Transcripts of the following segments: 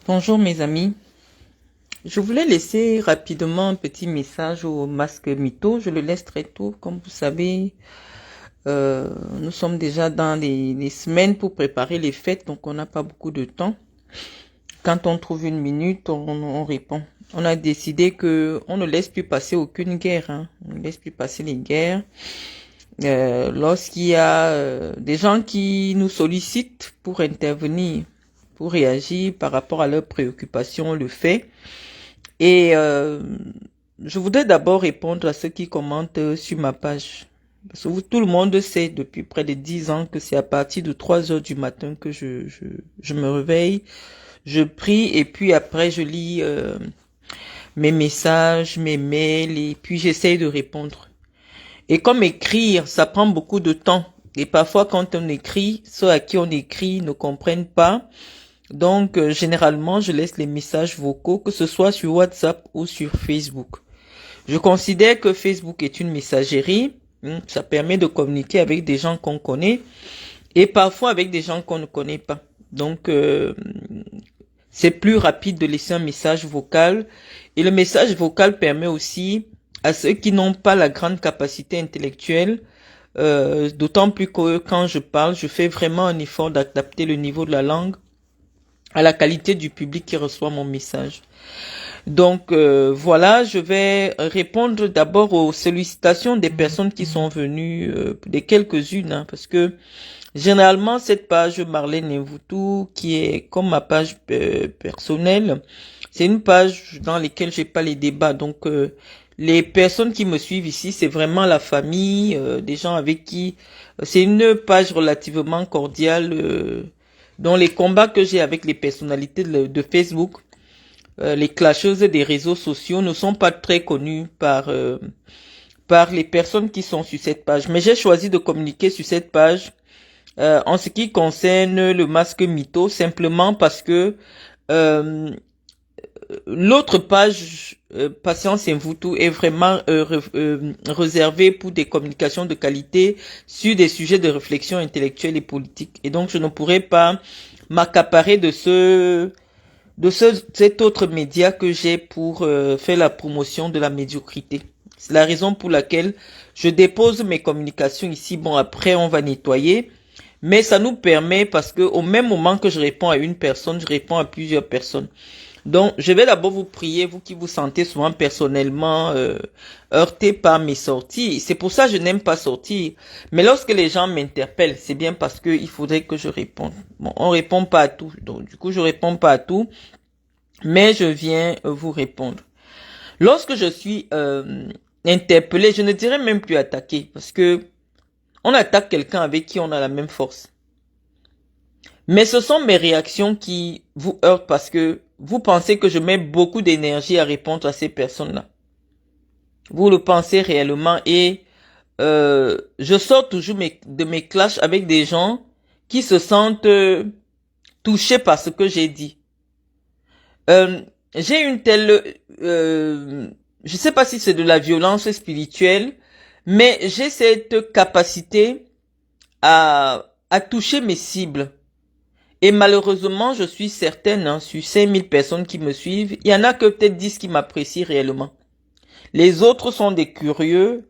Bonjour mes amis, je voulais laisser rapidement un petit message au masque mytho, je le laisse très tôt, comme vous savez, nous sommes déjà dans les semaines pour préparer les fêtes, donc on n'a pas beaucoup de temps. Quand on trouve une minute, on répond. On a décidé que on ne laisse plus passer aucune guerre, on ne laisse plus passer les guerres. Lorsqu'il y a des gens qui nous sollicitent pour intervenir, pour réagir par rapport à leurs préoccupations, on le fait. Et je voudrais d'abord répondre à ceux qui commentent sur ma page. Parce que tout le monde sait depuis près de 10 ans que c'est à partir de 3 heures du matin que je me réveille, je prie et puis après je lis mes messages, mes mails et puis j'essaye de répondre. Et comme écrire, ça prend beaucoup de temps. Et parfois quand on écrit, ceux à qui on écrit ne comprennent pas. Donc, généralement, je laisse les messages vocaux, que ce soit sur WhatsApp ou sur Facebook. Je considère que Facebook est une messagerie. Ça permet de communiquer avec des gens qu'on connaît et parfois avec des gens qu'on ne connaît pas. Donc, c'est plus rapide de laisser un message vocal. Et le message vocal permet aussi à ceux qui n'ont pas la grande capacité intellectuelle, d'autant plus que quand je parle, je fais vraiment un effort d'adapter le niveau de la langue à la qualité du public qui reçoit mon message. Donc voilà, je vais répondre d'abord aux sollicitations des personnes qui sont venues, des quelques-unes, parce que généralement cette page Marlène Mvutu, qui est comme ma page personnelle, c'est une page dans laquelle j'ai pas les débats. Donc les personnes qui me suivent ici, c'est vraiment la famille, des gens avec qui c'est une page relativement cordiale. Dans les combats que j'ai avec les personnalités de Facebook, les clasheuses des réseaux sociaux ne sont pas très connus par les personnes qui sont sur cette page. Mais j'ai choisi de communiquer sur cette page en ce qui concerne le masque mytho, simplement parce que l'autre page, Patience Mvutu, est vraiment réservée pour des communications de qualité sur des sujets de réflexion intellectuelle et politique. Et donc, je ne pourrais pas m'accaparer de cet autre média que j'ai pour faire la promotion de la médiocrité. C'est la raison pour laquelle je dépose mes communications ici. Bon, après, on va nettoyer. Mais ça nous permet, parce que au même moment que je réponds à une personne, je réponds à plusieurs personnes. Donc, je vais d'abord vous prier, vous qui vous sentez souvent personnellement heurté par mes sorties. C'est pour ça que je n'aime pas sortir. Mais lorsque les gens m'interpellent, c'est bien parce que il faudrait que je réponde. Bon, on répond pas à tout. Donc, du coup, je réponds pas à tout. Mais je viens vous répondre. Lorsque je suis interpellé, je ne dirais même plus attaqué. Parce que on attaque quelqu'un avec qui on a la même force. Mais ce sont mes réactions qui vous heurtent parce que vous pensez que je mets beaucoup d'énergie à répondre à ces personnes-là. Vous le pensez réellement et je sors toujours de mes clashs avec des gens qui se sentent touchés par ce que j'ai dit. J'ai une telle... je sais pas si c'est de la violence spirituelle, mais j'ai cette capacité à toucher mes cibles. Et malheureusement, je suis certaine, sur 5000 personnes qui me suivent, il y en a que peut-être 10 qui m'apprécient réellement. Les autres sont des curieux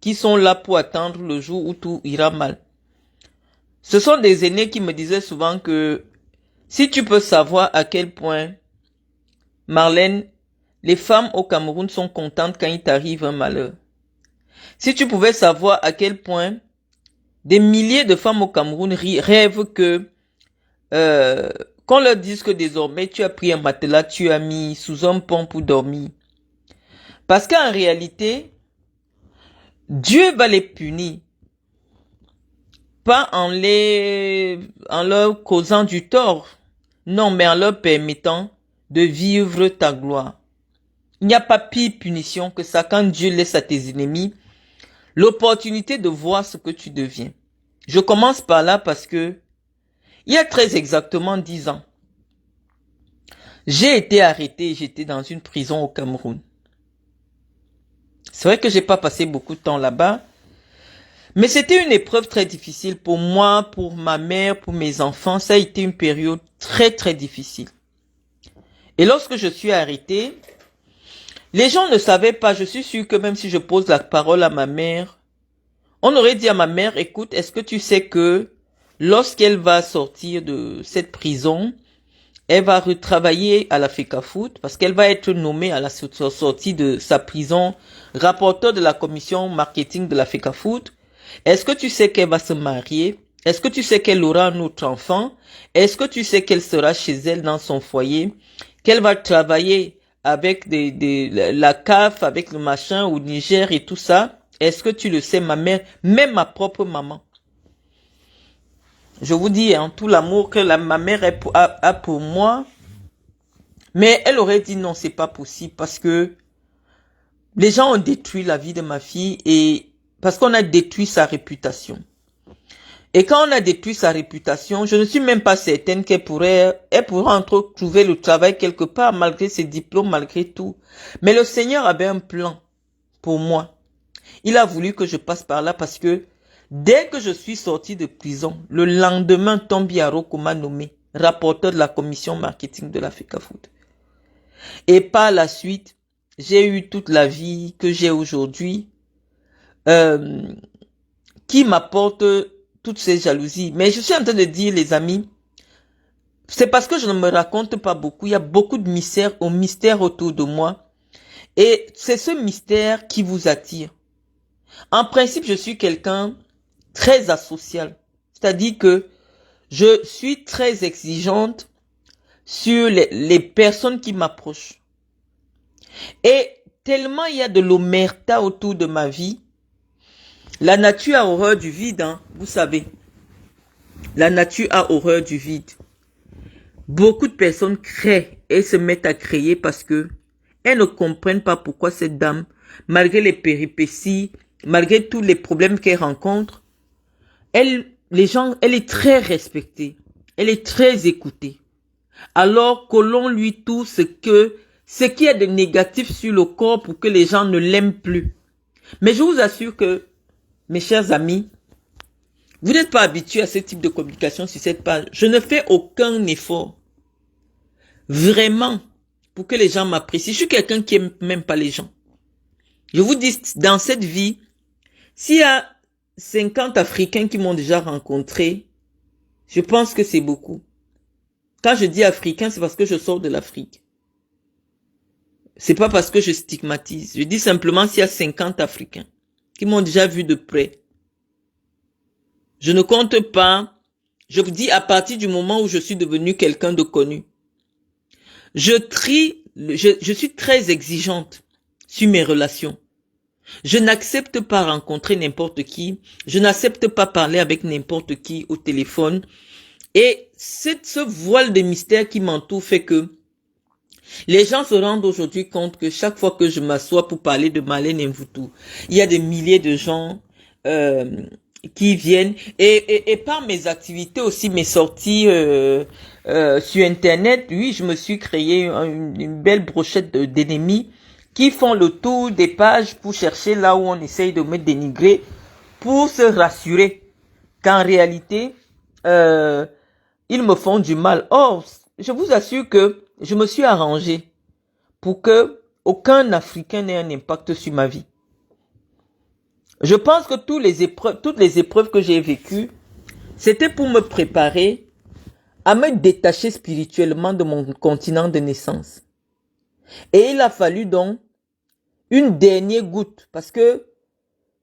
qui sont là pour attendre le jour où tout ira mal. Ce sont des aînés qui me disaient souvent que si tu peux savoir à quel point, Marlène, les femmes au Cameroun sont contentes quand il t'arrive un malheur. Si tu pouvais savoir à quel point des milliers de femmes au Cameroun rêvent que qu'on leur dise que désormais tu as pris un matelas, tu as mis sous un pont pour dormir. Parce qu'en réalité, Dieu va les punir. Pas en leur causant du tort. Non, mais en leur permettant de vivre ta gloire. Il n'y a pas pire punition que ça quand Dieu laisse à tes ennemis l'opportunité de voir ce que tu deviens. Je commence par là parce que il y a très exactement 10 ans, j'ai été arrêté et j'étais dans une prison au Cameroun. C'est vrai que j'ai pas passé beaucoup de temps là-bas, mais c'était une épreuve très difficile pour moi, pour ma mère, pour mes enfants. Ça a été une période très très difficile. Et lorsque je suis arrêtée, les gens ne savaient pas. Je suis sûre que même si je pose la parole à ma mère, on aurait dit à ma mère, écoute, est-ce que tu sais que lorsqu'elle va sortir de cette prison, elle va retravailler à la FECAFOOT parce qu'elle va être nommée à la sortie de sa prison rapporteur de la commission marketing de la FECAFOOT. Est-ce que tu sais qu'elle va se marier? Est-ce que tu sais qu'elle aura un autre enfant? Est-ce que tu sais qu'elle sera chez elle dans son foyer? Qu'elle va travailler avec la CAF, avec le machin au Niger et tout ça? Est-ce que tu le sais, ma mère, même ma propre maman? Je vous dis, tout l'amour que ma mère a pour moi. Mais elle aurait dit non, c'est pas possible parce que les gens ont détruit la vie de ma fille et parce qu'on a détruit sa réputation. Et quand on a détruit sa réputation, je ne suis même pas certaine elle pourrait entre autres trouver le travail quelque part malgré ses diplômes, malgré tout. Mais le Seigneur avait un plan pour moi. Il a voulu que je passe par là parce que dès que je suis sortie de prison, le lendemain, Tombi Aroko m'a nommé rapporteur de la commission marketing de la FECAFOOT. Et par la suite, j'ai eu toute la vie que j'ai aujourd'hui qui m'apporte toutes ces jalousies. Mais je suis en train de dire, les amis, c'est parce que je ne me raconte pas beaucoup. Il y a beaucoup de mystères autour de moi. Et c'est ce mystère qui vous attire. En principe, je suis quelqu'un très asocial. C'est-à-dire que je suis très exigeante sur les personnes qui m'approchent. Et tellement il y a de l'omerta autour de ma vie, la nature a horreur du vide, vous savez. La nature a horreur du vide. Beaucoup de personnes créent et se mettent à créer parce que elles ne comprennent pas pourquoi cette dame, malgré les péripéties, malgré tous les problèmes qu'elle rencontre, elle est très respectée. Elle est très écoutée. Alors que l'on lui tout ce qui est de négatif sur le corps pour que les gens ne l'aiment plus. Mais je vous assure que, mes chers amis, vous n'êtes pas habitués à ce type de communication sur cette page. Je ne fais aucun effort. Vraiment, pour que les gens m'apprécient. Je suis quelqu'un qui aime même pas les gens. Je vous dis, dans cette vie, s'il y a 50 Africains qui m'ont déjà rencontré, je pense que c'est beaucoup. Quand je dis africain, c'est parce que je sors de l'Afrique. C'est pas parce que je stigmatise. Je dis simplement s'il y a 50 Africains qui m'ont déjà vu de près. Je ne compte pas. Je vous dis à partir du moment où je suis devenu quelqu'un de connu. Je suis très exigeante sur mes relations. Je n'accepte pas rencontrer n'importe qui. Je n'accepte pas parler avec n'importe qui au téléphone. Et ce voile de mystère qui m'entoure fait que les gens se rendent aujourd'hui compte que chaque fois que je m'assois pour parler de Marlène Mvutu, il y a des milliers de gens qui viennent. Et par mes activités aussi, mes sorties sur Internet, oui, je me suis créé une belle brochette d'ennemis qui font le tour des pages pour chercher là où on essaye de me dénigrer, pour se rassurer qu'en réalité, ils me font du mal. Or, je vous assure que je me suis arrangé pour que aucun Africain n'ait un impact sur ma vie. Je pense que toutes les épreuves que j'ai vécues, c'était pour me préparer à me détacher spirituellement de mon continent de naissance. Et il a fallu donc une dernière goutte, parce que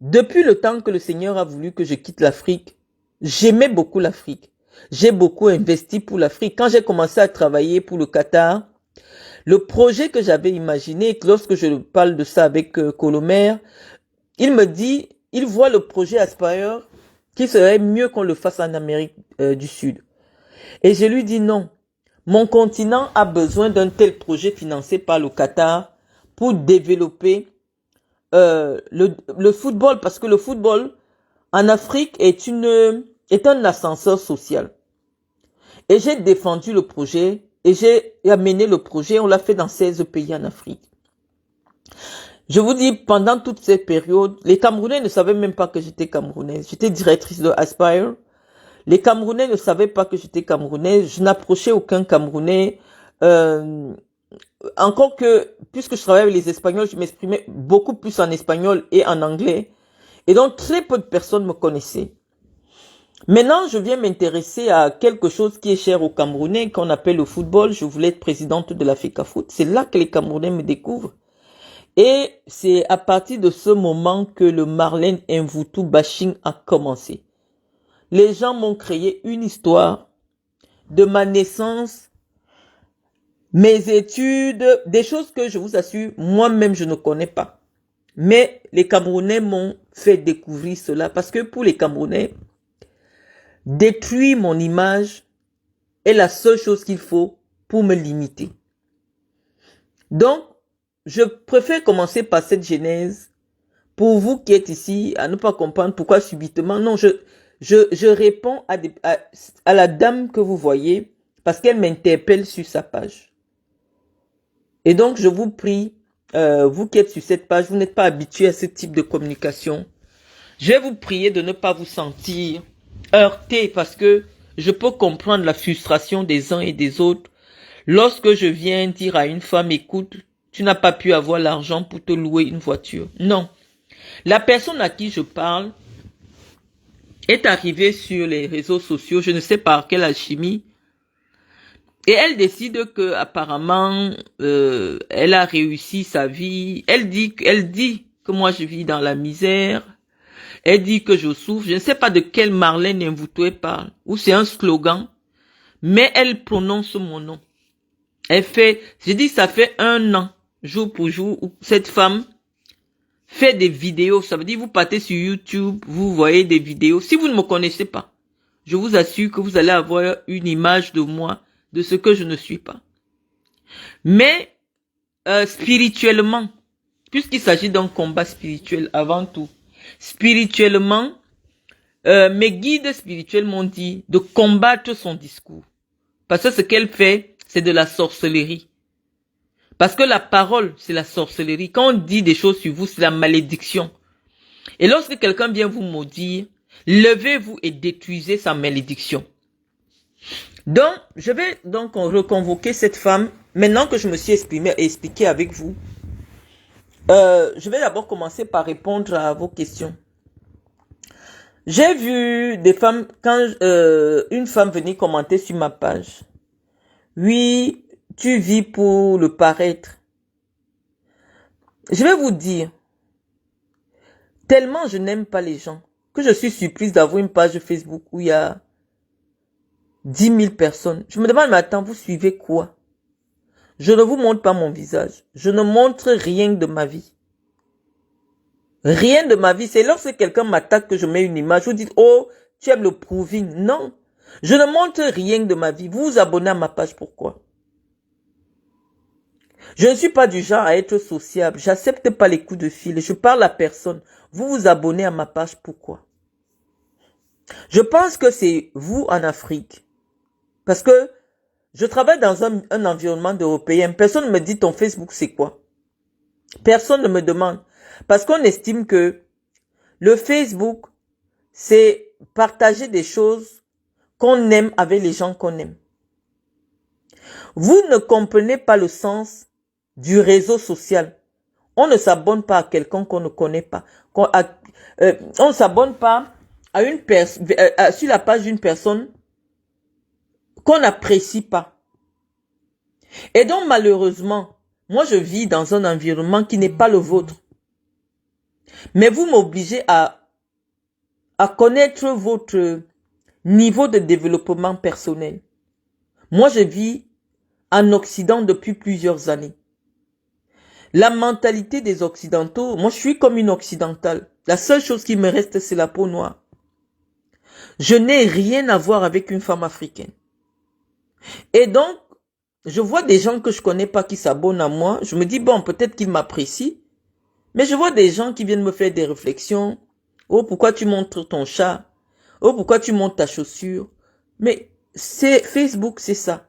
depuis le temps que le Seigneur a voulu que je quitte l'Afrique, j'aimais beaucoup l'Afrique. J'ai beaucoup investi pour l'Afrique. Quand j'ai commencé à travailler pour le Qatar, le projet que j'avais imaginé, lorsque je parle de ça avec Colomer, il me dit, il voit le projet Aspire qui serait mieux qu'on le fasse en Amérique du Sud. Et je lui dis non, mon continent a besoin d'un tel projet financé par le Qatar pour développer le football, parce que le football en Afrique est un ascenseur social. Et j'ai défendu le projet et j'ai amené le projet, on l'a fait dans 16 pays en Afrique. Je vous dis, pendant toute cette période, les Camerounais ne savaient même pas que j'étais camerounaise. J'étais directrice de Aspire. Les Camerounais ne savaient pas que j'étais camerounaise. Je n'approchais aucun Camerounais. encore que, puisque je travaille avec les Espagnols, je m'exprimais beaucoup plus en espagnol et en anglais. Et donc, très peu de personnes me connaissaient. Maintenant, je viens m'intéresser à quelque chose qui est cher aux Camerounais, qu'on appelle le football. Je voulais être présidente de la FECAFOOT. C'est là que les Camerounais me découvrent. Et c'est à partir de ce moment que le Marlène Mvutu bashing a commencé. Les gens m'ont créé une histoire de ma naissance, mes études, des choses que je vous assure, moi-même je ne connais pas. Mais les Camerounais m'ont fait découvrir cela parce que pour les Camerounais, détruire mon image est la seule chose qu'il faut pour me limiter. Donc, je préfère commencer par cette genèse pour vous qui êtes ici à ne pas comprendre pourquoi subitement. Non, je réponds à la dame que vous voyez parce qu'elle m'interpelle sur sa page. Et donc, je vous prie, vous qui êtes sur cette page, vous n'êtes pas habitué à ce type de communication. Je vais vous prier de ne pas vous sentir heurté parce que je peux comprendre la frustration des uns et des autres. Lorsque je viens dire à une femme, écoute, tu n'as pas pu avoir l'argent pour te louer une voiture. Non. La personne à qui je parle est arrivée sur les réseaux sociaux, je ne sais par quelle alchimie, et elle décide que apparemment elle a réussi sa vie. Elle dit que moi je vis dans la misère. Elle dit que je souffre. Je ne sais pas de quelle Marlène Mvutu elle parle, ou c'est un slogan, mais elle prononce mon nom. Elle fait, j'ai dit ça fait 1 an, jour pour jour, où cette femme fait des vidéos. Ça veut dire vous partez sur YouTube, vous voyez des vidéos. Si vous ne me connaissez pas, je vous assure que vous allez avoir une image de moi, de ce que je ne suis pas. Mais spirituellement, puisqu'il s'agit d'un combat spirituel avant tout, spirituellement, mes guides spirituels m'ont dit de combattre son discours. Parce que ce qu'elle fait, c'est de la sorcellerie. Parce que la parole, c'est la sorcellerie. Quand on dit des choses sur vous, c'est la malédiction. Et lorsque quelqu'un vient vous maudire, levez-vous et détruisez sa malédiction. Donc, je vais donc reconvoquer cette femme. Maintenant que je me suis exprimé et expliqué avec vous, je vais d'abord commencer par répondre à vos questions. J'ai vu des femmes, quand une femme venait commenter sur ma page. Oui, tu vis pour le paraître. Je vais vous dire, tellement je n'aime pas les gens, que je suis surprise d'avoir une page Facebook où il y a 10 000 personnes. Je me demande, mais attends, vous suivez quoi? Je ne vous montre pas mon visage. Je ne montre rien de ma vie. Rien de ma vie. C'est lorsque quelqu'un m'attaque que je mets une image. Vous dites, oh, tu aimes le proving. Non. Je ne montre rien de ma vie. Vous vous abonnez à ma page, pourquoi? Je ne suis pas du genre à être sociable. J'accepte pas les coups de fil. Je parle à personne. Vous vous abonnez à ma page, pourquoi? Je pense que c'est vous en Afrique. Parce que je travaille dans un environnement d'Européens. Personne ne me dit ton Facebook c'est quoi. Personne ne me demande. Parce qu'on estime que le Facebook, c'est partager des choses qu'on aime avec les gens qu'on aime. Vous ne comprenez pas le sens du réseau social. On ne s'abonne pas à quelqu'un qu'on ne connaît pas. On ne s'abonne pas à une sur la page d'une personne qu'on n'apprécie pas. Et donc malheureusement, moi je vis dans un environnement qui n'est pas le vôtre. Mais vous m'obligez à connaître votre niveau de développement personnel. Moi je vis en Occident depuis plusieurs années. La mentalité des Occidentaux, moi je suis comme une occidentale. La seule chose qui me reste, c'est la peau noire. Je n'ai rien à voir avec une femme africaine. Et donc, je vois des gens que je connais pas qui s'abonnent à moi. Je me dis, bon, peut-être qu'ils m'apprécient. Mais je vois des gens qui viennent me faire des réflexions. Oh, pourquoi tu montres ton chat? Oh, pourquoi tu montres ta chaussure? Mais c'est Facebook, c'est ça.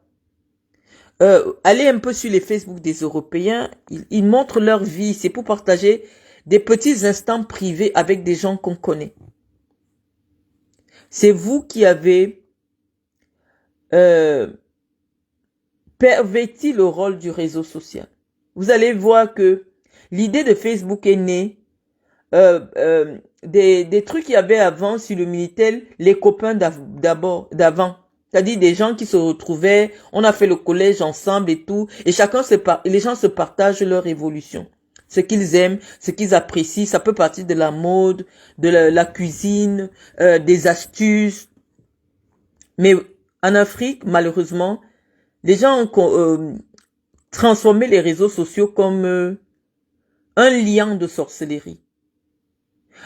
Allez un peu sur les Facebook des Européens. Ils montrent leur vie. C'est pour partager des petits instants privés avec des gens qu'on connaît. C'est vous qui avez pervertit le rôle du réseau social. Vous allez voir que l'idée de Facebook est née des trucs qu'il y avait avant sur le Minitel, les copains d'avant. C'est-à-dire des gens qui se retrouvaient, on a fait le collège ensemble et tout, et les gens se partagent leur évolution. Ce qu'ils aiment, ce qu'ils apprécient, ça peut partir de la mode, de la cuisine, des astuces. Mais en Afrique, malheureusement, les gens ont transformé les réseaux sociaux comme un liant de sorcellerie.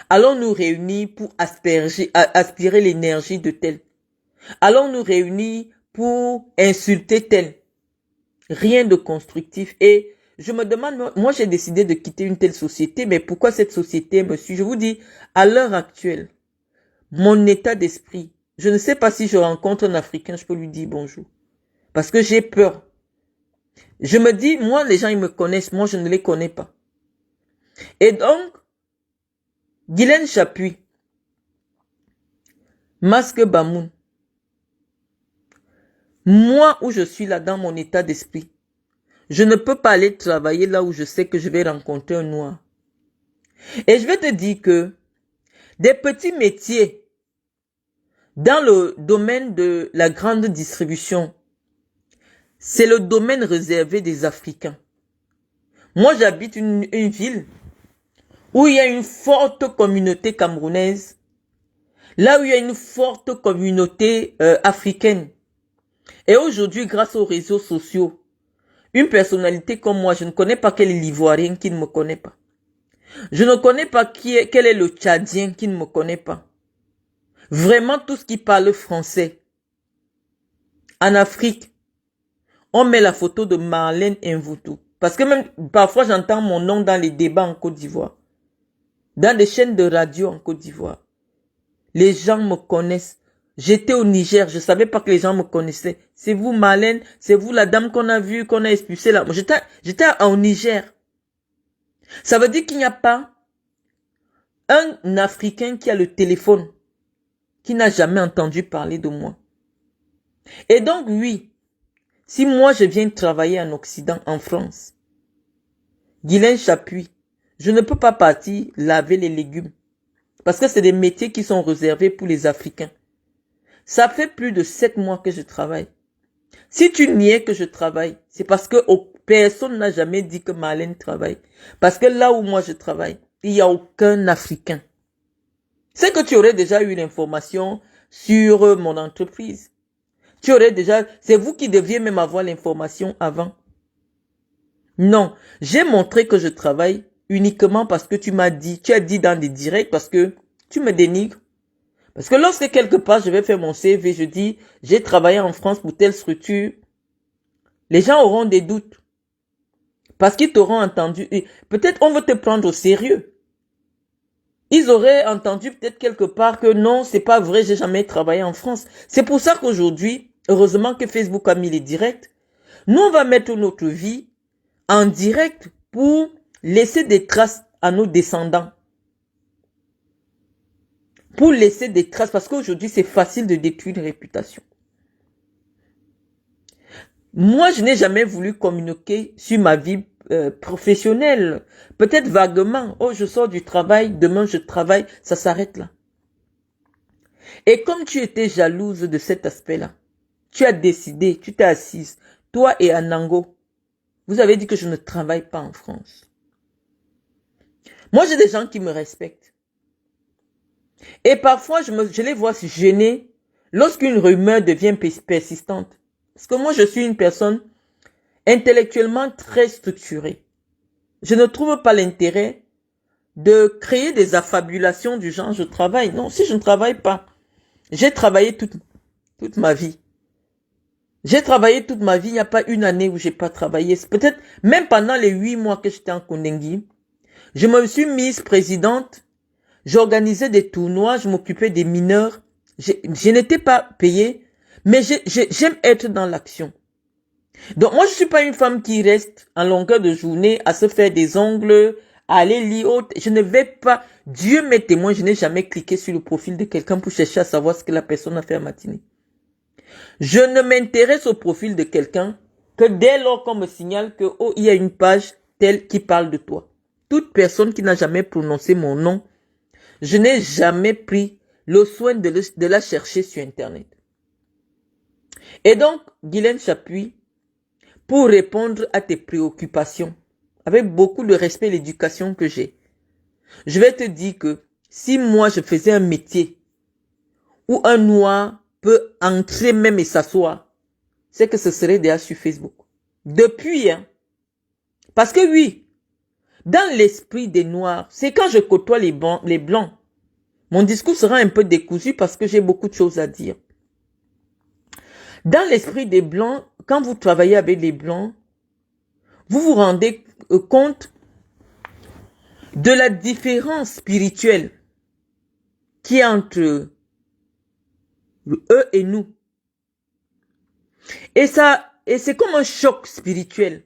Allons nous réunir pour aspirer l'énergie de tel. Allons nous réunir pour insulter tel. Rien de constructif. Et je me demande, moi j'ai décidé de quitter une telle société, mais pourquoi cette société me suit? Je vous dis, à l'heure actuelle, mon état d'esprit, je ne sais pas si je rencontre un Africain, je peux lui dire bonjour. Parce que j'ai peur. Je me dis, moi les gens ils me connaissent, moi je ne les connais pas. Et donc, Guylaine Chapuis, Masque Bamoun, moi où je suis là dans mon état d'esprit, je ne peux pas aller travailler là où je sais que je vais rencontrer un noir. Et je vais te dire que des petits métiers dans le domaine de la grande distribution, c'est le domaine réservé des Africains. Moi, j'habite une ville où il y a une forte communauté camerounaise, là où il y a une forte communauté africaine. Et aujourd'hui, grâce aux réseaux sociaux, une personnalité comme moi, je ne connais pas quel est l'Ivoirien qui ne me connaît pas. Je ne connais pas quel est le Tchadien qui ne me connaît pas. Vraiment, tout ce qui parle français. En Afrique, on met la photo de Marlène Mvutu. Parce que même, parfois, j'entends mon nom dans les débats en Côte d'Ivoire. Dans des chaînes de radio en Côte d'Ivoire. Les gens me connaissent. J'étais au Niger, je savais pas que les gens me connaissaient. C'est vous Marlène, c'est vous la dame qu'on a vue, qu'on a expulsée là. J'étais au Niger. Ça veut dire qu'il n'y a pas un Africain qui a le téléphone, qui n'a jamais entendu parler de moi. Et donc oui, si moi je viens travailler en Occident, en France, Guylaine Chapuis, je ne peux pas partir laver les légumes. Parce que c'est des métiers qui sont réservés pour les Africains. Ça fait plus de 7 mois que je travaille. Si tu niais que je travaille, c'est parce que personne n'a jamais dit que Marlène travaille. Parce que là où moi je travaille, il n'y a aucun Africain. C'est que tu aurais déjà eu l'information sur mon entreprise. C'est vous qui deviez même avoir l'information avant. Non, j'ai montré que je travaille uniquement parce que tu as dit dans des directs, parce que tu me dénigres. Parce que lorsque quelque part je vais faire mon CV, je dis, j'ai travaillé en France pour telle structure, les gens auront des doutes. Parce qu'ils t'auront entendu. Peut-être on veut te prendre au sérieux. Ils auraient entendu peut-être quelque part que non, c'est pas vrai, j'ai jamais travaillé en France. C'est pour ça qu'aujourd'hui, heureusement que Facebook a mis les directs, nous on va mettre notre vie en direct pour laisser des traces à nos descendants. Pour laisser des traces, parce qu'aujourd'hui, c'est facile de détruire une réputation. Moi, je n'ai jamais voulu communiquer sur ma vie professionnelle. Peut-être vaguement. Oh, je sors du travail, demain je travaille, ça s'arrête là. Et comme tu étais jalouse de cet aspect-là, tu as décidé, tu t'es assise, toi et Anango, vous avez dit que je ne travaille pas en France. Moi, j'ai des gens qui me respectent. Et parfois, je les vois se gêner lorsqu'une rumeur devient persistante. Parce que moi, je suis une personne intellectuellement très structurée. Je ne trouve pas l'intérêt de créer des affabulations du genre je travaille. Non, si je ne travaille pas, j'ai travaillé toute ma vie. J'ai travaillé toute ma vie, il n'y a pas une année où j'ai pas travaillé. Peut-être même pendant les 8 mois que j'étais en Kondengui, je me suis mise présidente. J'organisais des tournois, je m'occupais des mineurs. Je n'étais pas payée, mais j'aime être dans l'action. Donc moi, je suis pas une femme qui reste en longueur de journée à se faire des ongles, à aller lire. Je ne vais pas, Dieu m'est témoin, je n'ai jamais cliqué sur le profil de quelqu'un pour chercher à savoir ce que la personne a fait à matinée. Je ne m'intéresse au profil de quelqu'un que dès lors qu'on me signale que, oh, il y a une page telle qui parle de toi. Toute personne qui n'a jamais prononcé mon nom, je n'ai jamais pris le soin de la chercher sur Internet. Et donc, Guylaine Chapuis, pour répondre à tes préoccupations, avec beaucoup de respect et l'éducation que j'ai, je vais te dire que si moi je faisais un métier où un noir peut entrer même et s'asseoir, c'est que ce serait déjà sur Facebook. Depuis, hein. Parce que oui, dans l'esprit des noirs, c'est quand je côtoie les blancs, mon discours sera un peu décousu parce que j'ai beaucoup de choses à dire. Dans l'esprit des blancs, quand vous travaillez avec les blancs, vous vous rendez compte de la différence spirituelle qui est entre eux et nous. Et c'est comme un choc spirituel.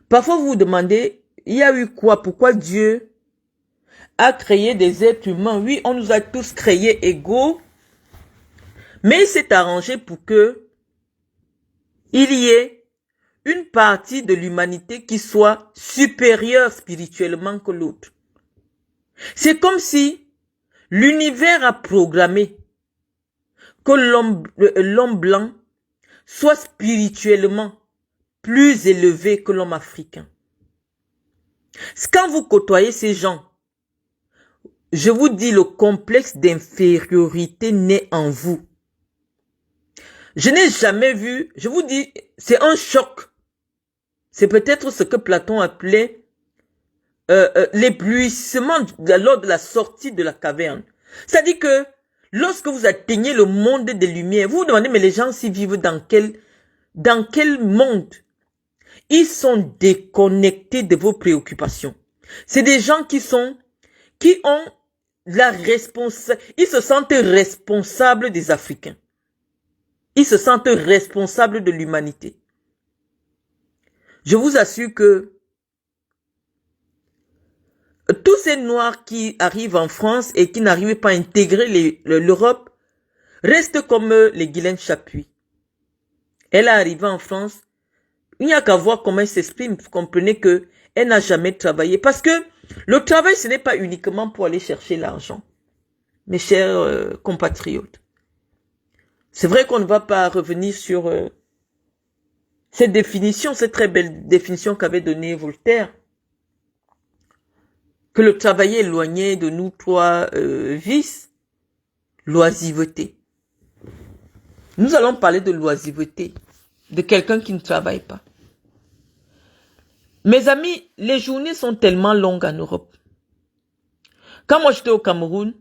Parfois vous vous demandez, il y a eu quoi? Pourquoi Dieu a créé des êtres humains? Oui, on nous a tous créés égaux, mais il s'est arrangé pour que il y ait une partie de l'humanité qui soit supérieure spirituellement que l'autre. C'est comme si l'univers a programmé que l'homme blanc soit spirituellement plus élevé que l'homme africain. Quand vous côtoyez ces gens, je vous dis, le complexe d'infériorité naît en vous. Je n'ai jamais vu, je vous dis, c'est un choc. C'est peut-être ce que Platon appelait l'éblouissement lors de la sortie de la caverne. C'est-à-dire que lorsque vous atteignez le monde des lumières, vous vous demandez, mais les gens s'y vivent dans quel monde? Ils sont déconnectés de vos préoccupations. C'est des gens qui ont la responsabilité, ils se sentent responsables des Africains. Ils se sentent responsables de l'humanité. Je vous assure que tous ces Noirs qui arrivent en France et qui n'arrivent pas à intégrer l'Europe restent comme les Guylaine Chapuis. Elle est arrivée en France, il n'y a qu'à voir comment elle s'exprime. Vous comprenez qu'elle n'a jamais travaillé. Parce que le travail, ce n'est pas uniquement pour aller chercher l'argent. Mes chers compatriotes. C'est vrai qu'on ne va pas revenir sur cette définition, cette très belle définition qu'avait donnée Voltaire. Que le travail est éloigné de nous trois vices. L'oisiveté. Nous allons parler de l'oisiveté, de quelqu'un qui ne travaille pas. Mes amis, les journées sont tellement longues en Europe. Quand moi j'étais au Cameroun,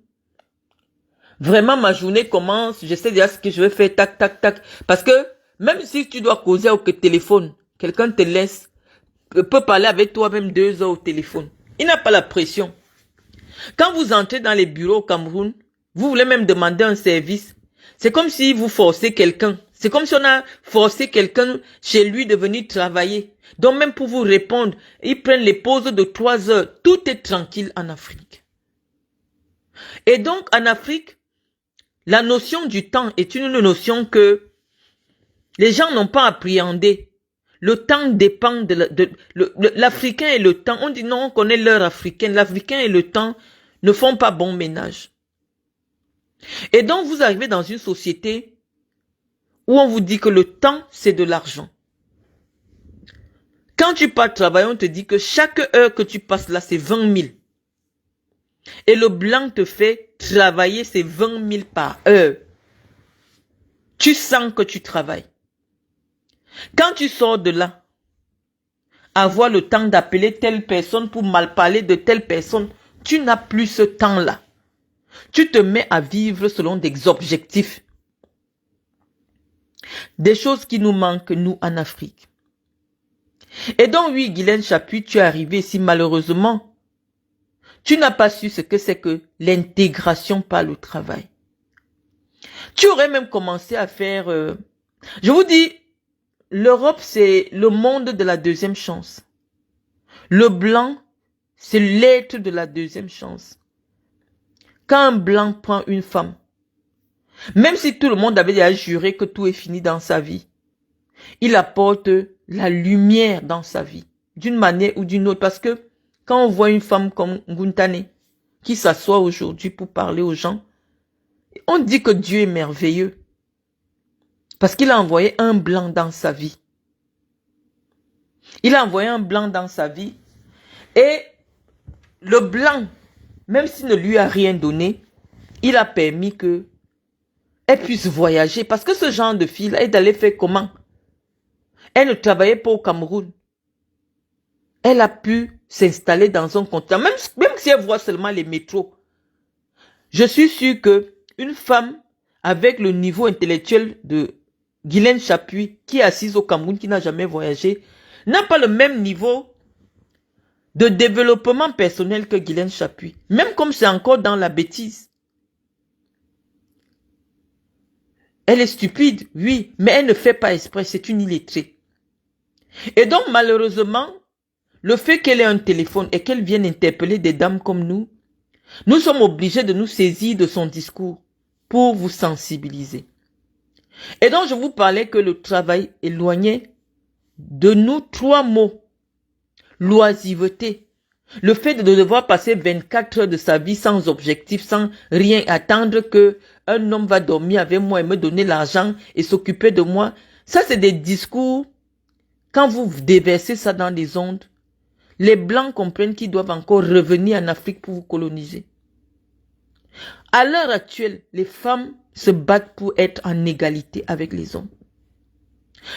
vraiment ma journée commence, je sais déjà ce que je vais faire, tac, tac, tac. Parce que même si tu dois causer au téléphone, quelqu'un te laisse, peut parler avec toi même 2 heures au téléphone. Il n'a pas la pression. Quand vous entrez dans les bureaux au Cameroun, vous voulez même demander un service. C'est comme si vous forcez quelqu'un. C'est comme si on a forcé quelqu'un chez lui de venir travailler. Donc même pour vous répondre, ils prennent les pauses de 3 heures. Tout est tranquille en Afrique. Et donc en Afrique, la notion du temps est une notion que les gens n'ont pas appréhendée. Le temps dépend de l'Africain et le temps. On dit non, on connaît l'heure africaine. L'Africain et le temps ne font pas bon ménage. Et donc vous arrivez dans une société où on vous dit que le temps, c'est de l'argent. Quand tu pars travailler, on te dit que chaque heure que tu passes là, c'est 20 000. Et le blanc te fait travailler ces 20 000 par heure. Tu sens que tu travailles. Quand tu sors de là, avoir le temps d'appeler telle personne pour mal parler de telle personne, tu n'as plus ce temps-là. Tu te mets à vivre selon des objectifs. Des choses qui nous manquent, nous, en Afrique. Et donc, oui, Guylaine Chapuis, tu es arrivé ici, malheureusement. Tu n'as pas su ce que c'est que l'intégration par le travail. Tu aurais même commencé à faire... Je vous dis, l'Europe, c'est le monde de la deuxième chance. Le blanc, c'est l'être de la deuxième chance. Quand un blanc prend une femme, même si tout le monde avait déjà juré que tout est fini dans sa vie, Il apporte la lumière dans sa vie, d'une manière ou d'une autre. Parce que quand on voit une femme comme Nguntane, qui s'assoit aujourd'hui pour parler aux gens, on dit que Dieu est merveilleux. Parce qu'il a envoyé un blanc dans sa vie. Il a envoyé un blanc dans sa vie. Et le blanc, même s'il ne lui a rien donné, il a permis que elle puisse voyager. Parce que ce genre de fille, elle allait faire comment? Elle ne travaillait pas au Cameroun. Elle a pu s'installer dans un continent. Même si elle voit seulement les métros. Je suis sûr que une femme avec le niveau intellectuel de Guylaine Chapuis, qui est assise au Cameroun, qui n'a jamais voyagé, n'a pas le même niveau de développement personnel que Guylaine Chapuis. Même comme c'est encore dans la bêtise. Elle est stupide, oui, mais elle ne fait pas exprès, c'est une illettrée. Et donc, malheureusement, le fait qu'elle ait un téléphone et qu'elle vienne interpeller des dames comme nous sommes obligés de nous saisir de son discours pour vous sensibiliser. Et donc, je vous parlais que le travail éloignait de nous 3 mots. L'oisiveté. Le fait de devoir passer 24 heures de sa vie sans objectif, sans rien attendre que un homme va dormir avec moi et me donner l'argent et s'occuper de moi. Ça, c'est des discours. Quand vous déversez ça dans les ondes, les Blancs comprennent qu'ils doivent encore revenir en Afrique pour vous coloniser. À l'heure actuelle, les femmes se battent pour être en égalité avec les hommes.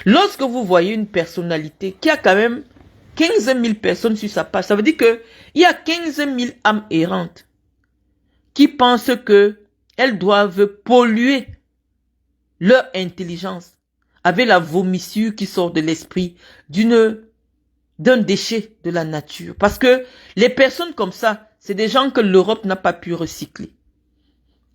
Lorsque vous voyez une personnalité qui a quand même 15 000 personnes sur sa page, ça veut dire qu'il y a 15 000 âmes errantes qui pensent qu'elles doivent polluer leur intelligence avec la vomissure qui sort de l'esprit d'un déchet de la nature. Parce que les personnes comme ça, c'est des gens que l'Europe n'a pas pu recycler.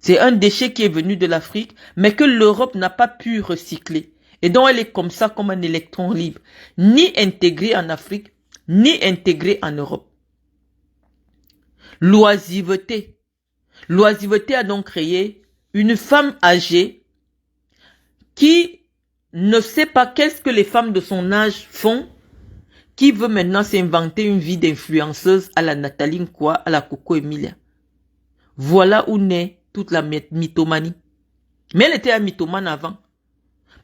C'est un déchet qui est venu de l'Afrique, mais que l'Europe n'a pas pu recycler. Et donc elle est comme ça, comme un électron libre. Ni intégré en Afrique, ni intégré en Europe. L'oisiveté. L'oisiveté a donc créé une femme âgée qui ne sait pas qu'est-ce que les femmes de son âge font, qui veut maintenant s'inventer une vie d'influenceuse à la Nathalie Nkwa, à la Coco Emilia. Voilà où naît toute la mythomanie. Mais elle était un mythomane avant.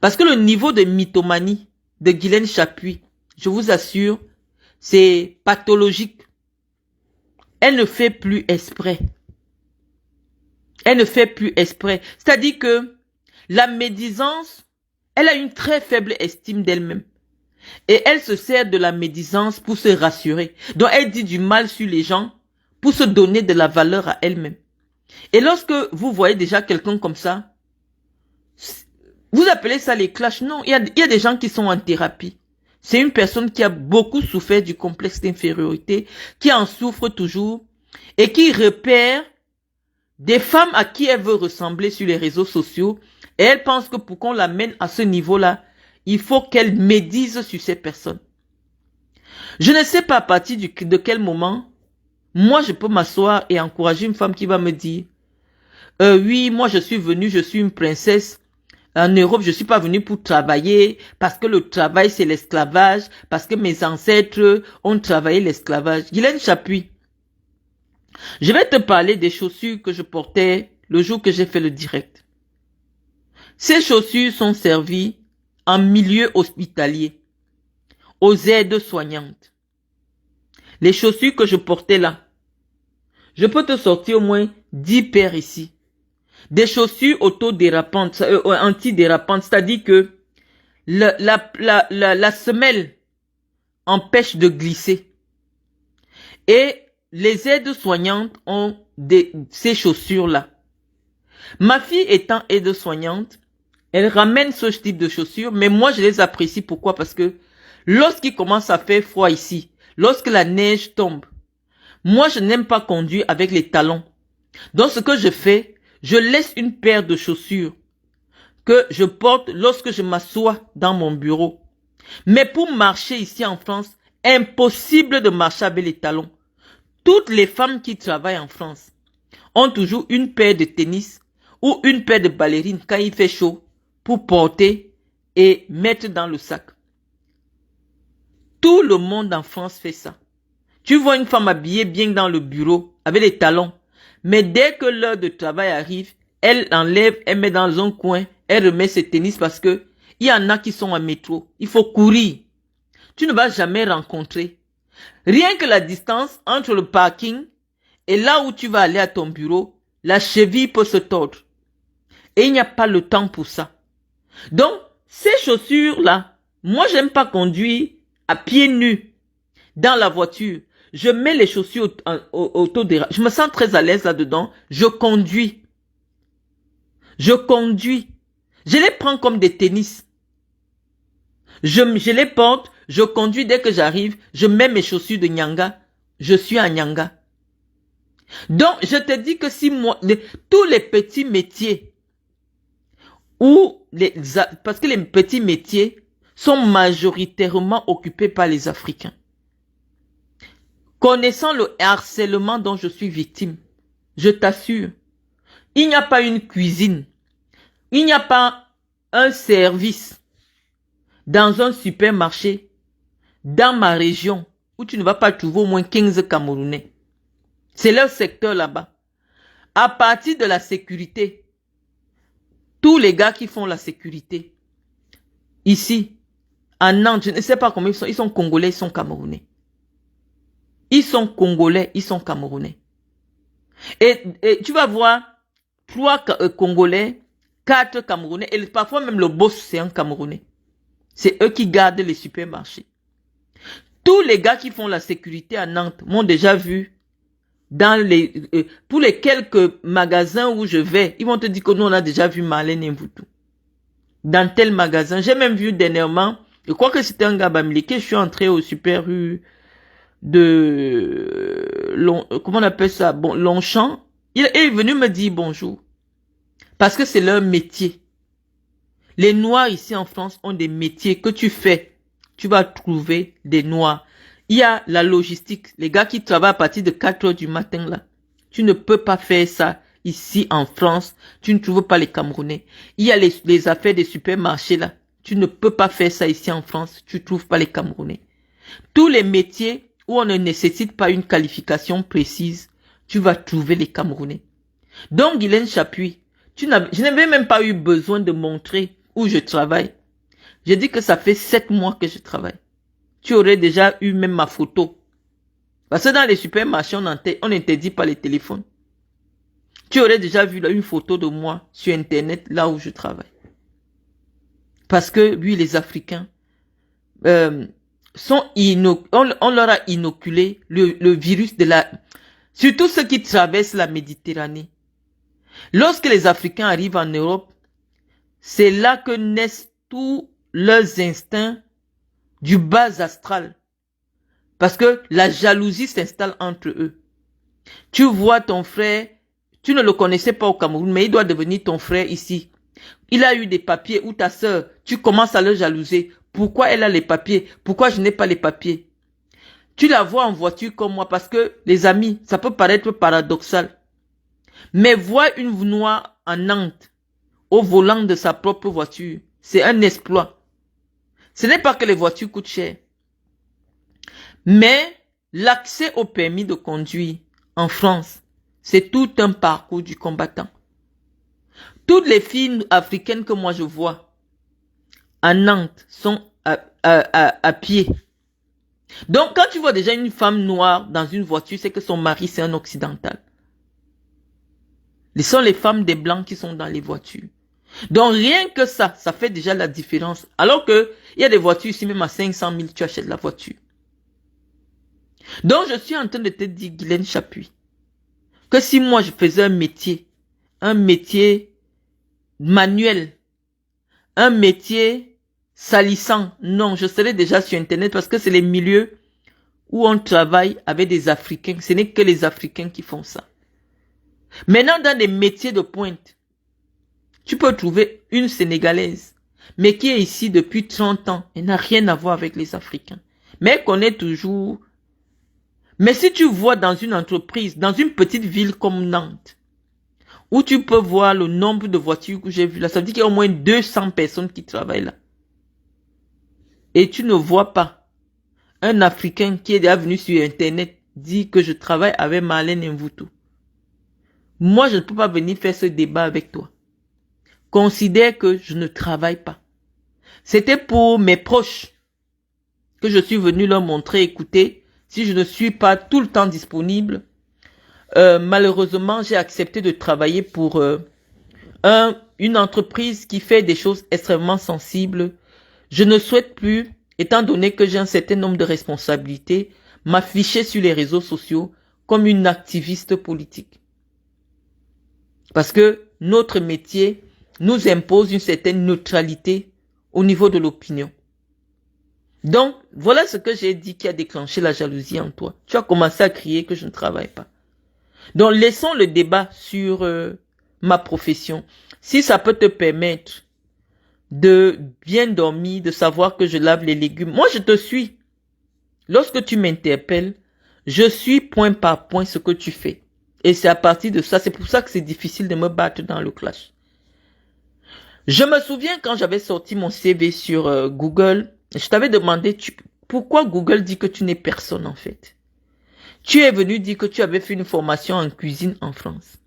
Parce que le niveau de mythomanie de Guylaine Chapuis, je vous assure, c'est pathologique. Elle ne fait plus exprès. Elle ne fait plus exprès. C'est-à-dire que la médisance, elle a une très faible estime d'elle-même. Et elle se sert de la médisance pour se rassurer. Donc elle dit du mal sur les gens pour se donner de la valeur à elle-même. Et lorsque vous voyez déjà quelqu'un comme ça, vous appelez ça les clashs? Non, il y a des gens qui sont en thérapie. C'est une personne qui a beaucoup souffert du complexe d'infériorité, qui en souffre toujours et qui repère des femmes à qui elle veut ressembler sur les réseaux sociaux. Et elle pense que pour qu'on l'amène à ce niveau-là, il faut qu'elle médise sur ces personnes. Je ne sais pas à partir de quel moment, moi je peux m'asseoir et encourager une femme qui va me dire oui, moi je suis venue, je suis une princesse. En Europe, je ne suis pas venue pour travailler parce que le travail c'est l'esclavage, parce que mes ancêtres ont travaillé l'esclavage. Guylaine Chapuis, je vais te parler des chaussures que je portais le jour que j'ai fait le direct. Ces chaussures sont servies en milieu hospitalier, aux aides soignantes. Les chaussures que je portais là, je peux te sortir au moins 10 paires ici. Des chaussures autodérapantes, antidérapantes, c'est-à-dire que la semelle empêche de glisser. Et les aides soignantes ont ces chaussures-là. Ma fille étant aide-soignante, elle ramène ce type de chaussures, mais moi je les apprécie. Pourquoi? Parce que lorsqu'il commence à faire froid ici, lorsque la neige tombe, moi je n'aime pas conduire avec les talons. Donc ce que je fais, je laisse une paire de chaussures que je porte lorsque je m'assois dans mon bureau. Mais pour marcher ici en France, impossible de marcher avec les talons. Toutes les femmes qui travaillent en France ont toujours une paire de tennis ou une paire de ballerines quand il fait chaud pour porter et mettre dans le sac. Tout le monde en France fait ça. Tu vois une femme habillée bien dans le bureau, avec les talons. Mais dès que l'heure de travail arrive, elle enlève, elle met dans un coin, elle remet ses tennis parce que il y en a qui sont en métro. Il faut courir. Tu ne vas jamais rencontrer. Rien que la distance entre le parking et là où tu vas aller à ton bureau, la cheville peut se tordre. Et il n'y a pas le temps pour ça. Donc, ces chaussures-là, moi, j'aime pas conduire à pieds nus dans la voiture. Je mets les chaussures autour des... Je me sens très à l'aise là-dedans. Je conduis. Je conduis. Je les prends comme des tennis. Je les porte, je conduis dès que j'arrive, je mets mes chaussures de Nyanga. Je suis à Nyanga. Donc, je te dis que si moi... tous les petits métiers parce que les petits métiers sont majoritairement occupés par les Africains. Connaissant le harcèlement dont je suis victime, je t'assure, il n'y a pas une cuisine, il n'y a pas un service dans un supermarché, dans ma région, où tu ne vas pas trouver au moins 15 Camerounais. C'est leur secteur là-bas. À partir de la sécurité, tous les gars qui font la sécurité, ici, à Nantes, je ne sais pas combien ils sont Congolais, ils sont Camerounais. Ils sont Congolais, ils sont Camerounais. Et tu vas voir 3 Congolais, 4 Camerounais, et parfois même le boss, c'est un Camerounais. C'est eux qui gardent les supermarchés. Tous les gars qui font la sécurité à Nantes m'ont déjà vu dans pour les quelques magasins où je vais. Ils vont te dire que nous, on a déjà vu Marlène Mvutu. Dans tel magasin. J'ai même vu dernièrement, je crois que c'était un gars bamiliqué, je suis entré au super rue comment on appelle ça? Bon, Longchamp. Il est venu me dire bonjour. Parce que c'est leur métier. Les Noirs ici en France ont des métiers que tu fais. Tu vas trouver des Noirs. Il y a la logistique. Les gars qui travaillent à partir de 4 heures du matin là. Tu ne peux pas faire ça ici en France. Tu ne trouves pas les Camerounais. Il y a les affaires des supermarchés là. Tu ne peux pas faire ça ici en France. Tu ne trouves pas les Camerounais. Tous les métiers où on ne nécessite pas une qualification précise, tu vas trouver les Camerounais. Donc, Guylaine Chapuis, je n'avais même pas eu besoin de montrer où je travaille. J'ai dit que ça fait 7 mois que je travaille. Tu aurais déjà eu même ma photo. Parce que dans les supermarchés, on n'interdit pas les téléphones. Tu aurais déjà vu là, une photo de moi sur Internet, là où je travaille. Parce que, lui, les Africains, on leur a inoculé le virus de la... Surtout ceux qui traversent la Méditerranée. Lorsque les Africains arrivent en Europe, c'est là que naissent tous leurs instincts du bas astral. Parce que la jalousie s'installe entre eux. Tu vois ton frère, tu ne le connaissais pas au Cameroun, mais il doit devenir ton frère ici. Il a eu des papiers, ou ta sœur, tu commences à le jalouser. Pourquoi elle a les papiers? Pourquoi je n'ai pas les papiers? Tu la vois en voiture comme moi parce que, les amis, ça peut paraître paradoxal. Mais voir une Noire en Nantes, au volant de sa propre voiture, c'est un exploit. Ce n'est pas que les voitures coûtent cher. Mais l'accès au permis de conduire en France, c'est tout un parcours du combattant. Toutes les filles africaines que moi je vois à Nantes sont à pied. Donc quand tu vois déjà une femme noire dans une voiture, c'est que son mari c'est un occidental. Ce sont les femmes des blancs qui sont dans les voitures. Donc rien que ça fait déjà la différence. Alors que il y a des voitures ici même à 500 000, tu achètes la voiture. Donc je suis en train de te dire, Guylaine Chapuis, que si moi je faisais un métier manuel, un métier salissant, non, je serais déjà sur Internet parce que c'est les milieux où on travaille avec des Africains. Ce n'est que les Africains qui font ça. Maintenant, dans des métiers de pointe, tu peux trouver une Sénégalaise, mais qui est ici depuis 30 ans. Elle n'a rien à voir avec les Africains. Mais elle connaît toujours. Mais si tu vois dans une entreprise, dans une petite ville comme Nantes, où tu peux voir le nombre de voitures que j'ai vues là, ça veut dire qu'il y a au moins 200 personnes qui travaillent là. et tu ne vois pas un Africain qui est déjà venu sur Internet dire que je travaille avec Marlène Mvuto. Moi, je ne peux pas venir faire ce débat avec toi. Considère que je ne travaille pas. C'était pour mes proches que je suis venu leur montrer, écoutez, si je ne suis pas tout le temps disponible, malheureusement, j'ai accepté de travailler pour une entreprise qui fait des choses extrêmement sensibles. Je ne souhaite plus, étant donné que j'ai un certain nombre de responsabilités, m'afficher sur les réseaux sociaux comme une activiste politique. Parce que notre métier nous impose une certaine neutralité au niveau de l'opinion. Donc, voilà ce que j'ai dit qui a déclenché la jalousie en toi. Tu as commencé à crier que je ne travaille pas. Donc, laissons le débat sur ma profession. Si ça peut te permettre de bien dormir, de savoir que je lave les légumes. Moi, je te suis. Lorsque tu m'interpelles, je suis point par point ce que tu fais. Et c'est à partir de ça, c'est pour ça que c'est difficile de me battre dans le clash. Je me souviens quand j'avais sorti mon CV sur Google, je t'avais demandé pourquoi Google dit que tu n'es personne en fait. Tu es venu dire que tu avais fait une formation en cuisine en France.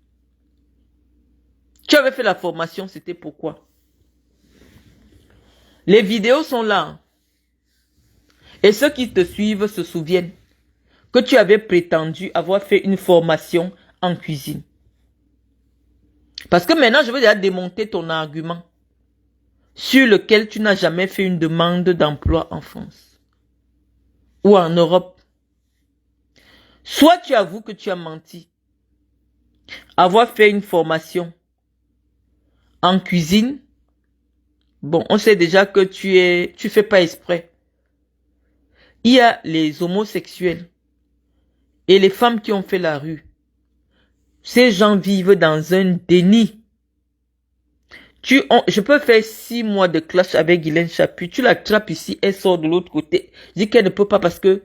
Tu avais fait la formation, c'était pourquoi? Les vidéos sont là. Et ceux qui te suivent se souviennent que tu avais prétendu avoir fait une formation en cuisine. Parce que maintenant, je veux déjà démonter ton argument sur lequel tu n'as jamais fait une demande d'emploi en France ou en Europe. Soit tu avoues que tu as menti, avoir fait une formation en cuisine. Bon, on sait déjà que tu fais pas exprès. Il y a les homosexuels et les femmes qui ont fait la rue. Ces gens vivent dans un déni. Je peux faire 6 mois de clash avec Guylaine Chapuis. Tu l'attrapes ici, elle sort de l'autre côté. Je dis qu'elle ne peut pas parce que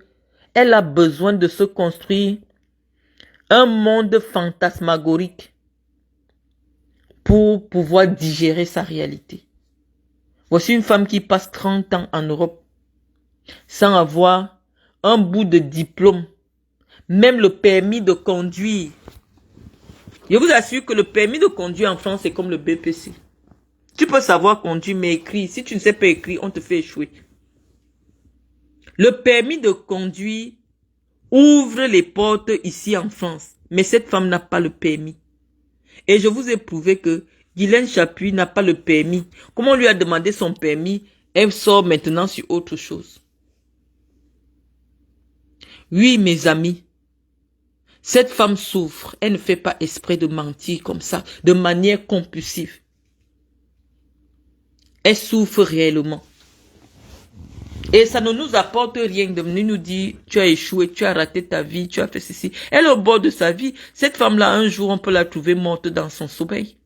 elle a besoin de se construire un monde fantasmagorique pour pouvoir digérer sa réalité. Voici une femme qui passe 30 ans en Europe sans avoir un bout de diplôme, même le permis de conduire. Je vous assure que le permis de conduire en France, c'est comme le BPC. Tu peux savoir conduire, mais écrire. Si tu ne sais pas écrire, on te fait échouer. Le permis de conduire ouvre les portes ici en France. Mais cette femme n'a pas le permis. Et je vous ai prouvé que Guylaine Chapuis n'a pas le permis. Comme on lui a demandé son permis, elle sort maintenant sur autre chose. Oui, mes amis, cette femme souffre. Elle ne fait pas exprès de mentir comme ça, de manière compulsive. Elle souffre réellement. Et ça ne nous apporte rien de venir nous dire, tu as échoué, tu as raté ta vie, tu as fait ceci. Elle est au bord de sa vie. Cette femme-là, un jour, on peut la trouver morte dans son sommeil.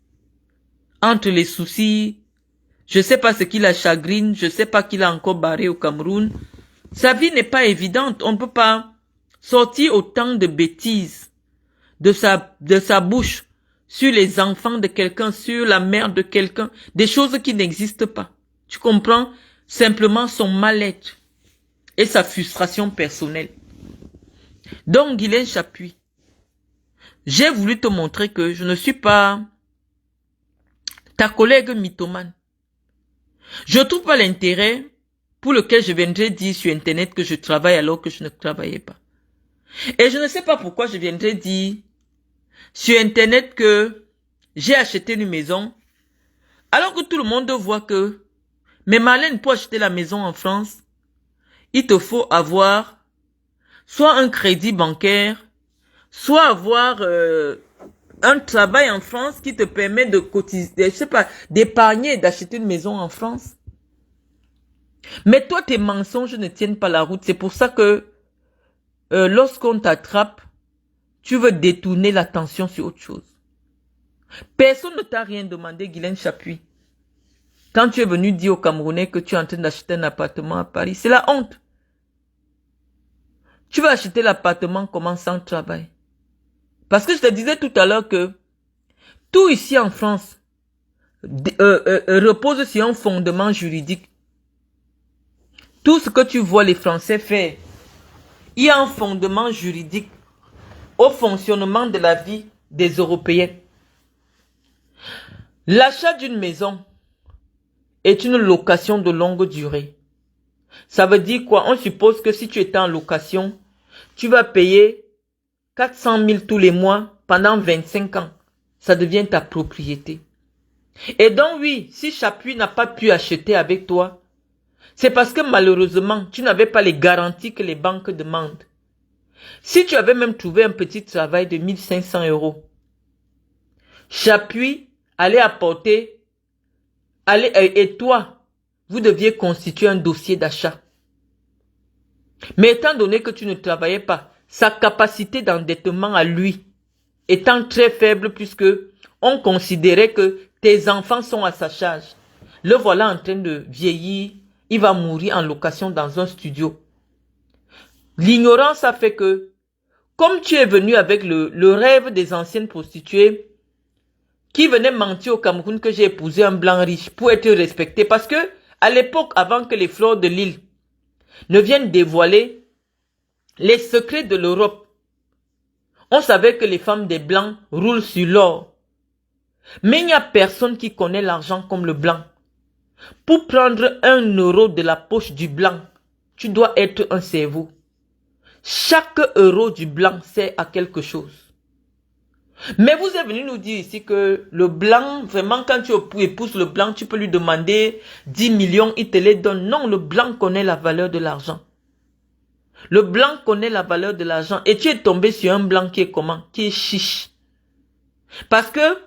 Entre les soucis, je ne sais pas ce qui la chagrine, je ne sais pas qui l'a encore barré au Cameroun. Sa vie n'est pas évidente. On ne peut pas sortir autant de bêtises de sa bouche sur les enfants de quelqu'un, sur la mère de quelqu'un, des choses qui n'existent pas. Tu comprends? Simplement son mal-être et sa frustration personnelle. Donc, Guylaine Chapuis, j'ai voulu te montrer que je ne suis pas ta collègue mythomane. Je ne trouve pas l'intérêt pour lequel je viendrais dire sur Internet que je travaille alors que je ne travaillais pas. Et je ne sais pas pourquoi je viendrais dire sur Internet que j'ai acheté une maison alors que tout le monde voit que mais Marlène, pour acheter la maison en France, il te faut avoir soit un crédit bancaire, soit avoir un travail en France qui te permet de cotiser, je sais pas, d'épargner et d'acheter une maison en France. Mais toi, tes mensonges ne tiennent pas la route. C'est pour ça que lorsqu'on t'attrape, tu veux détourner l'attention sur autre chose. Personne ne t'a rien demandé, Guylaine Chapuis. Quand tu es venu dire aux Camerounais que tu es en train d'acheter un appartement à Paris, c'est la honte. Tu vas acheter l'appartement comment sans travail? Parce que je te disais tout à l'heure que tout ici en France repose sur un fondement juridique. Tout ce que tu vois les Français faire, il y a un fondement juridique au fonctionnement de la vie des Européens. L'achat d'une maison est une location de longue durée. Ça veut dire quoi? On suppose que si tu étais en location, tu vas payer 400 000 tous les mois pendant 25 ans. Ça devient ta propriété. Et donc oui, si Chapuis n'a pas pu acheter avec toi, c'est parce que malheureusement, tu n'avais pas les garanties que les banques demandent. Si tu avais même trouvé un petit travail de 1500 €, Chapuis allait apporter, et toi, vous deviez constituer un dossier d'achat. Mais étant donné que tu ne travaillais pas, sa capacité d'endettement à lui étant très faible puisque on considérait que tes enfants sont à sa charge. Le voilà en train de vieillir, il va mourir en location dans un studio. L'ignorance a fait que, comme tu es venu avec le rêve des anciennes prostituées, qui venaient mentir au Cameroun que j'ai épousé un blanc riche pour être respecté, parce que à l'époque, avant que les fleurs de l'île ne viennent dévoiler les secrets de l'Europe, on savait que les femmes des blancs roulent sur l'or. Mais il n'y a personne qui connaît l'argent comme le blanc. Pour prendre 1 € de la poche du blanc, tu dois être un cerveau. Chaque euro du blanc sert à quelque chose. Mais vous êtes venu nous dire ici que le blanc, vraiment quand tu épouses le blanc, tu peux lui demander 10 millions, il te les donne. Non, le blanc connaît la valeur de l'argent. Le blanc connaît la valeur de l'argent. Et tu es tombé sur un blanc qui est comment? Qui est chiche. Parce que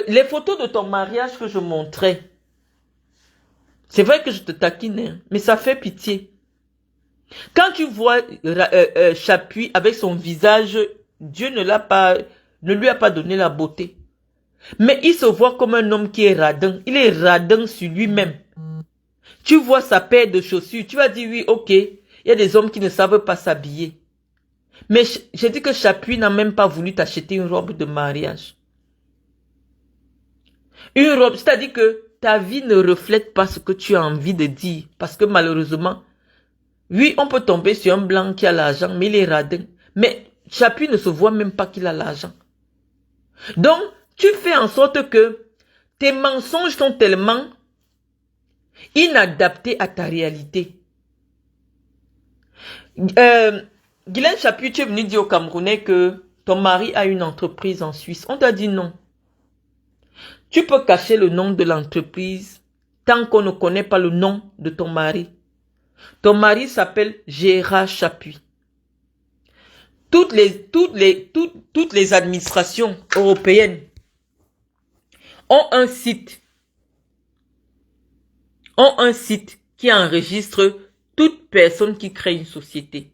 les photos de ton mariage que je montrais, c'est vrai que je te taquine, hein, mais ça fait pitié. Quand tu vois Chapuis avec son visage, Dieu ne lui a pas donné la beauté. Mais il se voit comme un homme qui est radin. Il est radin sur lui-même. Tu vois sa paire de chaussures, tu vas dire oui, ok, il y a des hommes qui ne savent pas s'habiller. Mais j'ai dit que Chapuis n'a même pas voulu t'acheter une robe de mariage. Une robe, c'est-à-dire que ta vie ne reflète pas ce que tu as envie de dire. Parce que malheureusement, oui, on peut tomber sur un blanc qui a l'argent, mais il est radin. Mais Chapuis ne se voit même pas qu'il a l'argent. Donc, tu fais en sorte que tes mensonges sont tellement inadaptés à ta réalité. Guylaine Chapuis, tu es venu dire aux Camerounais que ton mari a une entreprise en Suisse. On t'a dit non. Tu peux cacher le nom de l'entreprise tant qu'on ne connaît pas le nom de ton mari. Ton mari s'appelle Gérard Chapuis. Toutes les administrations européennes ont un site qui enregistre toute personne qui crée une société.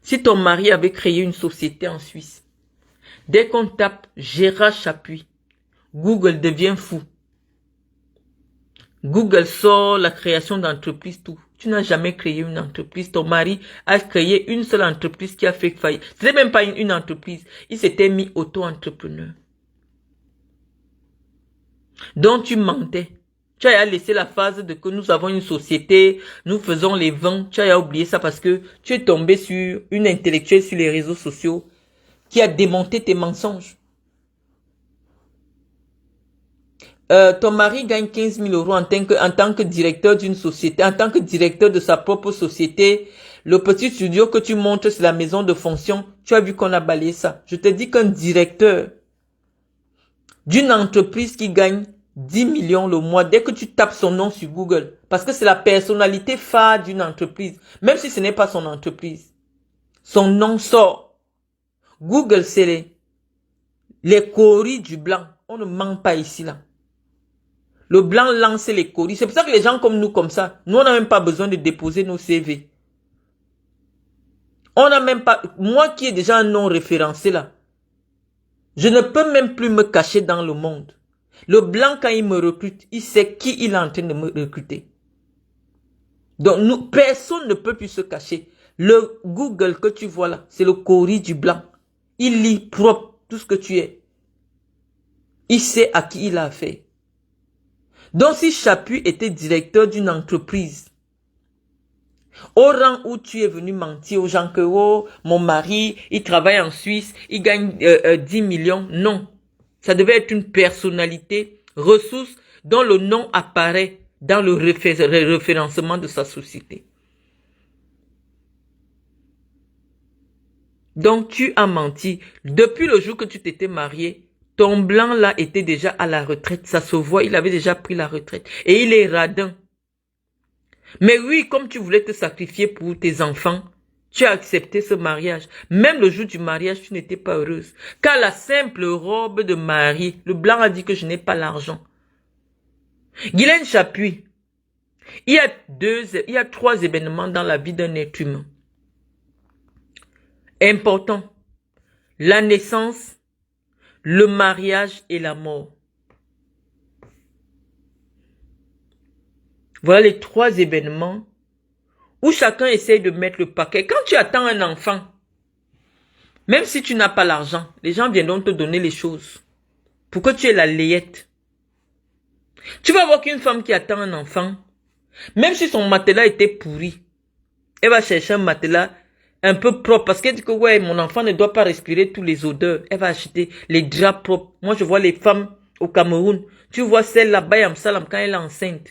Si ton mari avait créé une société en Suisse, dès qu'on tape Gérard Chapuis, Google devient fou. Google sort la création d'entreprise, tout. Tu n'as jamais créé une entreprise. Ton mari a créé une seule entreprise qui a fait faillite. Ce n'est même pas une entreprise. Il s'était mis auto-entrepreneur. Donc tu mentais. Tu as laissé la phase de que nous avons une société, nous faisons les vins. Tu as oublié ça parce que tu es tombé sur une intellectuelle sur les réseaux sociaux qui a démonté tes mensonges. Ton mari gagne 15 000 € en tant que directeur d'une société, en tant que directeur de sa propre société. Le petit studio que tu montres, c'est la maison de fonction. Tu as vu qu'on a balayé ça. Je te dis qu'un directeur d'une entreprise qui gagne 10 millions le mois, dès que tu tapes son nom sur Google, parce que c'est la personnalité phare d'une entreprise, même si ce n'est pas son entreprise, son nom sort. Google, c'est les coris du blanc. On ne ment pas ici, là. Le blanc lance les coris. C'est pour ça que les gens comme nous, comme ça, nous, on n'a même pas besoin de déposer nos CV. On n'a même pas... Moi qui ai déjà un nom référencé là, je ne peux même plus me cacher dans le monde. Le blanc, quand il me recrute, il sait qui il est en train de me recruter. Donc, nous, personne ne peut plus se cacher. Le Google que tu vois là, c'est le coris du blanc. Il lit propre tout ce que tu es. Il sait à qui il a affaire. Donc si Chapuis était directeur d'une entreprise, au rang où tu es venu mentir aux gens que oh, mon mari, il travaille en Suisse, il gagne 10 millions, non. Ça devait être une personnalité, ressource, dont le nom apparaît dans le référencement de sa société. Donc tu as menti. Depuis le jour que tu t'étais marié, ton blanc là était déjà à la retraite. Ça se voit, il avait déjà pris la retraite. Et il est radin. Mais oui, comme tu voulais te sacrifier pour tes enfants, tu as accepté ce mariage. Même le jour du mariage, tu n'étais pas heureuse. Car la simple robe de mariée, le blanc a dit que je n'ai pas l'argent. Guylaine Chapuis, il y a 3 événements dans la vie d'un être humain. Important. La naissance, le mariage et la mort. Voilà les 3 événements où chacun essaye de mettre le paquet. Quand tu attends un enfant, même si tu n'as pas l'argent, les gens viendront te donner les choses pour que tu aies la layette. Tu vas voir qu'une femme qui attend un enfant, même si son matelas était pourri, elle va chercher un matelas un peu propre parce qu'elle dit que ouais, mon enfant ne doit pas respirer tous les odeurs. Elle va acheter les draps propres. Moi, je vois les femmes au Cameroun. Tu vois celle là, Bayam Salam, quand elle est enceinte,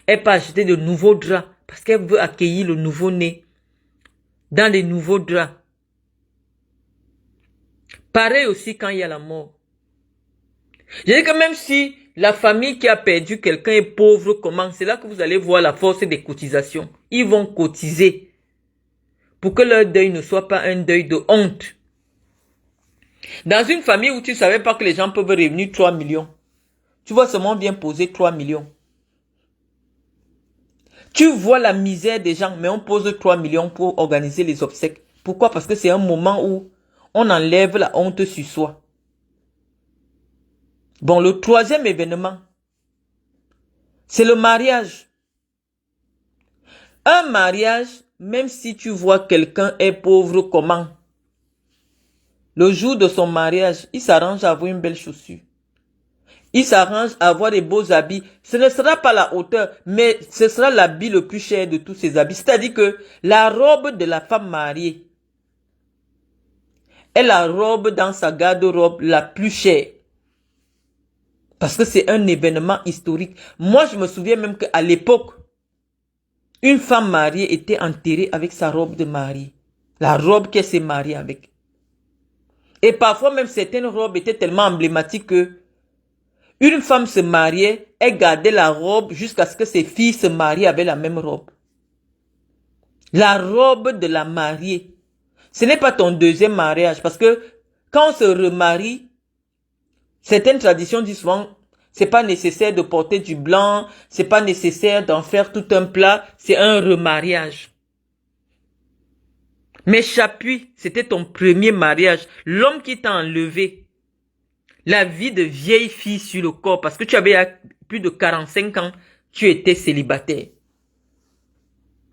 elle peut acheter de nouveaux draps parce qu'elle veut accueillir le nouveau-né dans les nouveaux draps. Pareil aussi quand il y a la mort. Je dis que même si la famille qui a perdu quelqu'un est pauvre, comment? C'est là que vous allez voir la force des cotisations. Ils vont cotiser pour que leur deuil ne soit pas un deuil de honte. Dans une famille où tu ne savais pas que les gens peuvent revenir 3 millions, tu vois seulement bien poser 3 millions. Tu vois la misère des gens, mais on pose 3 millions pour organiser les obsèques. Pourquoi? Parce que c'est un moment où on enlève la honte sur soi. Bon, le 3e événement, c'est le mariage. Un mariage, même si tu vois quelqu'un est pauvre, comment? Le jour de son mariage, il s'arrange à avoir une belle chaussure. Il s'arrange à avoir des beaux habits. Ce ne sera pas la hauteur, mais ce sera l'habit le plus cher de tous ces habits. C'est-à-dire que la robe de la femme mariée est la robe dans sa garde-robe la plus chère. Parce que c'est un événement historique. Moi, je me souviens même qu'à l'époque, une femme mariée était enterrée avec sa robe de mariée. La robe qu'elle s'est mariée avec. Et parfois même certaines robes étaient tellement emblématiques que une femme se mariait, elle gardait la robe jusqu'à ce que ses filles se marient avec la même robe. La robe de la mariée. Ce n'est pas ton 2e mariage. Parce que quand on se remarie, certaines traditions disent souvent, c'est pas nécessaire de porter du blanc, c'est pas nécessaire d'en faire tout un plat, c'est un remariage. Mais Chapuis, c'était ton 1er mariage. L'homme qui t'a enlevé la vie de vieille fille sur le corps, parce que tu avais plus de 45 ans, tu étais célibataire.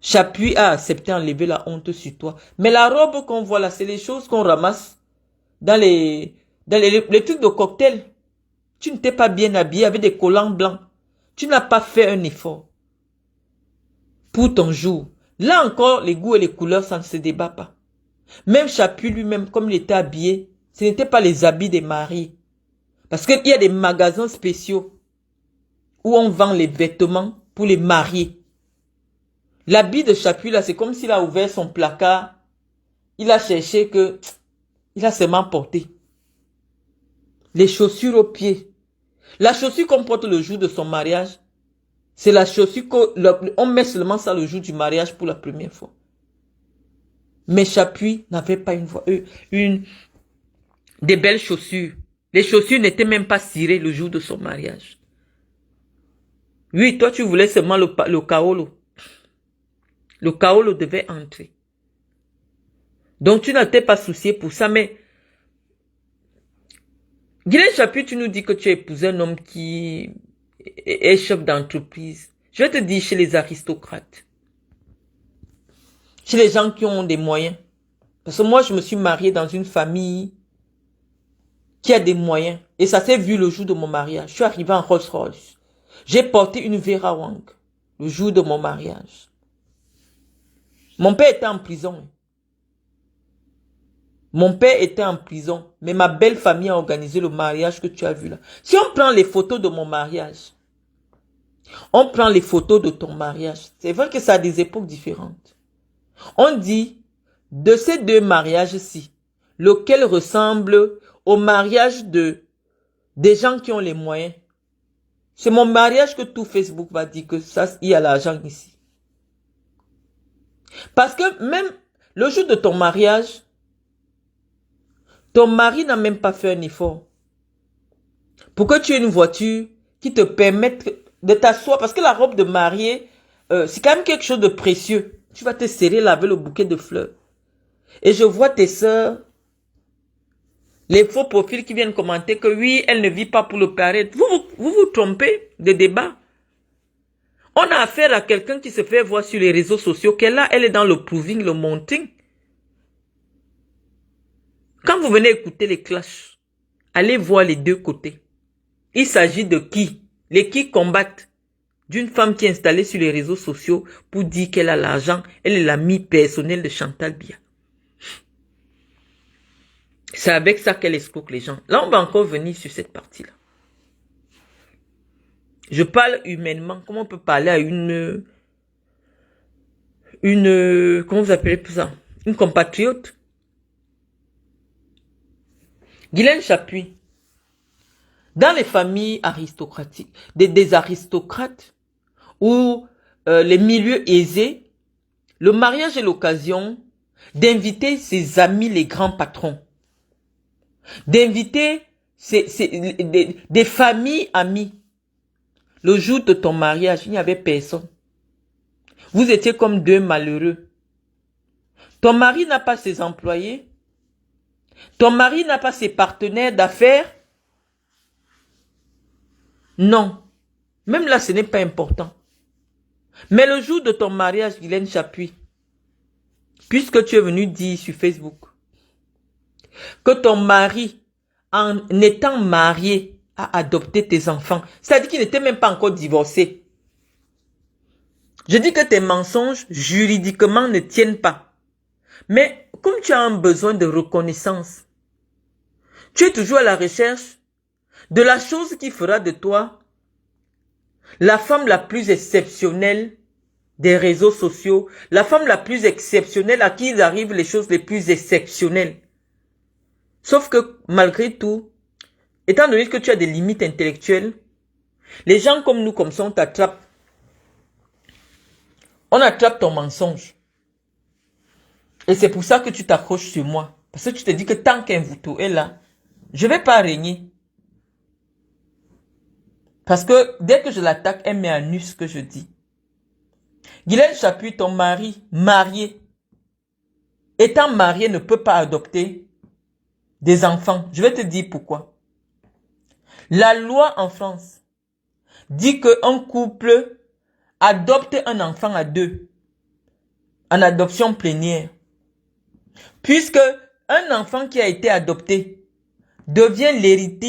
Chapuis a accepté d'enlever la honte sur toi. Mais la robe qu'on voit là, c'est les choses qu'on ramasse dans les trucs de cocktail. Tu ne t'es pas bien habillé avec des collants blancs. Tu n'as pas fait un effort pour ton jour. Là encore, les goûts et les couleurs, ça ne se débat pas. Même Chapuis lui-même, comme il était habillé, ce n'était pas les habits des mariés. Parce qu'il y a des magasins spéciaux où on vend les vêtements pour les mariés. L'habit de Chapuis, là, c'est comme s'il a ouvert son placard. Il a cherché que... Il a seulement porté. Les chaussures aux pieds. La chaussure qu'on porte le jour de son mariage, c'est la chaussure qu'on met seulement ça le jour du mariage pour la première fois. Mais Chapuis n'avait pas des belles chaussures. Les chaussures n'étaient même pas cirées le jour de son mariage. Oui, toi tu voulais seulement le kaolo. Le kaolo devait entrer. Donc tu n'étais pas soucié pour ça, mais Guylaine Chapuis, tu nous dis que tu as épousé un homme qui est chef d'entreprise. Je vais te dire chez les aristocrates. Chez les gens qui ont des moyens. Parce que moi, je me suis mariée dans une famille qui a des moyens. Et ça s'est vu le jour de mon mariage. Je suis arrivée en Rolls-Royce. J'ai porté une Vera Wang le jour de mon mariage. Mon père était en prison. Mon père était en prison, mais ma belle famille a organisé le mariage que tu as vu là. Si on prend les photos de mon mariage, on prend les photos de ton mariage, c'est vrai que ça a des époques différentes. On dit, de ces deux mariages-ci, lequel ressemble au mariage des gens qui ont les moyens. C'est mon mariage que tout Facebook va dire que ça, il y a l'argent ici. Parce que même le jour de ton mariage, ton mari n'a même pas fait un effort pour que tu aies une voiture qui te permette de t'asseoir. Parce que la robe de mariée, c'est quand même quelque chose de précieux. Tu vas te serrer là avec le bouquet de fleurs. Et je vois tes sœurs, les faux profils qui viennent commenter que oui, elle ne vit pas pour le paraître. Vous trompez de débat. On a affaire à quelqu'un qui se fait voir sur les réseaux sociaux qu'elle elle est dans le proving, le monting. Quand vous venez écouter les clashs, allez voir les deux côtés. Il s'agit de qui? Les qui combattent d'une femme qui est installée sur les réseaux sociaux pour dire qu'elle a l'argent. Elle est l'amie personnelle de Chantal Biya. C'est avec ça qu'elle escroque les gens. Là, on va encore venir sur cette partie-là. Je parle humainement. Comment on peut parler à comment vous appelez ça? Une compatriote? Guylaine Chapuis. Dans les familles aristocratiques, des aristocrates ou les milieux aisés, le mariage est l'occasion d'inviter ses amis, les grands patrons, d'inviter des familles amies. Le jour de ton mariage, il n'y avait personne. Vous étiez comme deux malheureux. Ton mari n'a pas ses employés. Ton mari n'a pas ses partenaires d'affaires. Non. Même là, ce n'est pas important. Mais le jour de ton mariage, Guylaine Chapuis, puisque tu es venu dire sur Facebook que ton mari, en étant marié, a adopté tes enfants, c'est-à-dire qu'il n'était même pas encore divorcé. Je dis que tes mensonges, juridiquement, ne tiennent pas. Mais comme tu as un besoin de reconnaissance, tu es toujours à la recherche de la chose qui fera de toi la femme la plus exceptionnelle des réseaux sociaux, la femme la plus exceptionnelle à qui il arrive les choses les plus exceptionnelles. Sauf que malgré tout, étant donné que tu as des limites intellectuelles, les gens comme nous, comme ça, on t'attrape. On attrape ton mensonge. Et c'est pour ça que tu t'accroches sur moi. Parce que tu te dis que tant qu'un vouto est là, je ne vais pas régner. Parce que dès que je l'attaque, elle met à nu ce que je dis. Guylaine Chapuis, ton mari, marié, étant marié, ne peut pas adopter des enfants. Je vais te dire pourquoi. La loi en France dit qu'un couple adopte un enfant à deux, en adoption plénière. Puisque un enfant qui a été adopté devient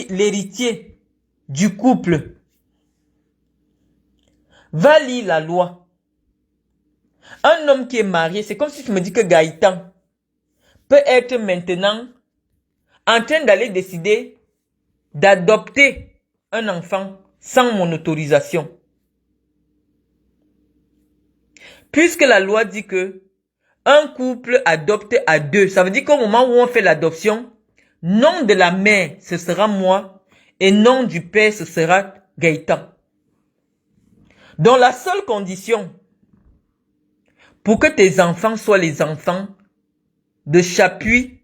l'héritier du couple. Va lire la loi. Un homme qui est marié, c'est comme si tu me dis que Gaëtan peut être maintenant en train d'aller décider d'adopter un enfant sans mon autorisation. Puisque la loi dit que un couple adopte à deux, ça veut dire qu'au moment où on fait l'adoption, nom de la mère, ce sera moi, et nom du père, ce sera Gaëtan. Donc la seule condition pour que tes enfants soient les enfants de Chapuis,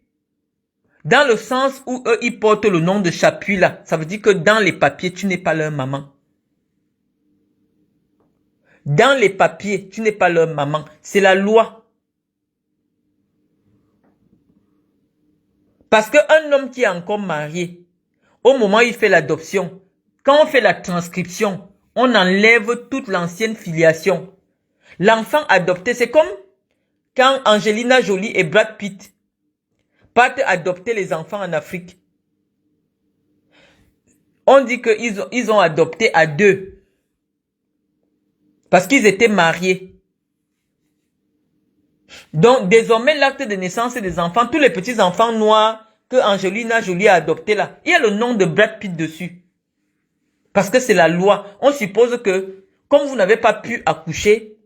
dans le sens où eux, ils portent le nom de Chapuis là, ça veut dire que dans les papiers, tu n'es pas leur maman. Dans les papiers, tu n'es pas leur maman. C'est la loi. Parce qu'un homme qui est encore marié, au moment où il fait l'adoption, quand on fait la transcription, on enlève toute l'ancienne filiation. L'enfant adopté, c'est comme quand Angelina Jolie et Brad Pitt partent adopter les enfants en Afrique. On dit qu'ils ont adopté à deux. Parce qu'ils étaient mariés. Donc, désormais, l'acte de naissance des enfants, tous les petits enfants noirs que Angelina Jolie a adoptés là, il y a le nom de Brad Pitt dessus. Parce que c'est la loi. On suppose que, comme vous n'avez pas pu accoucher,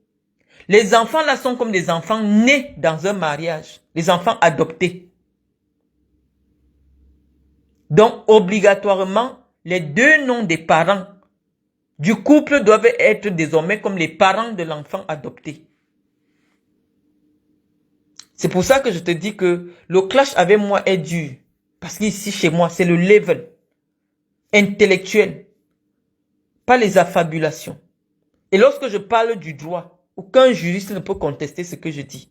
les enfants là sont comme des enfants nés dans un mariage. Les enfants adoptés. Donc, obligatoirement, les deux noms des parents du couple doivent être désormais comme les parents de l'enfant adopté. C'est pour ça que je te dis que le clash avec moi est dur. Parce qu'ici, chez moi, c'est le level intellectuel, pas les affabulations. Et lorsque je parle du droit, aucun juriste ne peut contester ce que je dis.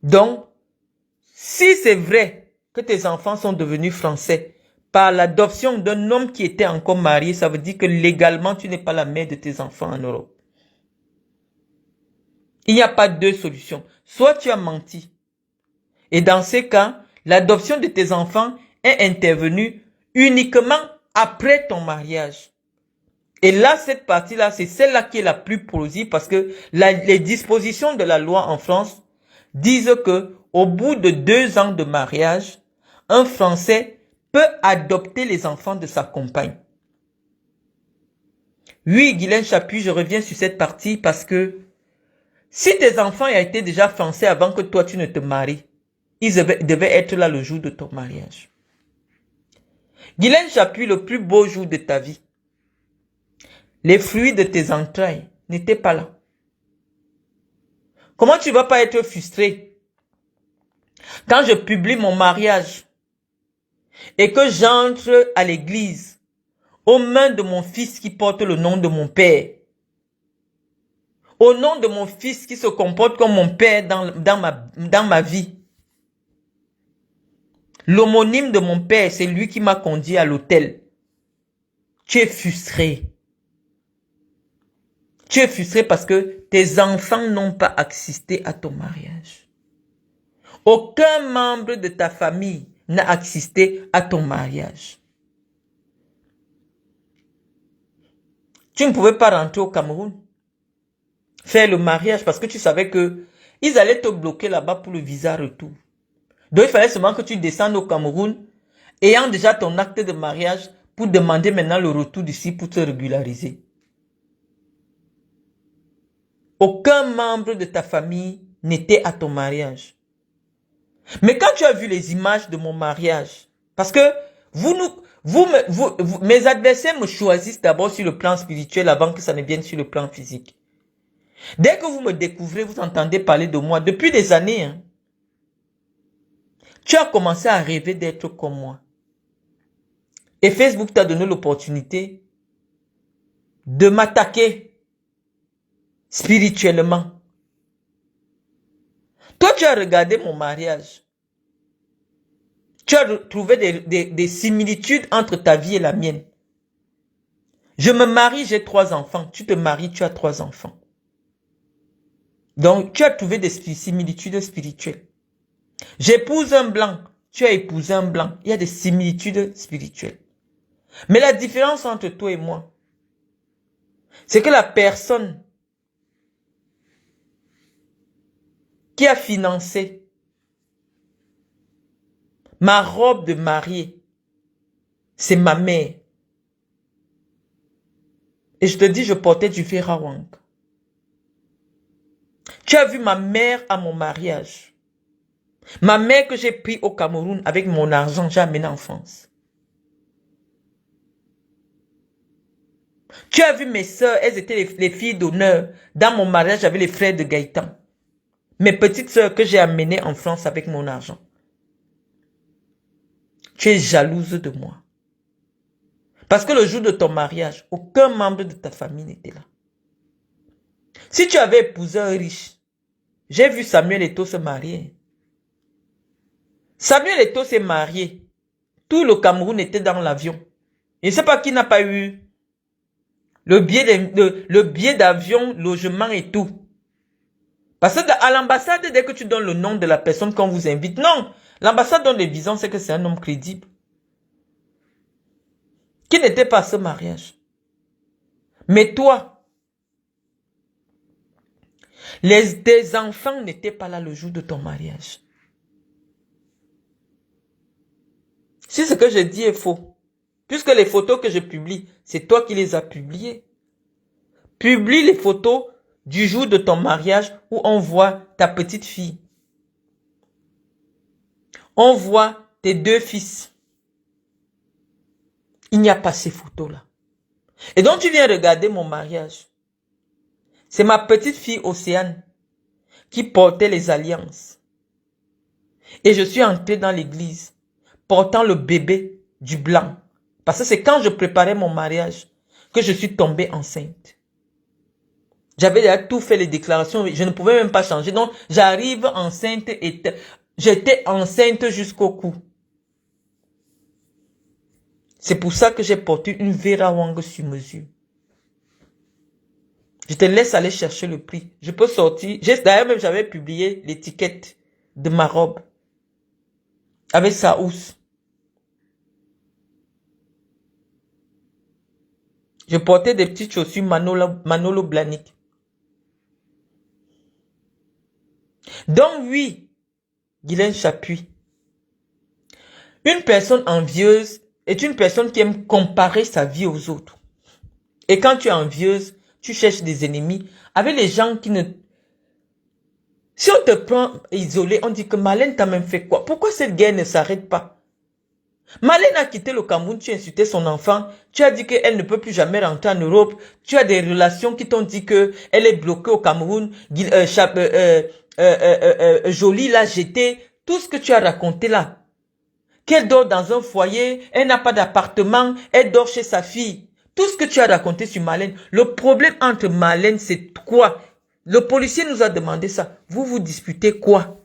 Donc, si c'est vrai que tes enfants sont devenus français par l'adoption d'un homme qui était encore marié, ça veut dire que légalement, tu n'es pas la mère de tes enfants en Europe. Il n'y a pas deux solutions. Soit tu as menti. Et dans ces cas, l'adoption de tes enfants est intervenue uniquement après ton mariage. Et là, cette partie-là, c'est celle-là qui est la plus plausible parce que les dispositions de la loi en France disent que au bout de 2 ans de mariage, un Français peut adopter les enfants de sa compagne. Oui, Guylaine Chapuis, je reviens sur cette partie parce que si tes enfants ont été déjà français avant que toi tu ne te maries, ils devaient être là le jour de ton mariage. Guylaine Chapuis, le plus beau jour de ta vie, les fruits de tes entrailles n'étaient pas là. Comment tu vas pas être frustré quand je publie mon mariage et que j'entre à l'église aux mains de mon fils qui porte le nom de mon père, au nom de mon fils qui se comporte comme mon père dans ma vie. L'homonyme de mon père, c'est lui qui m'a conduit à l'hôtel. Tu es frustré. Tu es frustré parce que tes enfants n'ont pas assisté à ton mariage. Aucun membre de ta famille n'a assisté à ton mariage. Tu ne pouvais pas rentrer au Cameroun, faire le mariage parce que tu savais que ils allaient te bloquer là-bas pour le visa retour. Donc il fallait seulement que tu descendes au Cameroun, ayant déjà ton acte de mariage pour demander maintenant le retour d'ici pour te régulariser. Aucun membre de ta famille n'était à ton mariage. Mais quand tu as vu les images de mon mariage, parce que mes adversaires me choisissent d'abord sur le plan spirituel avant que ça ne vienne sur le plan physique. Dès que vous me découvrez, vous entendez parler de moi depuis des années. Hein, tu as commencé à rêver d'être comme moi. Et Facebook t'a donné l'opportunité de m'attaquer spirituellement. Toi, tu as regardé mon mariage. Tu as trouvé des similitudes entre ta vie et la mienne. Je me marie, j'ai 3 enfants. Tu te maries, tu as 3 enfants. Donc, tu as trouvé des similitudes spirituelles. J'épouse un blanc, tu as épousé un blanc. Il y a des similitudes spirituelles. Mais la différence entre toi et moi, c'est que la personne qui a financé ma robe de mariée, c'est ma mère. Et je te dis, je portais du Ferrawang. Tu as vu ma mère à mon mariage. Ma mère que j'ai pris au Cameroun avec mon argent, j'ai amené en France. Tu as vu mes sœurs, elles étaient les filles d'honneur. Dans mon mariage, j'avais les frères de Gaëtan. Mes petites sœurs que j'ai amenées en France avec mon argent. Tu es jalouse de moi. Parce que le jour de ton mariage, aucun membre de ta famille n'était là. Si tu avais épousé un riche, j'ai vu Samuel Eto'o se marier. Samuel Eto'o s'est marié. Tout le Cameroun était dans l'avion. Je ne sais pas qui n'a pas eu le billet d'avion, logement et tout. Parce que à l'ambassade, dès que tu donnes le nom de la personne qu'on vous invite, non. L'ambassade donne les visons, c'est que c'est un homme crédible. Qui n'était pas à ce mariage. Mais toi, tes enfants n'étaient pas là le jour de ton mariage. Si ce que je dis est faux, puisque les photos que je publie, c'est toi qui les as publiées. Publie les photos du jour de ton mariage où on voit ta petite fille. On voit tes 2 fils. Il n'y a pas ces photos-là. Et donc tu viens regarder mon mariage. C'est ma petite fille Océane qui portait les alliances. Et je suis entrée dans l'église portant le bébé du blanc. Parce que c'est quand je préparais mon mariage que je suis tombée enceinte. J'avais déjà tout fait les déclarations, je ne pouvais même pas changer. Donc j'arrive enceinte et j'étais enceinte jusqu'au cou. C'est pour ça que j'ai porté une Vera Wang sur mesure. Je te laisse aller chercher le prix. Je peux sortir. D'ailleurs, même j'avais publié l'étiquette de ma robe. Avec sa housse. Je portais des petites chaussures Manolo Blahnik. Donc oui, Guylaine Chapuis. Une personne envieuse est une personne qui aime comparer sa vie aux autres. Et quand tu es envieuse, tu cherches des ennemis avec les gens qui ne... Si on te prend isolé, on dit que Marlène t'a même fait quoi? Pourquoi cette guerre ne s'arrête pas? Marlène a quitté le Cameroun, tu as insulté son enfant, tu as dit qu'elle ne peut plus jamais rentrer en Europe, tu as des relations qui t'ont dit qu'elle est bloquée au Cameroun, Jolie l'a jetée, tout ce que tu as raconté là. Qu'elle dort dans un foyer, elle n'a pas d'appartement, elle dort chez sa fille. Tout ce que tu as raconté sur Marlène, le problème entre Marlène, c'est quoi? Le policier nous a demandé ça. Vous vous disputez quoi?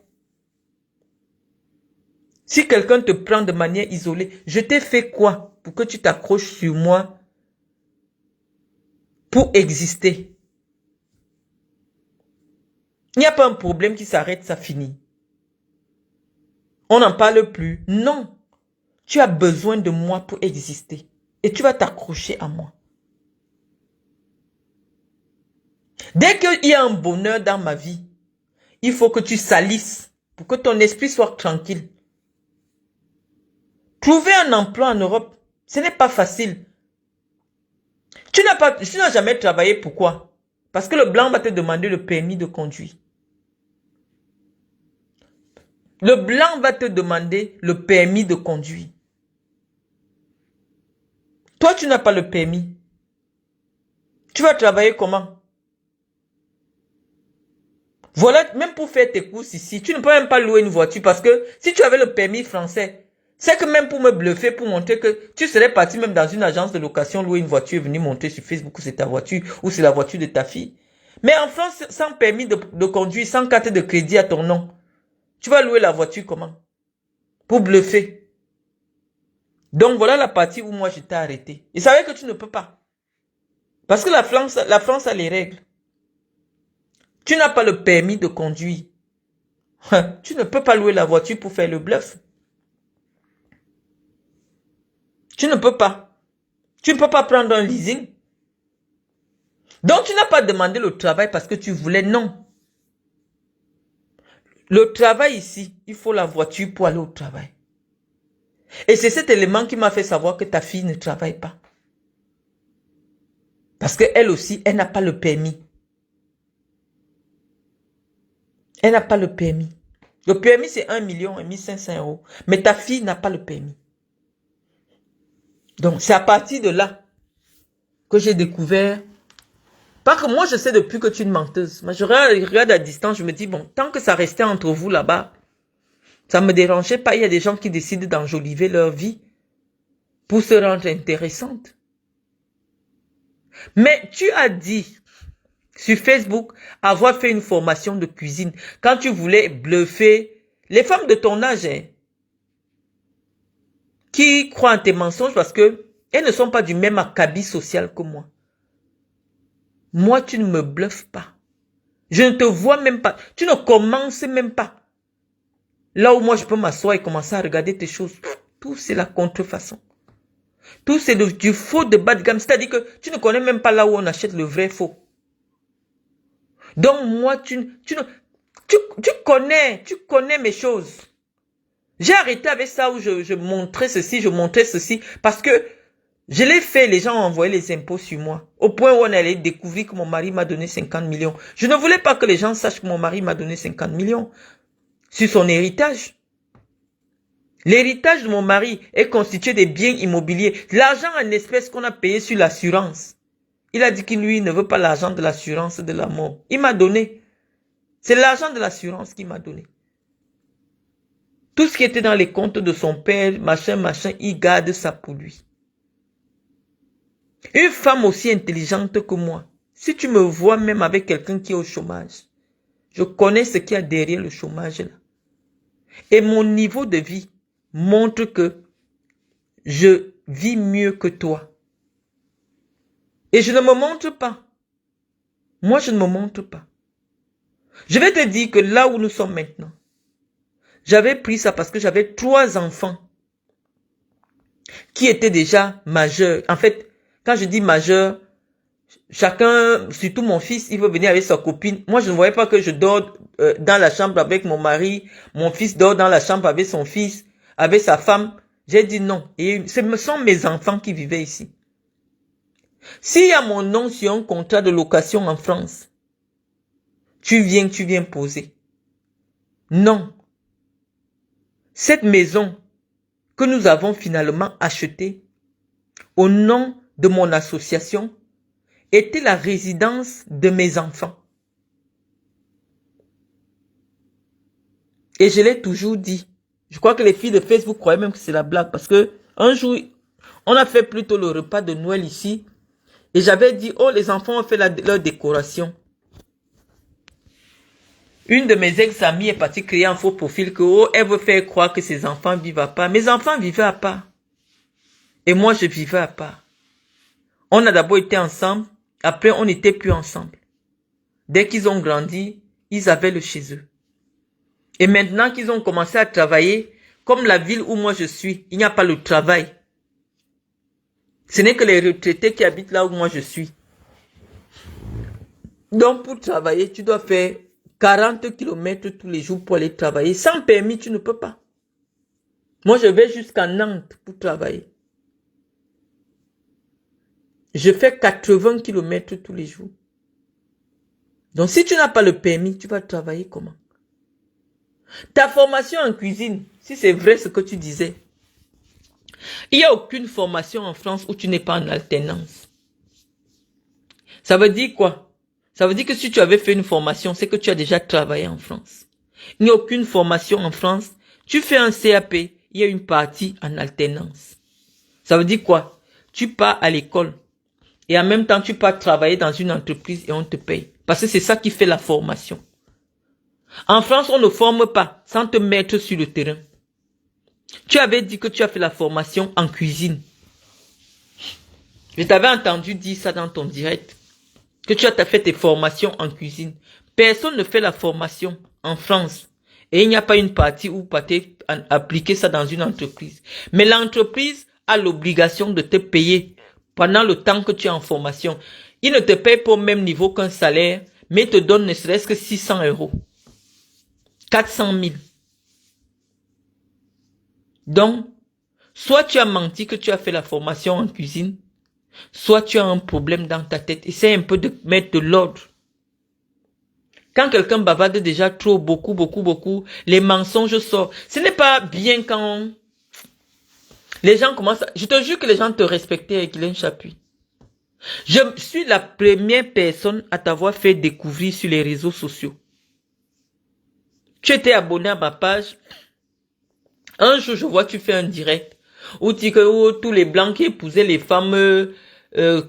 Si quelqu'un te prend de manière isolée, je t'ai fait quoi pour que tu t'accroches sur moi pour exister? Il n'y a pas un problème qui s'arrête, ça finit. On n'en parle plus. Non. Tu as besoin de moi pour exister. Et tu vas t'accrocher à moi. Dès qu'il y a un bonheur dans ma vie, il faut que tu salisses pour que ton esprit soit tranquille. Trouver un emploi en Europe, ce n'est pas facile. Tu n'as jamais travaillé, pourquoi? Parce que le blanc va te demander le permis de conduire. Le blanc va te demander le permis de conduire. Toi, tu n'as pas le permis. Tu vas travailler comment? Voilà, même pour faire tes courses ici, tu ne peux même pas louer une voiture parce que si tu avais le permis français, c'est que même pour me bluffer, pour montrer que tu serais parti même dans une agence de location, louer une voiture et venir montrer sur Facebook que c'est ta voiture ou c'est la voiture de ta fille. Mais en France, sans permis de conduire, sans carte de crédit à ton nom, tu vas louer la voiture comment? Pour bluffer. Donc voilà la partie où moi je t'ai arrêté. Je savais que tu ne peux pas. Parce que la France a les règles. Tu n'as pas le permis de conduire. Tu ne peux pas louer la voiture pour faire le bluff. Tu ne peux pas. Tu ne peux pas prendre un leasing. Donc tu n'as pas demandé le travail parce que tu voulais, non. Le travail ici, il faut la voiture pour aller au travail. Et c'est cet élément qui m'a fait savoir que ta fille ne travaille pas. Parce qu'elle aussi, elle n'a pas le permis. Elle n'a pas le permis. Le permis, c'est 1 million et 1500 euros. Mais ta fille n'a pas le permis. Donc, c'est à partir de là que j'ai découvert. Parce que moi, je sais depuis que tu es une menteuse. Mais je regarde à distance, je me dis, bon, tant que ça restait entre vous là-bas, ça ne me dérangeait pas. Il y a des gens qui décident d'enjoliver leur vie pour se rendre intéressante. Mais tu as dit sur Facebook avoir fait une formation de cuisine quand tu voulais bluffer les femmes de ton âge qui croient en tes mensonges parce que elles ne sont pas du même acabit social que moi. Moi, tu ne me bluffes pas. Je ne te vois même pas. Tu ne commences même pas. Là où moi, je peux m'asseoir et commencer à regarder tes choses. Tout, c'est la contrefaçon. Tout c'est du faux de bas de gamme. C'est-à-dire que tu ne connais même pas là où on achète le vrai faux. Donc moi, tu connais mes choses. J'ai arrêté avec ça où je montrais ceci, je montrais ceci. Parce que je l'ai fait, les gens ont envoyé les impôts sur moi. Au point où on allait découvrir que mon mari m'a donné 50 millions. Je ne voulais pas que les gens sachent que mon mari m'a donné 50 millions sur son héritage. L'héritage de mon mari est constitué des biens immobiliers. L'argent en espèces qu'on a payé sur l'assurance. Il a dit qu'il lui ne veut pas l'argent de l'assurance de la mort. Il m'a donné. C'est l'argent de l'assurance qu'il m'a donné. Tout ce qui était dans les comptes de son père, machin, il garde ça pour lui. Une femme aussi intelligente que moi, si tu me vois même avec quelqu'un qui est au chômage, je connais ce qu'il y a derrière le chômage là. Et mon niveau de vie montre que je vis mieux que toi. Et je ne me montre pas. Moi, je ne me montre pas. Je vais te dire que là où nous sommes maintenant, j'avais pris ça parce que j'avais 3 enfants qui étaient déjà majeurs. En fait, quand je dis majeur, chacun, surtout mon fils, il veut venir avec sa copine. Moi, je ne voyais pas que je dors dans la chambre avec mon mari. Mon fils dort dans la chambre avec son fils, avec sa femme. J'ai dit non. Et ce sont mes enfants qui vivaient ici. S'il y a mon nom sur un contrat de location en France, tu viens poser. Non. Cette maison que nous avons finalement achetée au nom de mon association était la résidence de mes enfants. Et je l'ai toujours dit. Je crois que les filles de Facebook croyaient même que c'est la blague parce que un jour, on a fait plutôt le repas de Noël ici et j'avais dit, oh, les enfants ont fait leur décoration. Une de mes ex-amies est partie créer un faux profil que, oh, elle veut faire croire que ses enfants vivent à part. Mes enfants vivaient à part. Et moi, je vivais à part. On a d'abord été ensemble, après on n'était plus ensemble. Dès qu'ils ont grandi, ils avaient le chez eux. Et maintenant qu'ils ont commencé à travailler, comme la ville où moi je suis, il n'y a pas le travail. Ce n'est que les retraités qui habitent là où moi je suis. Donc pour travailler, tu dois faire 40 km tous les jours pour aller travailler. Sans permis, tu ne peux pas. Moi, je vais jusqu'à Nantes pour travailler. Je fais 80 km tous les jours. Donc si tu n'as pas le permis, tu vas travailler comment? Ta formation en cuisine, si c'est vrai ce que tu disais, il n'y a aucune formation en France où tu n'es pas en alternance. Ça veut dire quoi? Ça veut dire que si tu avais fait une formation, c'est que tu as déjà travaillé en France. Il n'y a aucune formation en France. Tu fais un CAP, il y a une partie en alternance. Ça veut dire quoi? Tu pars à l'école et en même temps tu pars travailler dans une entreprise et on te paye. Parce que c'est ça qui fait la formation. En France, on ne forme pas sans te mettre sur le terrain. Tu avais dit que tu as fait la formation en cuisine. Je t'avais entendu dire ça dans ton direct. Que tu as fait tes formations en cuisine. Personne ne fait la formation en France. Et il n'y a pas une partie où tu appliquer ça dans une entreprise. Mais l'entreprise a l'obligation de te payer pendant le temps que tu es en formation. Il ne te paye pas au même niveau qu'un salaire, mais te donne ne serait-ce que 600 €. 400 000. Donc, soit tu as menti que tu as fait la formation en cuisine, soit tu as un problème dans ta tête. Essaie un peu de mettre de l'ordre. Quand quelqu'un bavarde déjà trop, beaucoup, les mensonges sortent. Ce n'est pas bien quand les gens commencent à... Je te jure que les gens te respectaient avec Ghislaine Chapuis. Je suis la première personne à t'avoir fait découvrir sur les réseaux sociaux. Tu étais abonné à ma page. Un jour, je vois que tu fais un direct où tu dis que tous les blancs qui épousaient les femmes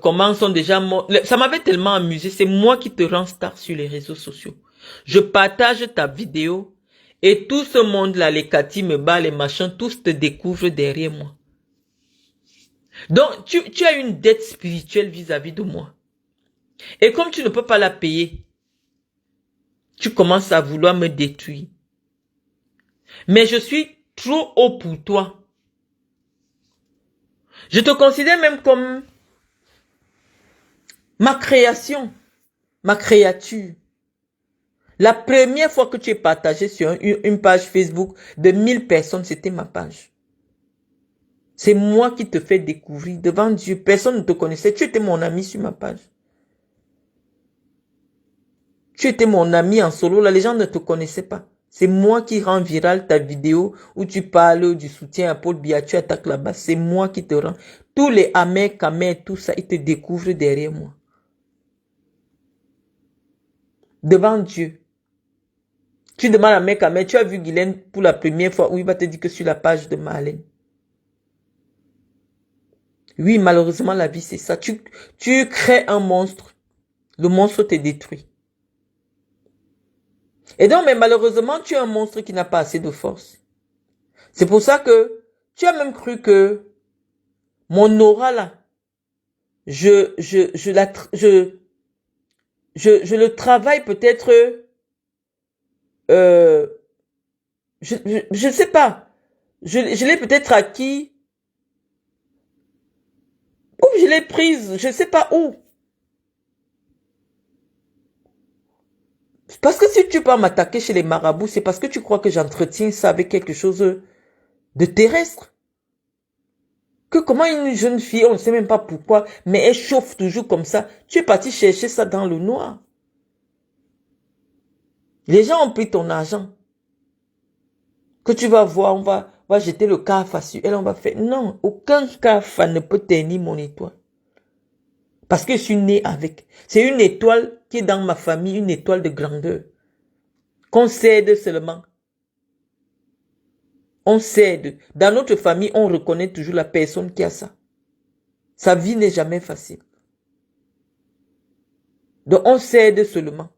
comment sont déjà morts. Ça m'avait tellement amusé. C'est moi qui te rends star sur les réseaux sociaux. Je partage ta vidéo et tout ce monde-là, les Cathy, me bat, les machins, tous te découvrent derrière moi. Donc, tu as une dette spirituelle vis-à-vis de moi. Et comme tu ne peux pas la payer, tu commences à vouloir me détruire. Mais je suis trop haut pour toi. Je te considère même comme ma création, ma créature. La première fois que tu es partagé sur une page Facebook de 1000 personnes, c'était ma page. C'est moi qui te fais découvrir devant Dieu. Personne ne te connaissait. Tu étais mon ami sur ma page. Tu étais mon ami en solo. Là, les gens ne te connaissaient pas. C'est moi qui rends viral ta vidéo où tu parles du soutien à Paul Biya. Tu attaques là-bas. C'est moi qui te rends. Tous les Amers, Kamer, tout ça, ils te découvrent derrière moi. Devant Dieu. Tu demandes à Mec Kamer, tu as vu Guylaine pour la première fois où il va te dire que sur la page de Marlène. Oui, malheureusement, la vie, c'est ça. Tu crées un monstre. Le monstre te détruit. Et donc, mais malheureusement, tu es un monstre qui n'a pas assez de force. C'est pour ça que tu as même cru que mon aura là, je le travaille peut-être, je sais pas. Je l'ai peut-être acquis, ou je l'ai prise, je sais pas où. Parce que si tu peux m'attaquer chez les marabouts, c'est parce que tu crois que j'entretiens ça avec quelque chose de terrestre. Que comment une jeune fille, on ne sait même pas pourquoi, mais elle chauffe toujours comme ça. Tu es parti chercher ça dans le noir. Les gens ont pris ton argent. Que tu vas voir, on va jeter le CAFA sur elle, on va faire. Non, aucun CAFA ne peut ternir mon étoile. Parce que je suis né avec. C'est une étoile qui est dans ma famille, une étoile de grandeur. Qu'on cède seulement. On cède. Dans notre famille, on reconnaît toujours la personne qui a ça. Sa vie n'est jamais facile. Donc on cède seulement.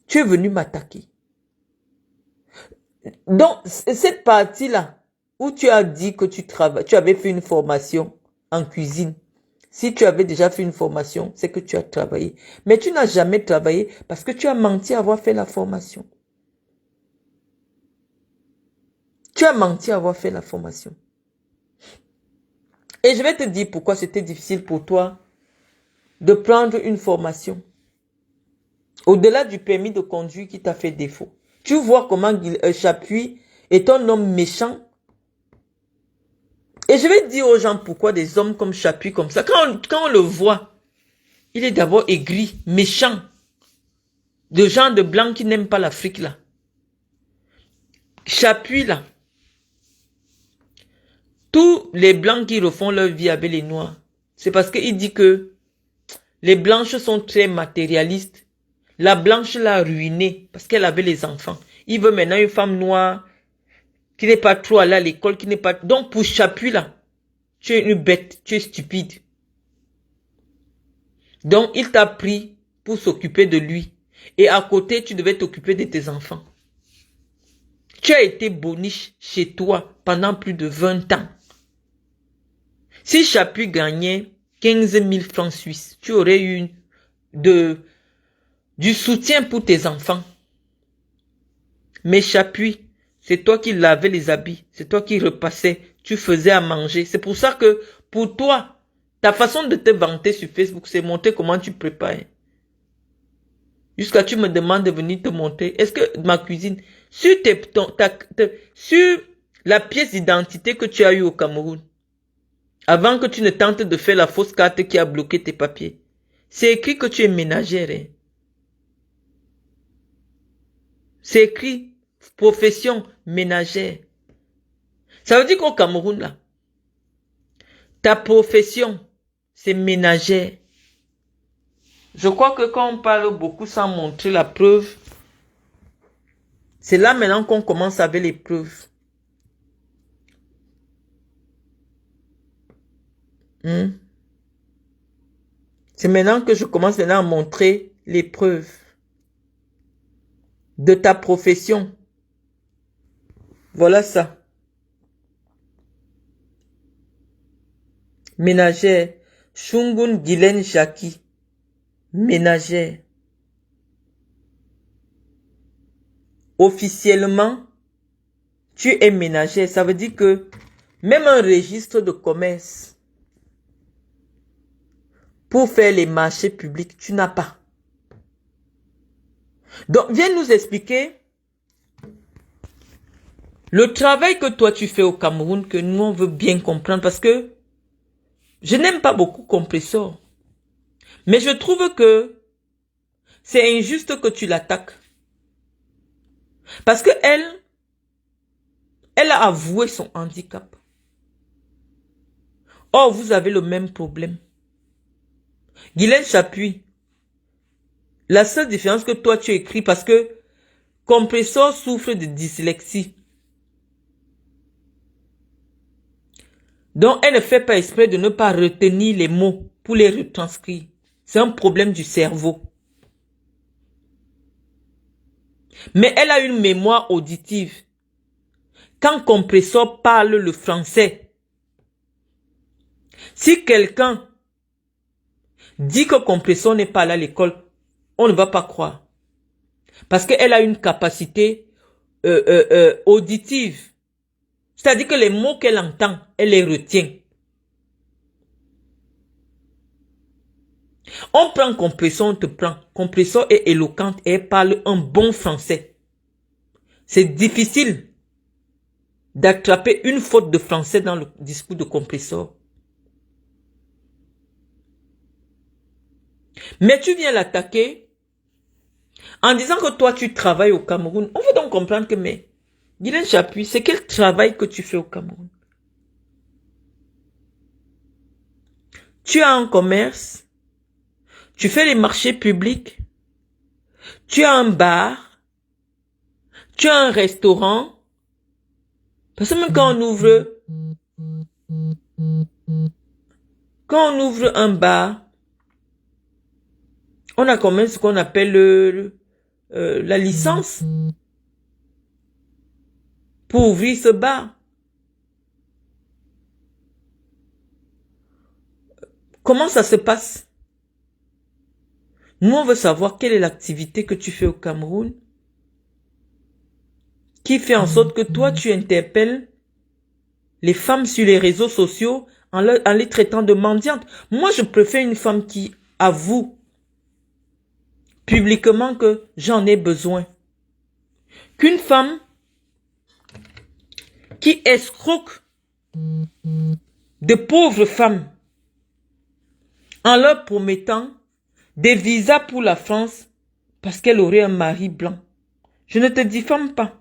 Tu es venu m'attaquer. Donc cette partie-là, où tu as dit que tu avais fait une formation en cuisine. Si tu avais déjà fait une formation, c'est que tu as travaillé. Mais tu n'as jamais travaillé parce que tu as menti à avoir fait la formation. Tu as menti à avoir fait la formation. Et je vais te dire pourquoi c'était difficile pour toi de prendre une formation. Au-delà du permis de conduire qui t'a fait défaut. Tu vois comment Chapuis est un homme méchant. Et je vais dire aux gens pourquoi des hommes comme Chapuis comme ça, quand on le voit, il est d'abord aigri, méchant. De gens de blancs qui n'aiment pas l'Afrique là. Chapuis là. Tous les blancs qui refont leur vie avec les noirs, c'est parce qu'il dit que les blanches sont très matérialistes. La blanche l'a ruiné parce qu'elle avait les enfants. Il veut maintenant une femme noire qui n'est pas trop allée à l'école, qui n'est pas... Donc pour Chapuis là, tu es une bête, tu es stupide. Donc il t'a pris pour s'occuper de lui. Et à côté, tu devais t'occuper de tes enfants. Tu as été boniche chez toi pendant plus de 20 ans. Si Chapuis gagnait 15 000 francs suisses, tu aurais eu du soutien pour tes enfants. Mais Chapuis, c'est toi qui lavais les habits, c'est toi qui repassais, tu faisais à manger. C'est pour ça que pour toi, ta façon de te vanter sur Facebook, c'est montrer comment tu prépares. Jusqu'à tu me demandes de venir te montrer. Est-ce que ma cuisine, sur la pièce d'identité que tu as eue au Cameroun, avant que tu ne tentes de faire la fausse carte qui a bloqué tes papiers, c'est écrit que tu es ménagère. Hein? C'est écrit profession ménagère. Ça veut dire qu'au Cameroun, là, ta profession, c'est ménagère. Je crois que quand on parle beaucoup sans montrer la preuve, c'est là maintenant qu'on commence avec les preuves. C'est maintenant que je commence maintenant à montrer les preuves de ta profession. Voilà ça. Ménagère. Shungun Guylaine Jackie. Ménagère. Officiellement, tu es ménagère. Ça veut dire que Même un registre de commerce pour faire les marchés publics, tu n'as pas. Donc, viens nous expliquer le travail que toi tu fais au Cameroun, que nous on veut bien comprendre, parce que je n'aime pas beaucoup Compressor. Mais je trouve que c'est injuste que tu l'attaques. Parce que elle a avoué son handicap. Or, vous avez le même problème. Guylaine Chapuis, la seule différence que toi tu écris, parce que Compressor souffre de dyslexie. Donc, elle ne fait pas exprès de ne pas retenir les mots pour les retranscrire. C'est un problème du cerveau. Mais elle a une mémoire auditive. Quand Compressor parle le français, si quelqu'un dit que Compressor n'est pas allé à l'école, on ne va pas croire. Parce qu'elle a une capacité auditive. C'est-à-dire que les mots qu'elle entend, elle les retient. On prend Compressor, on te prend. Compressor est éloquente et elle parle un bon français. C'est difficile d'attraper une faute de français dans le discours de Compressor. Mais tu viens l'attaquer en disant que toi tu travailles au Cameroun. On veut donc comprendre que, mais, Guylaine Chapuis, c'est quel travail que tu fais au Cameroun? Tu as un commerce, tu fais les marchés publics, tu as un bar, tu as un restaurant. Parce que même quand on ouvre un bar, on a quand même ce qu'on appelle la licence pour ouvrir ce bar. Comment ça se passe? Nous, on veut savoir quelle est l'activité que tu fais au Cameroun qui fait en sorte que toi, tu interpelles les femmes sur les réseaux sociaux en les traitant de mendiantes. Moi, je préfère une femme qui avoue publiquement que j'en ai besoin qu'une femme qui escroque de pauvres femmes en leur promettant des visas pour la France parce qu'elle aurait un mari blanc. Je ne te diffame pas.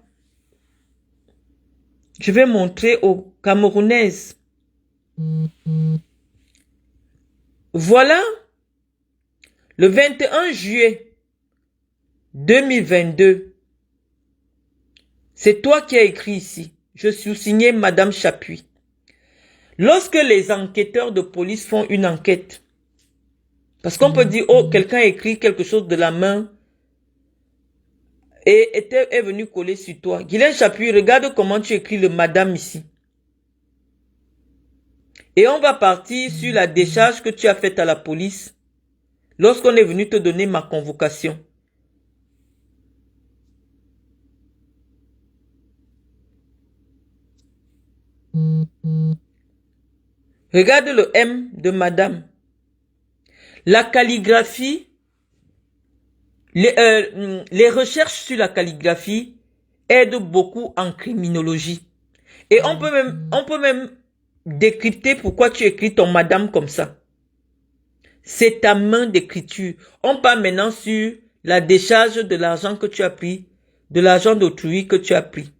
Je vais montrer aux Camerounaises. Voilà, le 21 juillet 2022, c'est toi qui as écrit ici. Je suis signé Madame Chapuis. Lorsque les enquêteurs de police font une enquête, parce qu'on peut dire, oh, quelqu'un a écrit quelque chose de la main et est venu coller sur toi. Guylaine Chapuis, regarde comment tu écris le madame ici. Et on va partir sur la décharge que tu as faite à la police lorsqu'on est venu te donner ma convocation. Regarde le M de madame. La calligraphie, les recherches sur la calligraphie aident beaucoup en criminologie. Et on peut même décrypter pourquoi tu écris ton madame comme ça. C'est ta main d'écriture. On parle maintenant sur la décharge de l'argent que tu as pris, de l'argent d'autrui que tu as pris.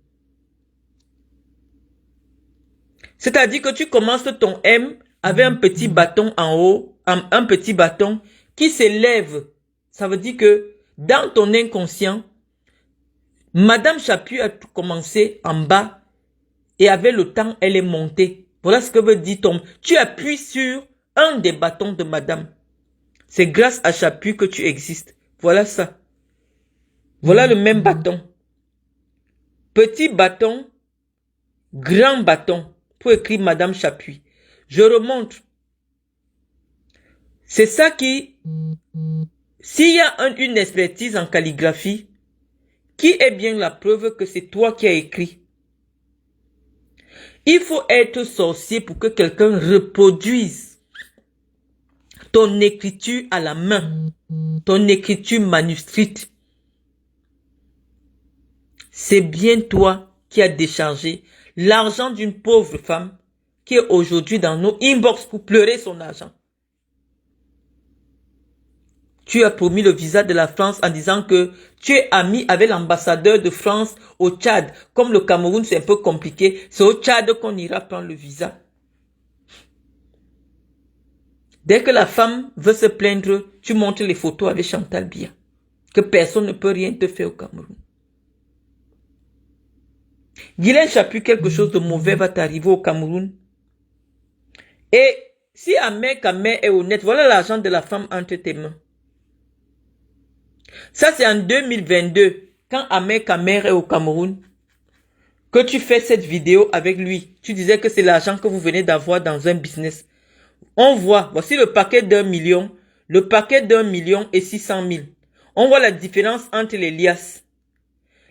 C'est-à-dire que tu commences ton M avec un petit bâton en haut, un petit bâton qui s'élève. Ça veut dire que dans ton inconscient, Madame Chapuis a commencé en bas et avec le temps, elle est montée. Voilà ce que veut dire ton... Tu appuies sur un des bâtons de Madame. C'est grâce à Chapuis que tu existes. Voilà ça. Voilà le même bâton. Petit bâton, grand bâton. Pour écrire Madame Chapuis. Je remonte. C'est ça qui... S'il y a une expertise en calligraphie, qui est bien la preuve que c'est toi qui as écrit? Il faut être sorcier pour que quelqu'un reproduise ton écriture à la main, ton écriture manuscrite. C'est bien toi qui as déchargé l'argent d'une pauvre femme qui est aujourd'hui dans nos inbox pour pleurer son argent. Tu as promis le visa de la France en disant que tu es ami avec l'ambassadeur de France au Tchad. Comme le Cameroun, c'est un peu compliqué, c'est au Tchad qu'on ira prendre le visa. Dès que la femme veut se plaindre, tu montres les photos avec Chantal Biya. Que personne ne peut rien te faire au Cameroun. Guylaine Chapuis, quelque chose de mauvais va t'arriver au Cameroun. Et si Ahmed Kamer est honnête, voilà l'argent de la femme entre tes mains. Ça, c'est en 2022, quand Ahmed Kamer est au Cameroun, que tu fais cette vidéo avec lui. Tu disais que c'est l'argent que vous venez d'avoir dans un business. On voit, voici le paquet d'1 million, le paquet d'1 million et 600 000. On voit la différence entre les liasses.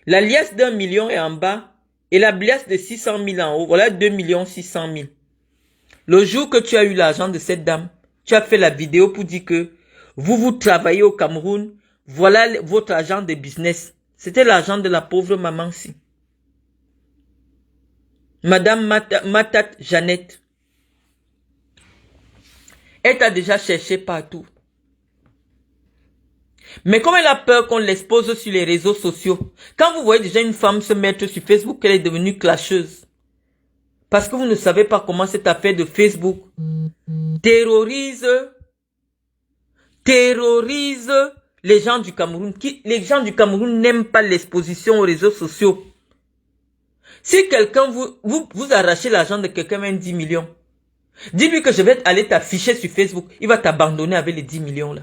La liasse d'1 million est en bas et la liasse de 600 000 en haut. Voilà 2 600 000. Le jour que tu as eu l'argent de cette dame, tu as fait la vidéo pour dire que vous travaillez au Cameroun, voilà votre argent de business. C'était l'argent de la pauvre maman-ci. Madame Matat Jeannette. Elle t'a déjà cherché partout. Mais comme elle a peur qu'on l'expose sur les réseaux sociaux, quand vous voyez déjà une femme se mettre sur Facebook, elle est devenue clasheuse. Parce que vous ne savez pas comment cette affaire de Facebook terrorise les gens du Cameroun. Les gens du Cameroun n'aiment pas l'exposition aux réseaux sociaux. Si quelqu'un vous arrachez l'argent de quelqu'un même 10 millions, dis-lui que je vais aller t'afficher sur Facebook. Il va t'abandonner avec les 10 millions là.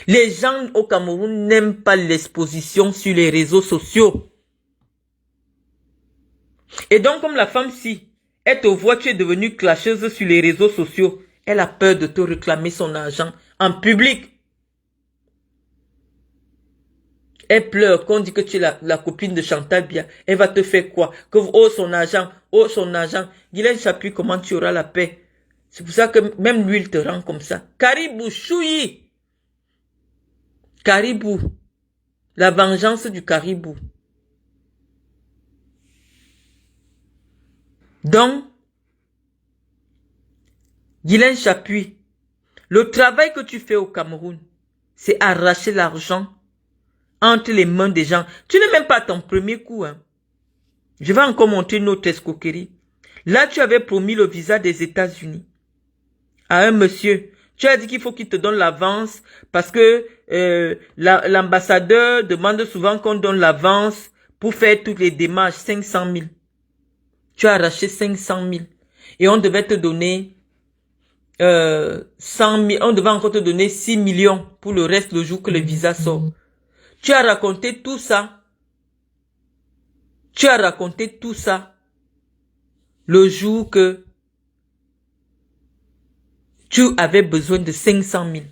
Les gens au Cameroun n'aiment pas l'exposition sur les réseaux sociaux. Et donc, comme la femme-ci, elle te voit, tu es devenue clasheuse sur les réseaux sociaux, elle a peur de te réclamer son argent en public. Elle pleure, qu'on dit que tu es la copine de Chantal Biya. Elle va te faire quoi? Que oh son argent, oh son argent. Guylaine Chapuis, comment tu auras la paix? C'est pour ça que même lui, il te rend comme ça. Caribou, chouï. Caribou. La vengeance du caribou. Donc, Guylaine Chapuis, le travail que tu fais au Cameroun, c'est arracher l'argent entre les mains des gens. Tu n'es même pas ton premier coup. Hein. Je vais encore montrer une autre escroquerie. Là, tu avais promis le visa des États-Unis à un monsieur. Tu as dit qu'il faut qu'il te donne l'avance parce que l'ambassadeur demande souvent qu'on donne l'avance pour faire toutes les démarches, 500 000. Tu as arraché 500 000 et on devait te donner 100 000, on devait encore te donner 6 millions pour le reste le jour que le visa sort. Tu as raconté tout ça. Tu as raconté tout ça le jour que tu avais besoin de 500 000.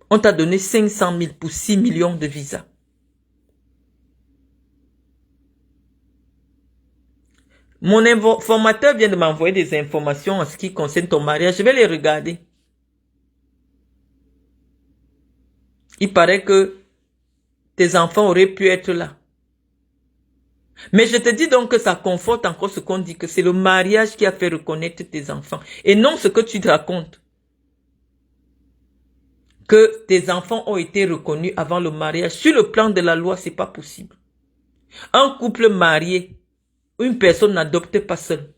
On t'a donné 500 000 pour 6 millions de visas. Mon informateur vient de m'envoyer des informations en ce qui concerne ton mariage. Je vais les regarder. Il paraît que tes enfants auraient pu être là. Mais je te dis donc que ça conforte encore ce qu'on dit, que c'est le mariage qui a fait reconnaître tes enfants. Et non ce que tu te racontes. Que tes enfants ont été reconnus avant le mariage. Sur le plan de la loi, c'est pas possible. Un couple marié, une personne n'adopte pas seule.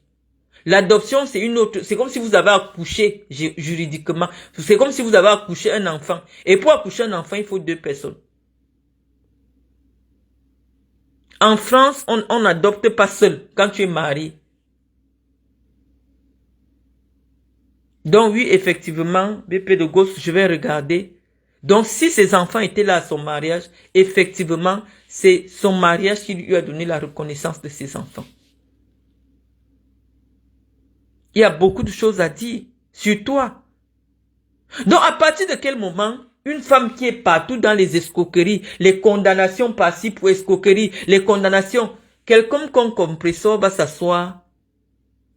L'adoption, c'est une autre. C'est comme si vous avez accouché juridiquement. C'est comme si vous avez accouché un enfant. Et pour accoucher un enfant, il faut 2 personnes. En France, on n'adopte pas seul quand tu es marié. Donc oui, effectivement, BP de Gauche, je vais regarder. Donc si ses enfants étaient là à son mariage, effectivement, c'est son mariage qui lui a donné la reconnaissance de ses enfants. Il y a beaucoup de choses à dire sur toi. Donc à partir de quel moment une femme qui est partout dans les escroqueries, les condamnations par-ci pour escroquerie, les condamnations, quelqu'un comme compresseur va s'asseoir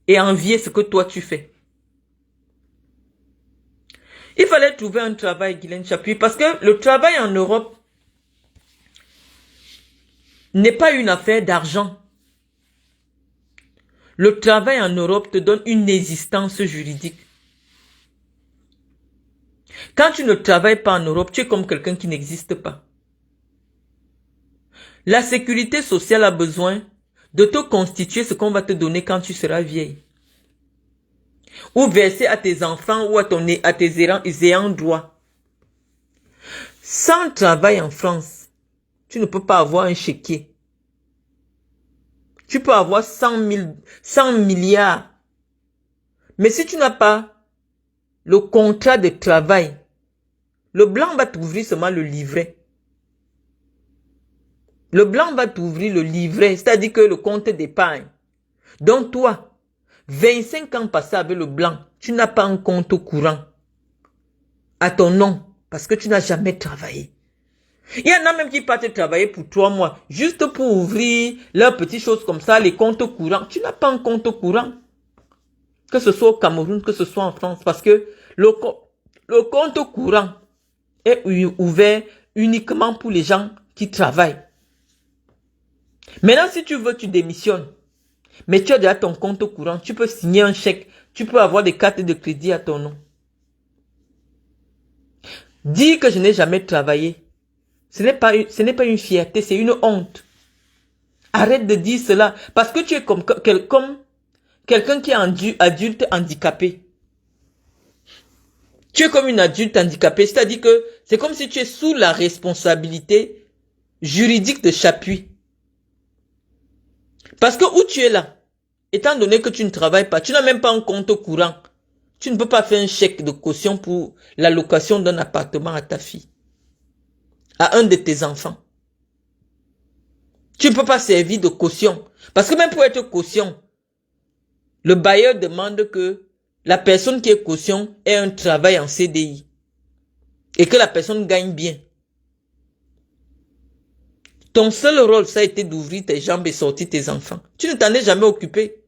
et envier ce que toi tu fais. Il fallait trouver un travail, Guylaine Chapuis, parce que le travail en Europe n'est pas une affaire d'argent. Le travail en Europe te donne une existence juridique. Quand tu ne travailles pas en Europe, tu es comme quelqu'un qui n'existe pas. La sécurité sociale a besoin de te constituer ce qu'on va te donner quand tu seras vieille. Ou verser à tes enfants ou à tes ayants droit. Sans travail en France, tu ne peux pas avoir un chéquier. Tu peux avoir 100 milliards. Mais si tu n'as pas le contrat de travail, le blanc va t'ouvrir seulement le livret. Le blanc va t'ouvrir le livret, c'est-à-dire que le compte d'épargne. Donc toi, 25 ans passés avec le blanc, tu n'as pas un compte courant à ton nom parce que tu n'as jamais travaillé. Il y en a même qui partent travailler pour 3 mois, juste pour ouvrir leurs petites choses comme ça, les comptes courants. Tu n'as pas un compte courant, que ce soit au Cameroun, que ce soit en France, parce que le compte courant est ouvert uniquement pour les gens qui travaillent. Maintenant, si tu veux, tu démissionnes. Mais tu as déjà ton compte courant, tu peux signer un chèque, tu peux avoir des cartes de crédit à ton nom. Dire que je n'ai jamais travaillé, ce n'est pas une fierté, c'est une honte. Arrête de dire cela, parce que tu es comme quelqu'un qui est adulte handicapé. Tu es comme une adulte handicapée, c'est-à-dire que c'est comme si tu es sous la responsabilité juridique de Chapuis. Parce que où tu es là, étant donné que tu ne travailles pas, tu n'as même pas un compte courant. Tu ne peux pas faire un chèque de caution pour la location d'un appartement à ta fille, à un de tes enfants. Tu ne peux pas servir de caution. Parce que même pour être caution, le bailleur demande que la personne qui est caution ait un travail en CDI et que la personne gagne bien. Ton seul rôle, ça a été d'ouvrir tes jambes et sortir tes enfants. Tu ne t'en es jamais occupé.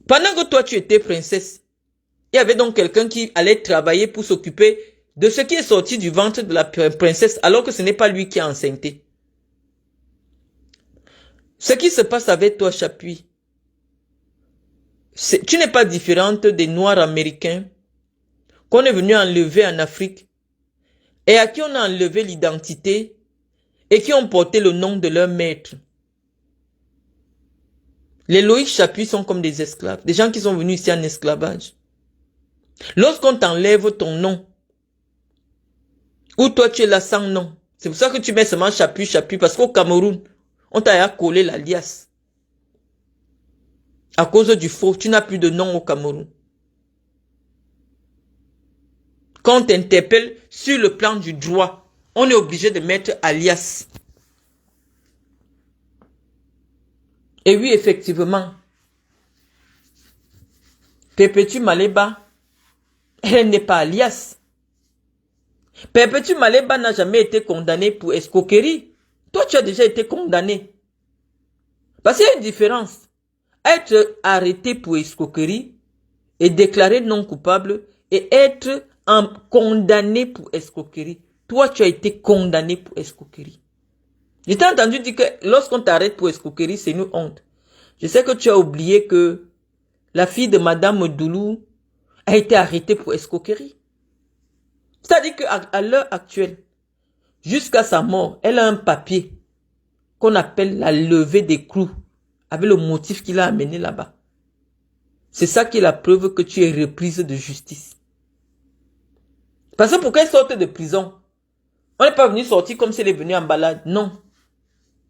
Pendant que toi, tu étais princesse, il y avait donc quelqu'un qui allait travailler pour s'occuper de ce qui est sorti du ventre de la princesse, alors que ce n'est pas lui qui a enceinté. Ce qui se passe avec toi, Chapuis, tu n'es pas différente des Noirs américains qu'on est venu enlever en Afrique et à qui on a enlevé l'identité et qui ont porté le nom de leur maître. Les Loïc Chapuis sont comme des esclaves, des gens qui sont venus ici en esclavage. Lorsqu'on t'enlève ton nom, ou toi tu es là sans nom, c'est pour ça que tu mets seulement Chapuis, Chapuis, parce qu'au Cameroun, on t'a collé l'alias. À cause du faux, tu n'as plus de nom au Cameroun. Quand on t'interpelle sur le plan du droit, on est obligé de mettre alias. Et oui, effectivement, Perpétue Maleba, elle n'est pas alias. Perpétue Maleba n'a jamais été condamné pour escroquerie. Toi, tu as déjà été condamné. Parce qu'il y a une différence. Être arrêté pour escroquerie et déclaré non coupable et être condamné pour escroquerie. Toi, tu as été condamné pour escroquerie. J'ai entendu dire que lorsqu'on t'arrête pour escroquerie, c'est une honte. Je sais que tu as oublié que la fille de Madame Doulou a été arrêtée pour escroquerie. C'est-à-dire qu'à l'heure actuelle, jusqu'à sa mort, elle a un papier qu'on appelle la levée des clous, avec le motif qu'il a amené là-bas. C'est ça qui est la preuve que tu es reprise de justice. Parce que pour qu'elle sorte de prison, on n'est pas venu sortir comme si elle est venue en balade. Non.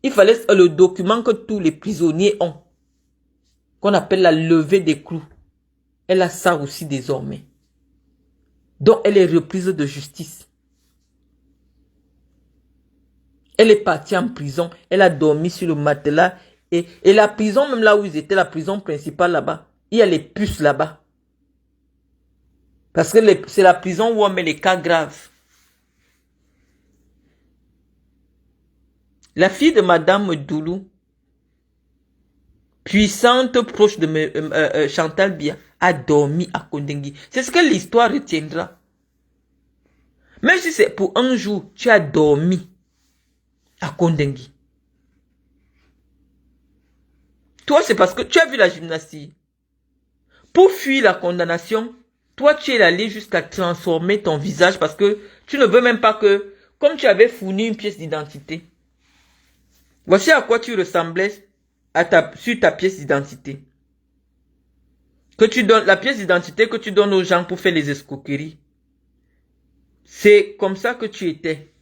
Il fallait le document que tous les prisonniers ont, qu'on appelle la levée des clous. Elle a ça aussi désormais. Donc elle est reprise de justice. Elle est partie en prison. Elle a dormi sur le matelas. Et la prison, même là où ils étaient, la prison principale là-bas, il y a les puces là-bas. Parce que c'est la prison où on met les cas graves. La fille de Madame Doulou puissante proche de Chantal Biya, a dormi à Kondengui. C'est ce que l'histoire retiendra. Même si c'est pour un jour, tu as dormi à Kondengui. Toi, c'est parce que tu as vu la gymnastique. Pour fuir la condamnation, toi, tu es allé jusqu'à transformer ton visage parce que tu ne veux même pas que, comme tu avais fourni une pièce d'identité, voici à quoi tu ressemblais sur ta pièce d'identité. Que tu donnes, la pièce d'identité que tu donnes aux gens pour faire les escroqueries. C'est comme ça que tu étais.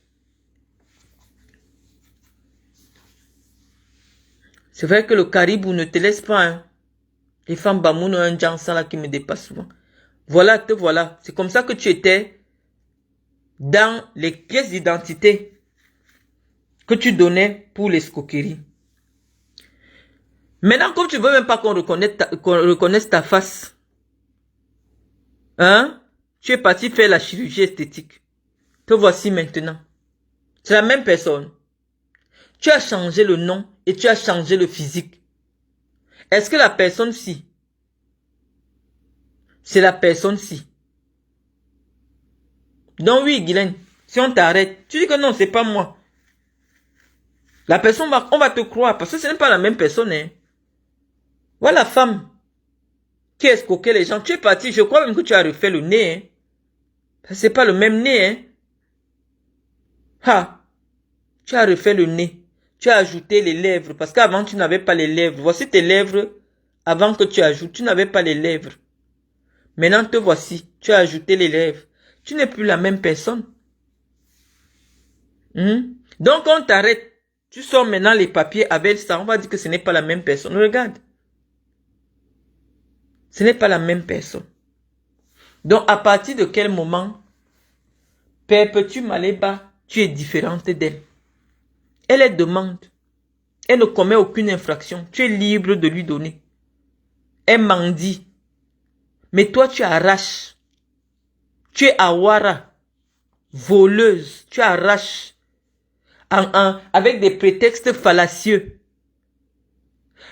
C'est vrai que le caribou ne te laisse pas, hein. Les femmes Bamoun ont un jansan là qui me dépasse souvent. Voilà, te voilà. C'est comme ça que tu étais dans les pièces d'identité que tu donnais pour l'escroquerie. Maintenant, comme tu veux même pas qu'on reconnaisse ta face, hein, tu es parti faire la chirurgie esthétique. Te voici maintenant. C'est la même personne. Tu as changé le nom et tu as changé le physique. Est-ce que la personne-ci, c'est la personne-ci? Donc oui, Guylaine, si on t'arrête, tu dis que non, c'est pas moi. La personne, on va te croire parce que ce n'est pas la même personne. Hein. Voilà la femme qui escroquait les gens. Tu es parti, je crois même que tu as refait le nez. Hein. C'est pas le même nez. Hein. Ha! Tu as refait le nez. Tu as ajouté les lèvres parce qu'avant tu n'avais pas les lèvres. Voici tes lèvres avant que tu ajoutes. Tu n'avais pas les lèvres. Maintenant te voici. Tu as ajouté les lèvres. Tu n'es plus la même personne. Donc on t'arrête. Tu sors maintenant les papiers avec ça. On va dire que ce n'est pas la même personne. Regarde. Ce n'est pas la même personne. Donc à partir de quel moment, Perpétue Maleba, tu es différente d'elle. Elle est demande. Elle ne commet aucune infraction. Tu es libre de lui donner. Elle mendie. Mais toi, tu arraches. Tu es awara. Voleuse. Tu arraches. Avec des prétextes fallacieux.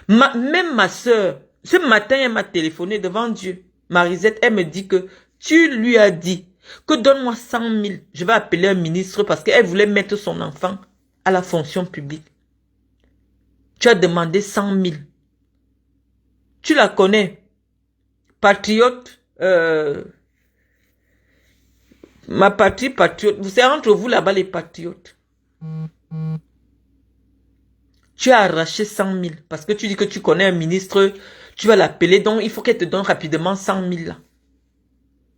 Même ma soeur, ce matin, elle m'a téléphoné devant Dieu. Marisette, elle me dit que tu lui as dit que donne-moi 100 000. Je vais appeler un ministre parce qu'elle voulait mettre son enfant à la fonction publique. Tu as demandé 100 000. Tu la connais. Patriote. Ma patrie patriote. C'est entre vous là-bas les patriotes. Tu as arraché 100 000 parce que tu dis que tu connais un ministre. Tu vas l'appeler. Donc il faut qu'elle te donne rapidement 100 000 là.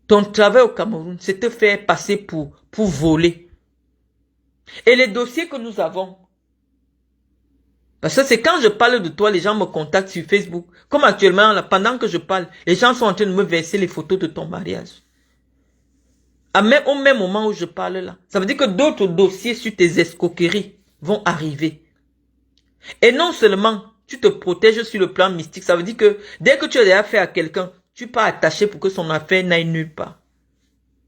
Ton travail au Cameroun, c'est te faire passer pour voler. Et les dossiers que nous avons, parce que c'est quand je parle de toi, les gens me contactent sur Facebook. Comme actuellement, là, pendant que je parle, les gens sont en train de me verser les photos de ton mariage. Au même moment où je parle là, ça veut dire que d'autres dossiers sur tes escroqueries vont arriver. Et non seulement tu te protèges sur le plan mystique, ça veut dire que dès que tu as des affaires à quelqu'un, tu pas attaché pour que son affaire n'aille nulle part.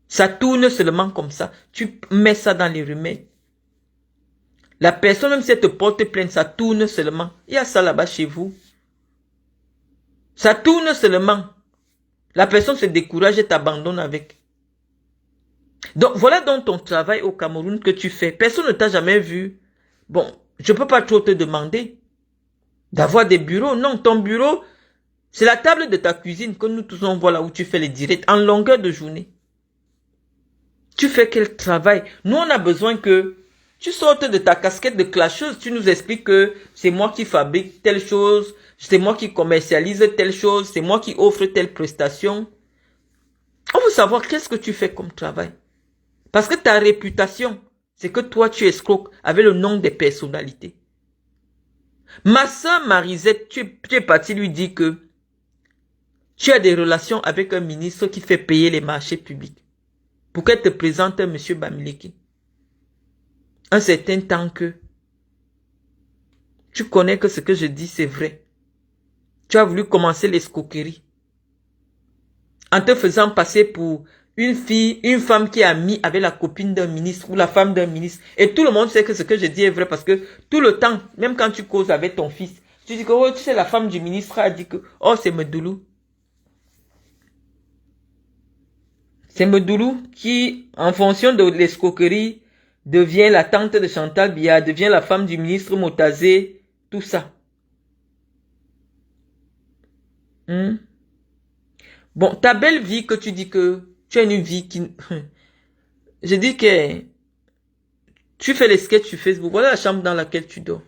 Ça tourne seulement comme ça. Tu mets ça dans les remèdes. La personne, même si elle te porte plainte, ça tourne seulement. Il y a ça là-bas chez vous. Ça tourne seulement. La personne se décourage et t'abandonne avec. Donc, voilà donc ton travail au Cameroun que tu fais. Personne ne t'a jamais vu. Bon, je ne peux pas trop te demander d'avoir des bureaux. Non, ton bureau, c'est la table de ta cuisine que nous tous on voit là où tu fais les directs en longueur de journée. Tu fais quel travail? Nous, on a besoin que tu sortes de ta casquette de clasheuse. Tu nous expliques que c'est moi qui fabrique telle chose, c'est moi qui commercialise telle chose, c'est moi qui offre telle prestation. On veut savoir qu'est-ce que tu fais comme travail. Parce que ta réputation, c'est que toi, tu escroques avec le nom des personnalités. Ma soeur Marisette, tu es parti lui dire que tu as des relations avec un ministre qui fait payer les marchés publics. Pour qu'elle te présente un monsieur Bamileke. Un certain temps que tu connais que ce que je dis c'est vrai. Tu as voulu commencer l'escroquerie. En te faisant passer pour une femme qui est amie avec la copine d'un ministre ou la femme d'un ministre. Et tout le monde sait que ce que je dis est vrai parce que tout le temps, même quand tu causes avec ton fils, Tu dis que, oh, tu sais, la femme du ministre a dit que, oh, c'est Medoulou. C'est Medoulou qui, en fonction de l'escroquerie, devient la tante de Chantal Biya, devient la femme du ministre Motazé, tout ça. Bon, ta belle vie que tu dis que tu as une vie qui... Je dis que tu fais les sketchs sur Facebook, voilà la chambre dans laquelle tu dors.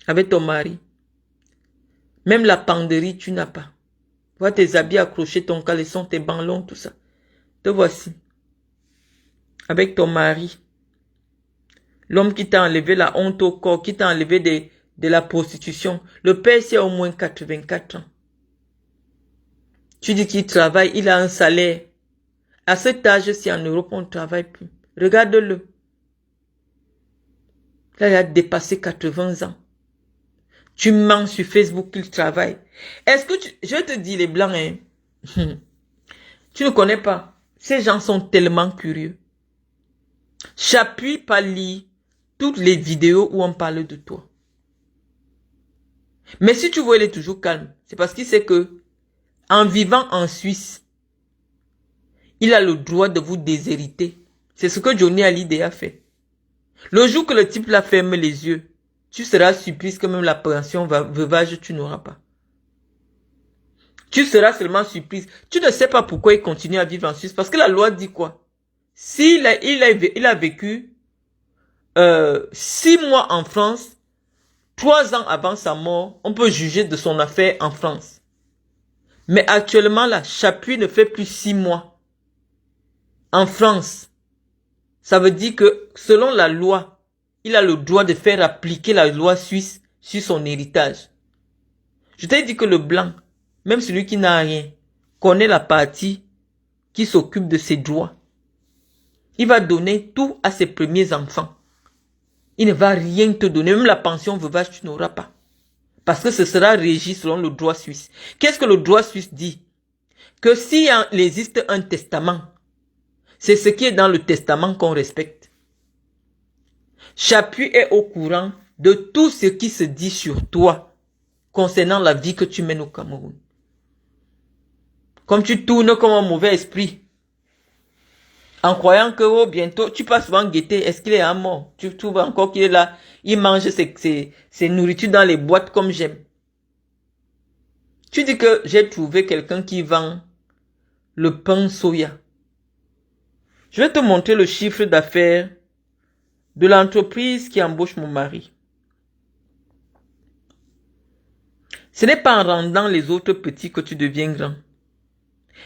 Avec ton mari. Même la penderie, tu n'as pas. Vois tes habits accrochés, ton caleçon, tes banlons, tout ça. Te voici. Avec ton mari. L'homme qui t'a enlevé la honte au corps, qui t'a enlevé de la prostitution. Le père, c'est au moins 84 ans. Tu dis qu'il travaille, il a un salaire. À cet âge-ci, en Europe, on ne travaille plus. Regarde-le. Là, il a dépassé 80 ans. Tu mens sur Facebook qu'il travaille. Est-ce que je te dis, les blancs, hein? Tu ne connais pas. Ces gens sont tellement curieux. J'appuie par lire toutes les vidéos où on parle de toi. Mais si tu vois, il est toujours calme. C'est parce qu'il sait que, en vivant en Suisse, il a le droit de vous déshériter. C'est ce que Johnny Hallyday a fait. Le jour que le type la ferme les yeux, tu seras surprise que même la pension veuvage, tu n'auras pas. Tu seras seulement surprise. Tu ne sais pas pourquoi il continue à vivre en Suisse. Parce que la loi dit quoi? S'il a vécu 6 mois en France, 3 ans avant sa mort, on peut juger de son affaire en France. Mais actuellement, là, Chapuis ne fait plus 6 mois en France. Ça veut dire que, selon la loi, il a le droit de faire appliquer la loi suisse sur son héritage. Je t'ai dit que le blanc, même celui qui n'a rien, connaît la partie qui s'occupe de ses droits. Il va donner tout à ses premiers enfants. Il ne va rien te donner. Même la pension veuvage, tu n'auras pas. Parce que ce sera régi selon le droit suisse. Qu'est-ce que le droit suisse dit? Que s'il existe un testament, c'est ce qui est dans le testament qu'on respecte. Chapuis est au courant de tout ce qui se dit sur toi concernant la vie que tu mènes au Cameroun. Comme tu tournes comme un mauvais esprit, en croyant que oh, bientôt, tu passes souvent guetter, est-ce qu'il est à mort? Tu trouves encore qu'il est là, il mange ses nourritures dans les boîtes comme j'aime. Tu dis que j'ai trouvé quelqu'un qui vend le pain soya. Je vais te montrer le chiffre d'affaires de l'entreprise qui embauche mon mari. Ce n'est pas en rendant les autres petits que tu deviens grand.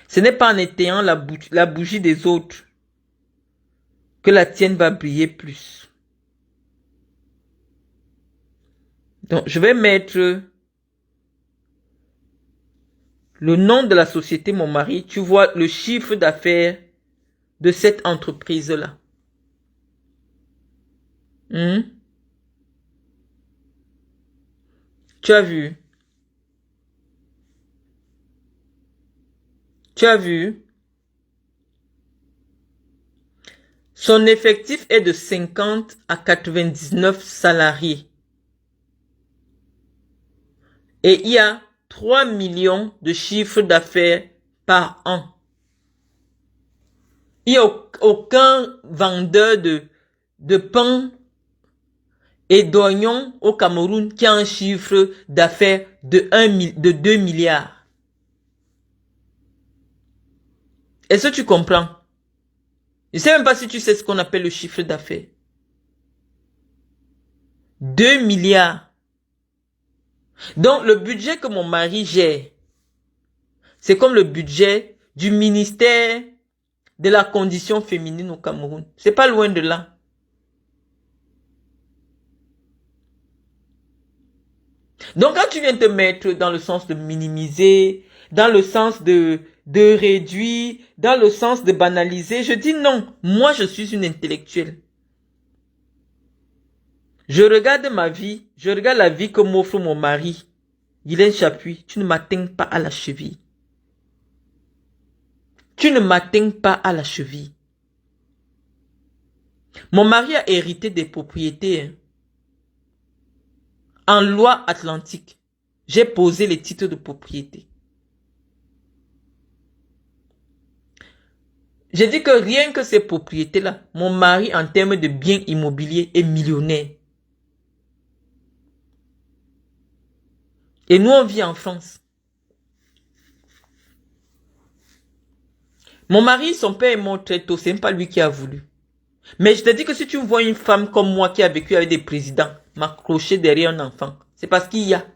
Ce n'est pas en éteignant la bougie des autres que la tienne va briller plus. Donc, je vais mettre le nom de la société, mon mari. Tu vois le chiffre d'affaires de cette entreprise-là. Tu as vu? Tu as vu? Son effectif est de 50 à 99 salariés. Et il y a 3 millions de chiffres d'affaires par an. Il n'y a aucun vendeur de pain et d'oignons au Cameroun qui a un chiffre d'affaires de 2 milliards. Est-ce que tu comprends? Je ne sais même pas si tu sais ce qu'on appelle le chiffre d'affaires. 2 milliards. Donc, le budget que mon mari gère, c'est comme le budget du ministère de la condition féminine au Cameroun. C'est pas loin de là. Donc, quand tu viens te mettre dans le sens de minimiser, dans le sens de réduire, dans le sens de banaliser, je dis non. Moi, je suis une intellectuelle. Je regarde ma vie, je regarde la vie que m'offre mon mari. Guylaine Chapuis, tu ne m'atteins pas à la cheville. Tu ne m'atteins pas à la cheville. Mon mari a hérité des propriétés. En loi atlantique, j'ai posé les titres de propriété. J'ai dit que rien que ces propriétés-là, mon mari, en termes de biens immobiliers, est millionnaire. Et nous, on vit en France. Mon mari, son père est mort très tôt, c'est même pas lui qui a voulu. Mais je te dis que si tu vois une femme comme moi qui a vécu avec des présidents, m'accrocher derrière un enfant, c'est parce qu'il y a.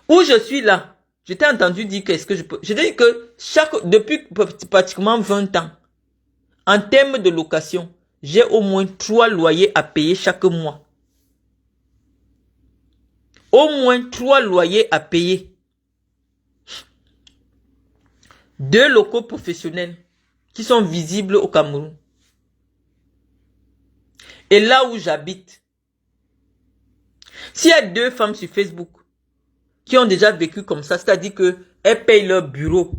Où je suis là, je t'ai entendu dire qu'est-ce que je peux. Je dis que depuis pratiquement 20 ans, en termes de location, j'ai au moins 3 loyers à payer chaque mois. Au moins 3 loyers à payer. 2 locaux professionnels qui sont visibles au Cameroun. Et là où j'habite, s'il y a 2 femmes sur Facebook qui ont déjà vécu comme ça, c'est-à-dire qu'elles payent leur bureau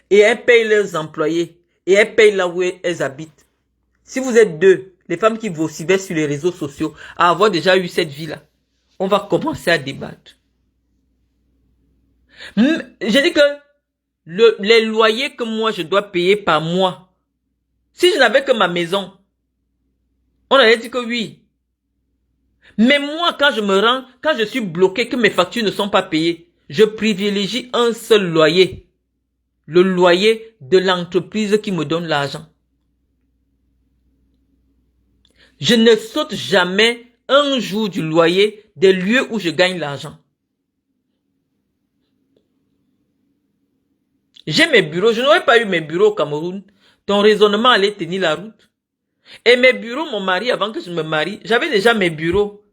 et elles payent leurs employés et elles payent là où elles habitent. Si vous êtes 2, les femmes qui vocivaient sur les réseaux sociaux, à avoir déjà eu cette vie-là, on va commencer à débattre. J'ai dit que les loyers que moi je dois payer par mois, si je n'avais que ma maison, on allait dire que oui. Mais moi, quand je suis bloqué, que mes factures ne sont pas payées, je privilégie un seul loyer. Le loyer de l'entreprise qui me donne l'argent. Je ne saute jamais un jour du loyer des lieux où je gagne l'argent. J'ai mes bureaux. Je n'aurais pas eu mes bureaux au Cameroun. Ton raisonnement allait tenir la route. Et mes bureaux, mon mari, avant que je me marie, j'avais déjà mes bureaux.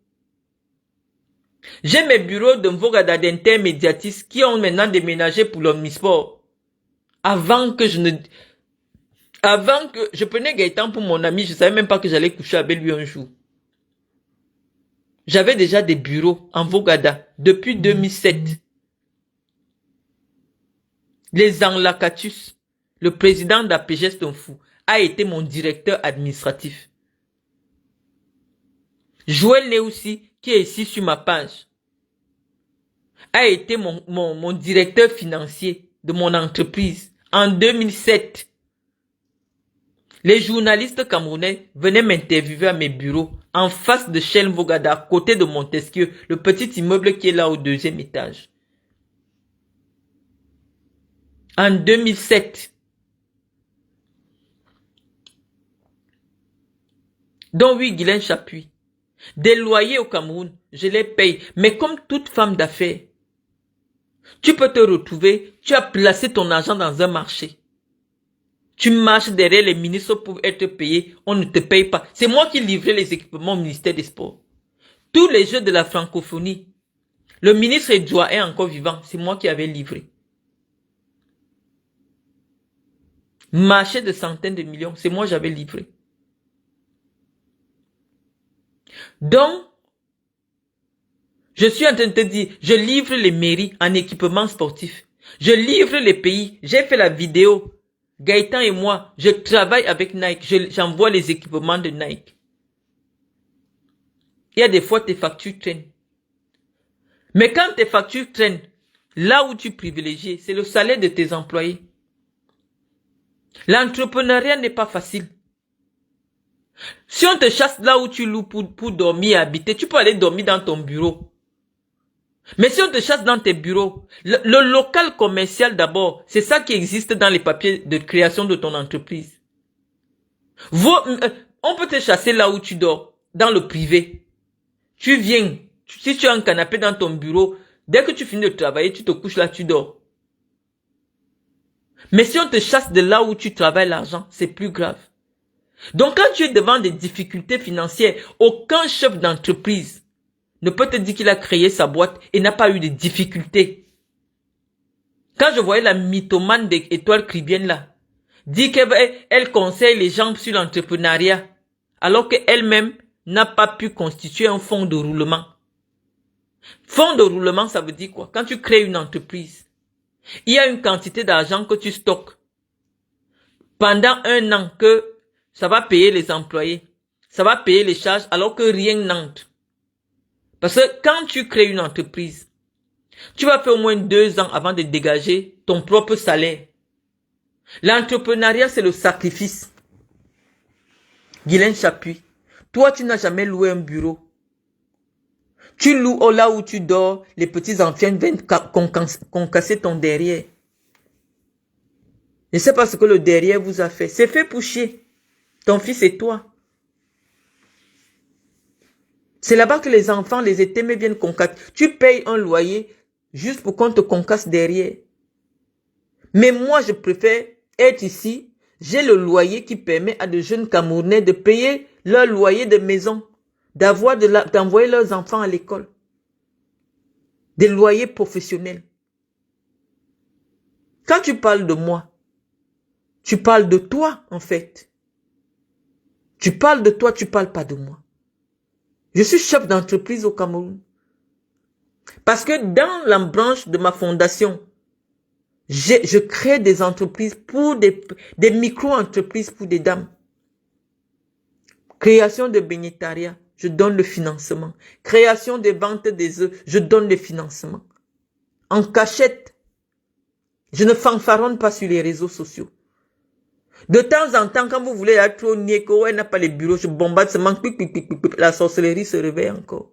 J'ai mes bureaux de Mvogada d'intermédiatistes qui ont maintenant déménagé pour l'Omnisport. Avant que je prenais Gaëtan pour mon ami, je ne savais même pas que j'allais coucher avec lui un jour. J'avais déjà des bureaux en Mvogada depuis 2007. Les Anlakatus, le président d'APGES Donfou, a été mon directeur administratif. Joël Neoussi, qui est ici sur ma page, a été mon directeur financier de mon entreprise en 2007. Les journalistes camerounais venaient m'interviewer à mes bureaux en face de Shell Mvogada, à côté de Montesquieu, le petit immeuble qui est là au 2e étage. En 2007. Donc oui, Guylaine Chapuis. Des loyers au Cameroun, je les paye. Mais comme toute femme d'affaires, tu peux te retrouver, tu as placé ton argent dans un marché. Tu marches derrière les ministres pour être payé, on ne te paye pas. C'est moi qui livrais les équipements au ministère des Sports. Tous les jeux de la francophonie, le ministre Edouard est encore vivant, c'est moi qui avais livré. Marché de centaines de millions, c'est moi qui j'avais livré. Donc, je suis en train de te dire, je livre les mairies en équipement sportif. Je livre les pays, j'ai fait la vidéo. Gaëtan et moi, je travaille avec Nike, j'envoie les équipements de Nike. Il y a des fois tes factures traînent. Mais quand tes factures traînent, là où tu privilégies, c'est le salaire de tes employés. L'entrepreneuriat n'est pas facile. Si on te chasse là où tu loues pour dormir et habiter, tu peux aller dormir dans ton bureau. Mais si on te chasse dans tes bureaux, le local commercial d'abord, c'est ça qui existe dans les papiers de création de ton entreprise. On peut te chasser là où tu dors, dans le privé. Tu viens, si tu as un canapé dans ton bureau, dès que tu finis de travailler, tu te couches là, tu dors. Mais si on te chasse de là où tu travailles l'argent, c'est plus grave. Donc quand tu es devant des difficultés financières, aucun chef d'entreprise ne peut te dire qu'il a créé sa boîte et n'a pas eu de difficultés. Quand je voyais la mythomane des étoiles cribiennes là, dire qu'elle conseille les gens sur l'entrepreneuriat, alors qu'elle-même n'a pas pu constituer un fonds de roulement. Fonds de roulement, ça veut dire quoi? Quand tu crées une entreprise, il y a une quantité d'argent que tu stockes pendant un an que ça va payer les employés. Ça va payer les charges alors que rien n'entre. Parce que quand tu crées une entreprise, tu vas faire au moins 2 ans avant de dégager ton propre salaire. L'entrepreneuriat, c'est le sacrifice. Guylaine Chapuis, toi, tu n'as jamais loué un bureau. Tu loues là où tu dors, les petits enfants viennent concasser ton derrière. Je ne sais pas ce que le derrière vous a fait. C'est fait pour chier. Ton fils et toi. C'est là-bas que les enfants, les étémés viennent concasser. Tu payes un loyer juste pour qu'on te concasse derrière. Mais moi, je préfère être ici. J'ai le loyer qui permet à de jeunes Camerounais de payer leur loyer de maison, d'envoyer leurs enfants à l'école. Des loyers professionnels. Quand tu parles de moi, tu parles de toi, en fait. Tu parles de toi, tu parles pas de moi. Je suis chef d'entreprise au Cameroun. Parce que dans la branche de ma fondation, je crée des entreprises pour des micro-entreprises pour des dames. Création de bénétariat, je donne le financement. Création des ventes des œufs, je donne le financement. En cachette, je ne fanfaronne pas sur les réseaux sociaux. De temps en temps, quand vous voulez être trop niais, elle n'a pas les bureaux, je bombarde seulement, la sorcellerie se réveille encore.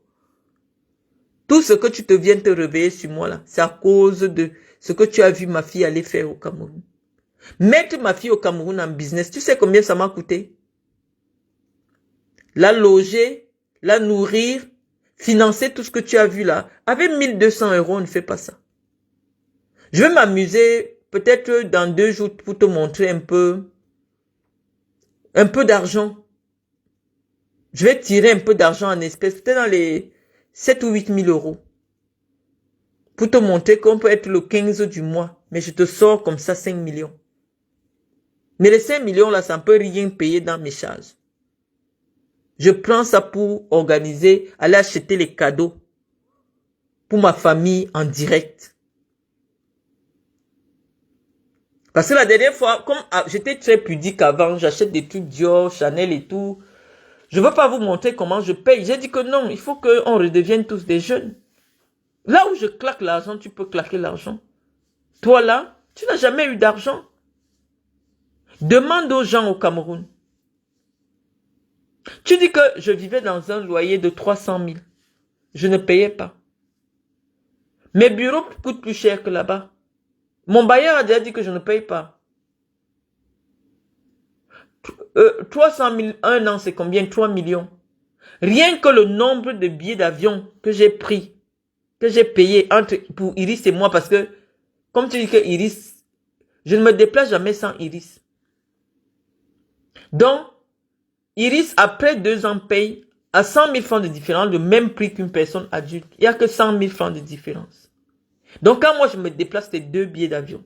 Tout ce que tu te viens te réveiller sur moi là, c'est à cause de ce que tu as vu ma fille aller faire au Cameroun. Mettre ma fille au Cameroun en business, tu sais combien ça m'a coûté? La loger, la nourrir, financer tout ce que tu as vu là. Avec 1200 €, on ne fait pas ça. Je vais m'amuser peut-être dans 2 jours pour te montrer un peu d'argent. Je vais tirer un peu d'argent en espèces, peut-être dans les 7 ou 8 000 €. Pour te montrer qu'on peut être le 15 du mois. Mais je te sors comme ça 5 millions. Mais les 5 millions là, ça ne peut rien payer dans mes charges. Je prends ça pour organiser, aller acheter les cadeaux pour ma famille en direct. Parce que la dernière fois, comme j'étais très pudique avant, j'achète des trucs Dior, Chanel et tout. Je ne veux pas vous montrer comment je paye. J'ai dit que non, il faut qu'on redevienne tous des jeunes. Là où je claque l'argent, tu peux claquer l'argent. Toi là, tu n'as jamais eu d'argent. Demande aux gens au Cameroun. Tu dis que je vivais dans un loyer de 300 000. Je ne payais pas. Mes bureaux coûtent plus cher que là-bas. Mon bailleur a déjà dit que je ne paye pas. 300 000, un an, c'est combien? 3 millions. Rien que le nombre de billets d'avion que j'ai pris, que j'ai payé pour Iris et moi, parce que, comme tu dis que Iris, je ne me déplace jamais sans Iris. Donc, Iris, après 2 ans, paye à 100 000 francs de différence le même prix qu'une personne adulte. Il n'y a que 100 000 francs de différence. Donc, quand moi je me déplace, c'est 2 billets d'avion.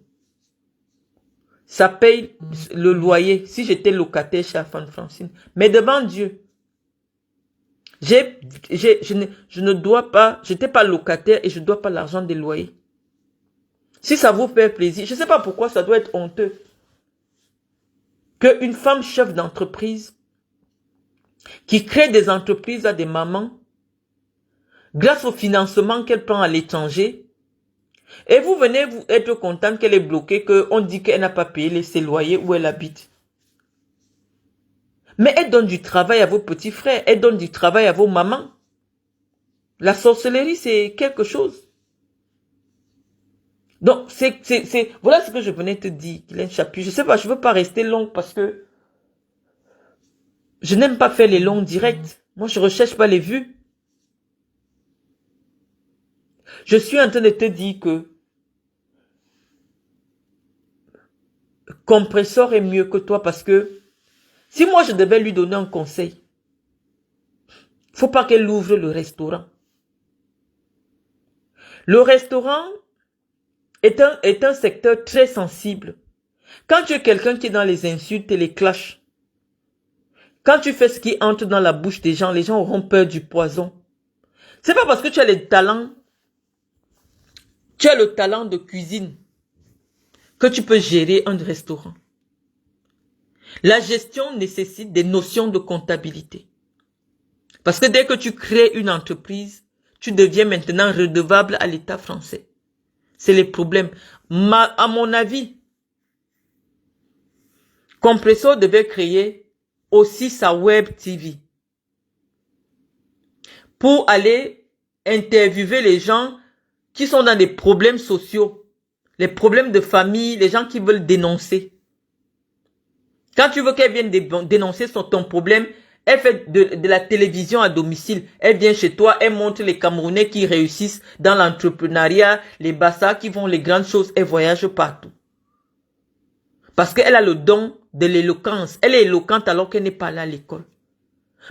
Ça paye le loyer si j'étais locataire chez Afan Francine. Mais devant Dieu, je ne dois pas, j'étais pas locataire et je ne dois pas l'argent des loyers. Si ça vous fait plaisir, je ne sais pas pourquoi ça doit être honteux qu'une femme chef d'entreprise qui crée des entreprises à des mamans grâce au financement qu'elle prend à l'étranger, et vous venez vous être content qu'elle est bloquée, qu'on dit qu'elle n'a pas payé ses loyers où elle habite. Mais elle donne du travail à vos petits frères, elle donne du travail à vos mamans. La sorcellerie, c'est quelque chose. Donc, voilà ce que je venais te dire, Guylaine Chapuis. Je sais pas, je veux pas rester long parce que je n'aime pas faire les longs directs. Moi, je recherche pas les vues. Je suis en train de te dire que Compressor est mieux que toi parce que si moi je devais lui donner un conseil, faut pas qu'elle ouvre le restaurant. Le restaurant est un secteur très sensible. Quand tu es quelqu'un qui est dans les insultes et les clashs, quand tu fais ce qui entre dans la bouche des gens, les gens auront peur du poison. C'est pas parce que tu as le talent de cuisine que tu peux gérer un restaurant. La gestion nécessite des notions de comptabilité. Parce que dès que tu crées une entreprise, tu deviens maintenant redevable à l'État français. C'est les problèmes. À mon avis, Compresso devait créer aussi sa web TV pour aller interviewer les gens qui sont dans des problèmes sociaux, les problèmes de famille, les gens qui veulent dénoncer. Quand tu veux qu'elle vienne dénoncer ton problème, elle fait de la télévision à domicile. Elle vient chez toi, elle montre les Camerounais qui réussissent dans l'entrepreneuriat, les Bassa qui font les grandes choses, elle voyage partout. Parce qu'elle a le don de l'éloquence. Elle est éloquente alors qu'elle n'est pas là à l'école.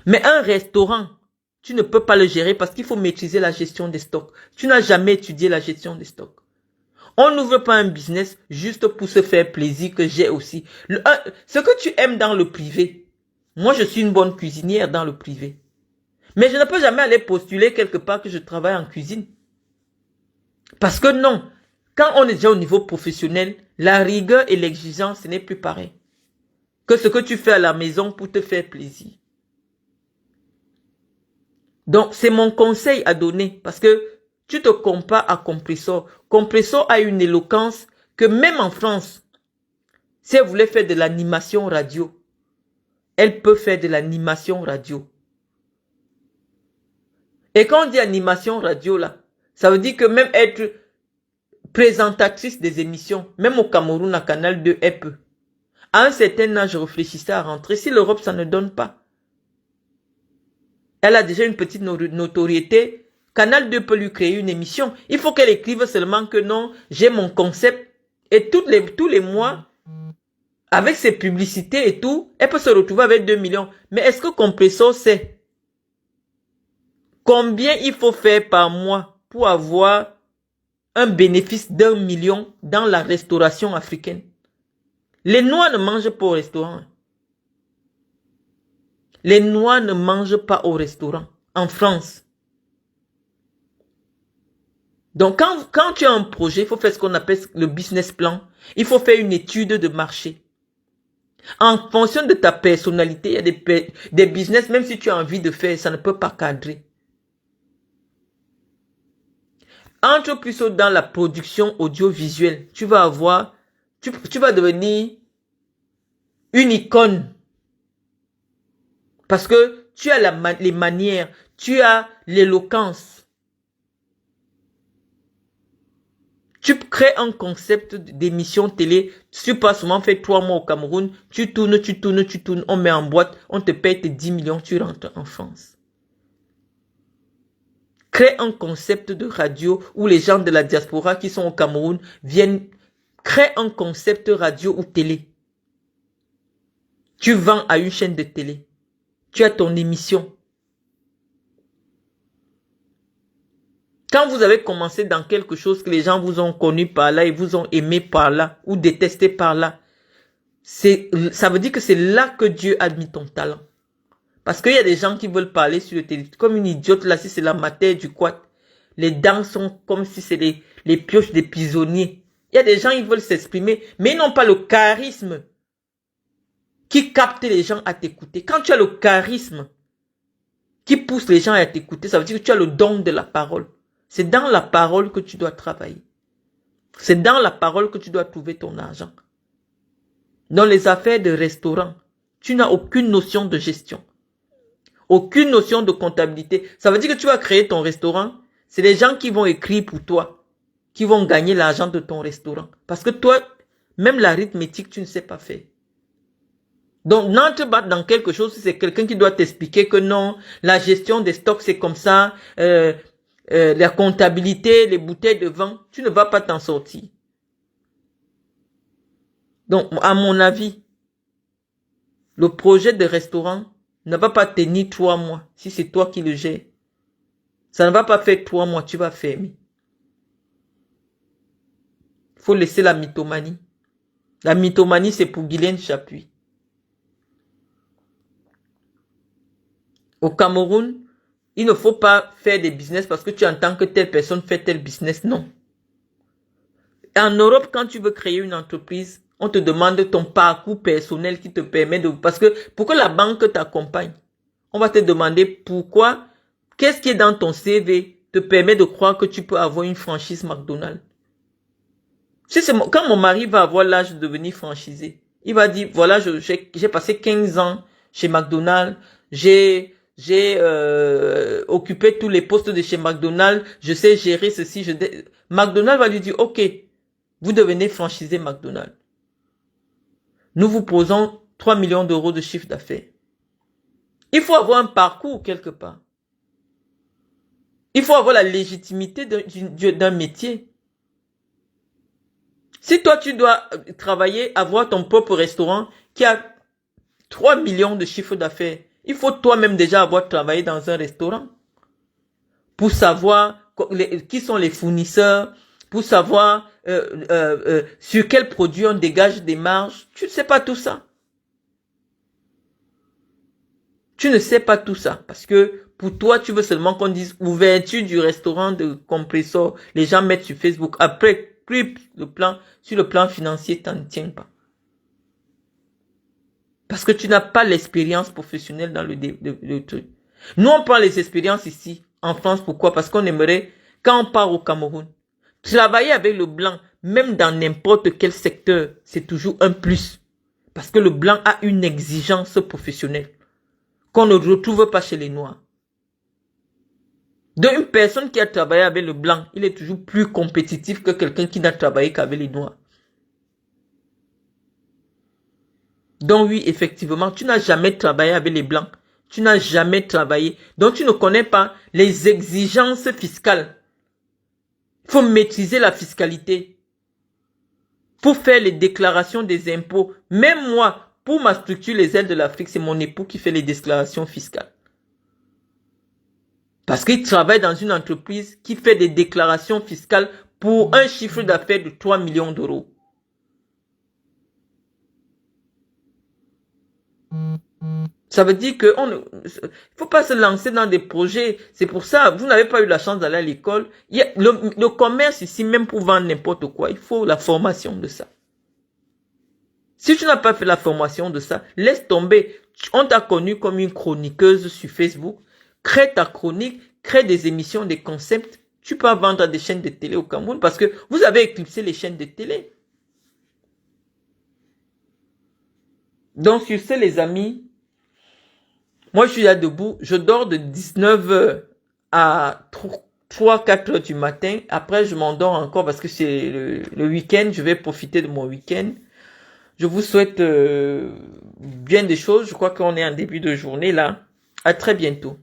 Mais un restaurant, tu ne peux pas le gérer parce qu'il faut maîtriser la gestion des stocks. Tu n'as jamais étudié la gestion des stocks. On n'ouvre pas un business juste pour se faire plaisir que j'ai aussi. Ce que tu aimes dans le privé. Moi, je suis une bonne cuisinière dans le privé. Mais je ne peux jamais aller postuler quelque part que je travaille en cuisine. Parce que non, quand on est déjà au niveau professionnel, la rigueur et l'exigence, ce n'est plus pareil que ce que tu fais à la maison pour te faire plaisir. Donc, c'est mon conseil à donner parce que tu te compares à Compresso. Compresso a une éloquence que même en France, si elle voulait faire de l'animation radio, elle peut faire de l'animation radio. Et quand on dit animation radio, là, ça veut dire que même être présentatrice des émissions, même au Cameroun, à Canal 2, elle peut. À un certain âge, je réfléchissais à rentrer. Si l'Europe, ça ne donne pas. Elle a déjà une petite notoriété. Canal 2 peut lui créer une émission. Il faut qu'elle écrive seulement que non, j'ai mon concept. Et tous les mois, avec ses publicités et tout, elle peut se retrouver avec 2 millions. Mais est-ce que Compresso sait combien il faut faire par mois pour avoir un bénéfice d'1 million dans la restauration africaine? Les Noirs ne mangent pas au restaurant. Les Noirs ne mangent pas au restaurant en France. Donc, quand tu as un projet, il faut faire ce qu'on appelle le business plan. Il faut faire une étude de marché. En fonction de ta personnalité, il y a des business, même si tu as envie de faire, ça ne peut pas cadrer. Entre plutôt dans la production audiovisuelle. Tu vas avoir, tu vas devenir une icône. Parce que tu as les manières, tu as l'éloquence. Tu crées un concept d'émission télé, tu passes souvent fait 3 mois au Cameroun, tu tournes, on met en boîte, on te paye tes 10 millions, tu rentres en France. Crée un concept de radio où les gens de la diaspora qui sont au Cameroun viennent, crée un concept radio ou télé. Tu vends à une chaîne de télé. Tu as ton émission. Quand vous avez commencé dans quelque chose que les gens vous ont connu par là et vous ont aimé par là ou détesté par là, ça veut dire que c'est là que Dieu a mis ton talent. Parce qu'il y a des gens qui veulent parler sur le téléphone. Comme une idiote là, si c'est la matière du quad. Les dents sont comme si c'est les pioches des pisonniers. Il y a des gens qui veulent s'exprimer, mais ils n'ont pas le charisme qui capte les gens à t'écouter. Quand tu as le charisme qui pousse les gens à t'écouter, ça veut dire que tu as le don de la parole. C'est dans la parole que tu dois travailler. C'est dans la parole que tu dois trouver ton argent. Dans les affaires de restaurant, tu n'as aucune notion de gestion. Aucune notion de comptabilité. Ça veut dire que tu vas créer ton restaurant. C'est les gens qui vont écrire pour toi, qui vont gagner l'argent de ton restaurant. Parce que toi, même l'arithmétique, tu ne sais pas faire. Donc, n'entre pas dans quelque chose, c'est quelqu'un qui doit t'expliquer que non, la gestion des stocks, c'est comme ça, la comptabilité, les bouteilles de vin, tu ne vas pas t'en sortir. Donc, à mon avis, le projet de restaurant ne va pas tenir 3 mois si c'est toi qui le gères. Ça ne va pas faire 3 mois, tu vas fermer. Il faut laisser la mythomanie. La mythomanie, c'est pour Guylaine Chapuis. Au Cameroun, il ne faut pas faire des business parce que tu entends que telle personne fait tel business. Non. En Europe, quand tu veux créer une entreprise, on te demande ton parcours personnel qui te permet de... Parce que pour que la banque t'accompagne, On va te demander pourquoi, qu'est-ce qui est dans ton CV te permet de croire que tu peux avoir une franchise McDonald's. Si quand mon mari va avoir l'âge de devenir franchisé, il va dire, voilà, j'ai passé 15 ans chez McDonald's, j'ai occupé tous les postes de chez McDonald's, je sais gérer ceci. McDonald's va lui dire, ok, vous devenez franchisé McDonald's. Nous vous posons 3 millions d'euros de chiffre d'affaires. Il faut avoir un parcours quelque part. Il faut avoir la légitimité d'un métier. Si toi, tu dois travailler, avoir ton propre restaurant qui a 3 millions de chiffre d'affaires, il faut toi-même déjà avoir travaillé dans un restaurant pour savoir qui sont les fournisseurs, pour savoir sur quel produit on dégage des marges. Tu ne sais pas tout ça. Tu ne sais pas tout ça parce que pour toi, tu veux seulement qu'on dise ouverture du restaurant de compressor. Les gens mettent sur Facebook. Après, sur le plan financier, tu n'en tiens pas. Parce que tu n'as pas l'expérience professionnelle dans le truc. Nous, on prend les expériences ici, en France. Pourquoi? Parce qu'on aimerait, quand on part au Cameroun, travailler avec le blanc, même dans n'importe quel secteur, c'est toujours un plus. Parce que le blanc a une exigence professionnelle qu'on ne retrouve pas chez les noirs. Donc, une personne qui a travaillé avec le blanc, il est toujours plus compétitif que quelqu'un qui n'a travaillé qu'avec les noirs. Donc oui, effectivement, tu n'as jamais travaillé avec les blancs. Tu n'as jamais travaillé. Donc tu ne connais pas les exigences fiscales. Il faut maîtriser la fiscalité. Pour faire les déclarations des impôts. Même moi, pour ma structure Les Ailes de l'Afrique, c'est mon époux qui fait les déclarations fiscales. Parce qu'il travaille dans une entreprise qui fait des déclarations fiscales pour un chiffre d'affaires de 3 millions d'euros. Ça veut dire que faut pas se lancer dans des projets. C'est pour ça, vous n'avez pas eu la chance d'aller à l'école. Le commerce ici, même pour vendre n'importe quoi, il faut la formation de ça. Si tu n'as pas fait la formation de ça, laisse tomber. On t'a connu comme une chroniqueuse sur Facebook. Crée ta chronique, crée des émissions, des concepts. Tu peux vendre à des chaînes de télé au Cameroun parce que vous avez éclipsé les chaînes de télé. Donc sur ce, les amis, moi, je suis là debout. Je dors de 19h à 3-4h du matin. Après, je m'endors encore parce que c'est le week-end. Je vais profiter de mon week-end. Je vous souhaite bien des choses. Je crois qu'on est en début de journée là. À très bientôt.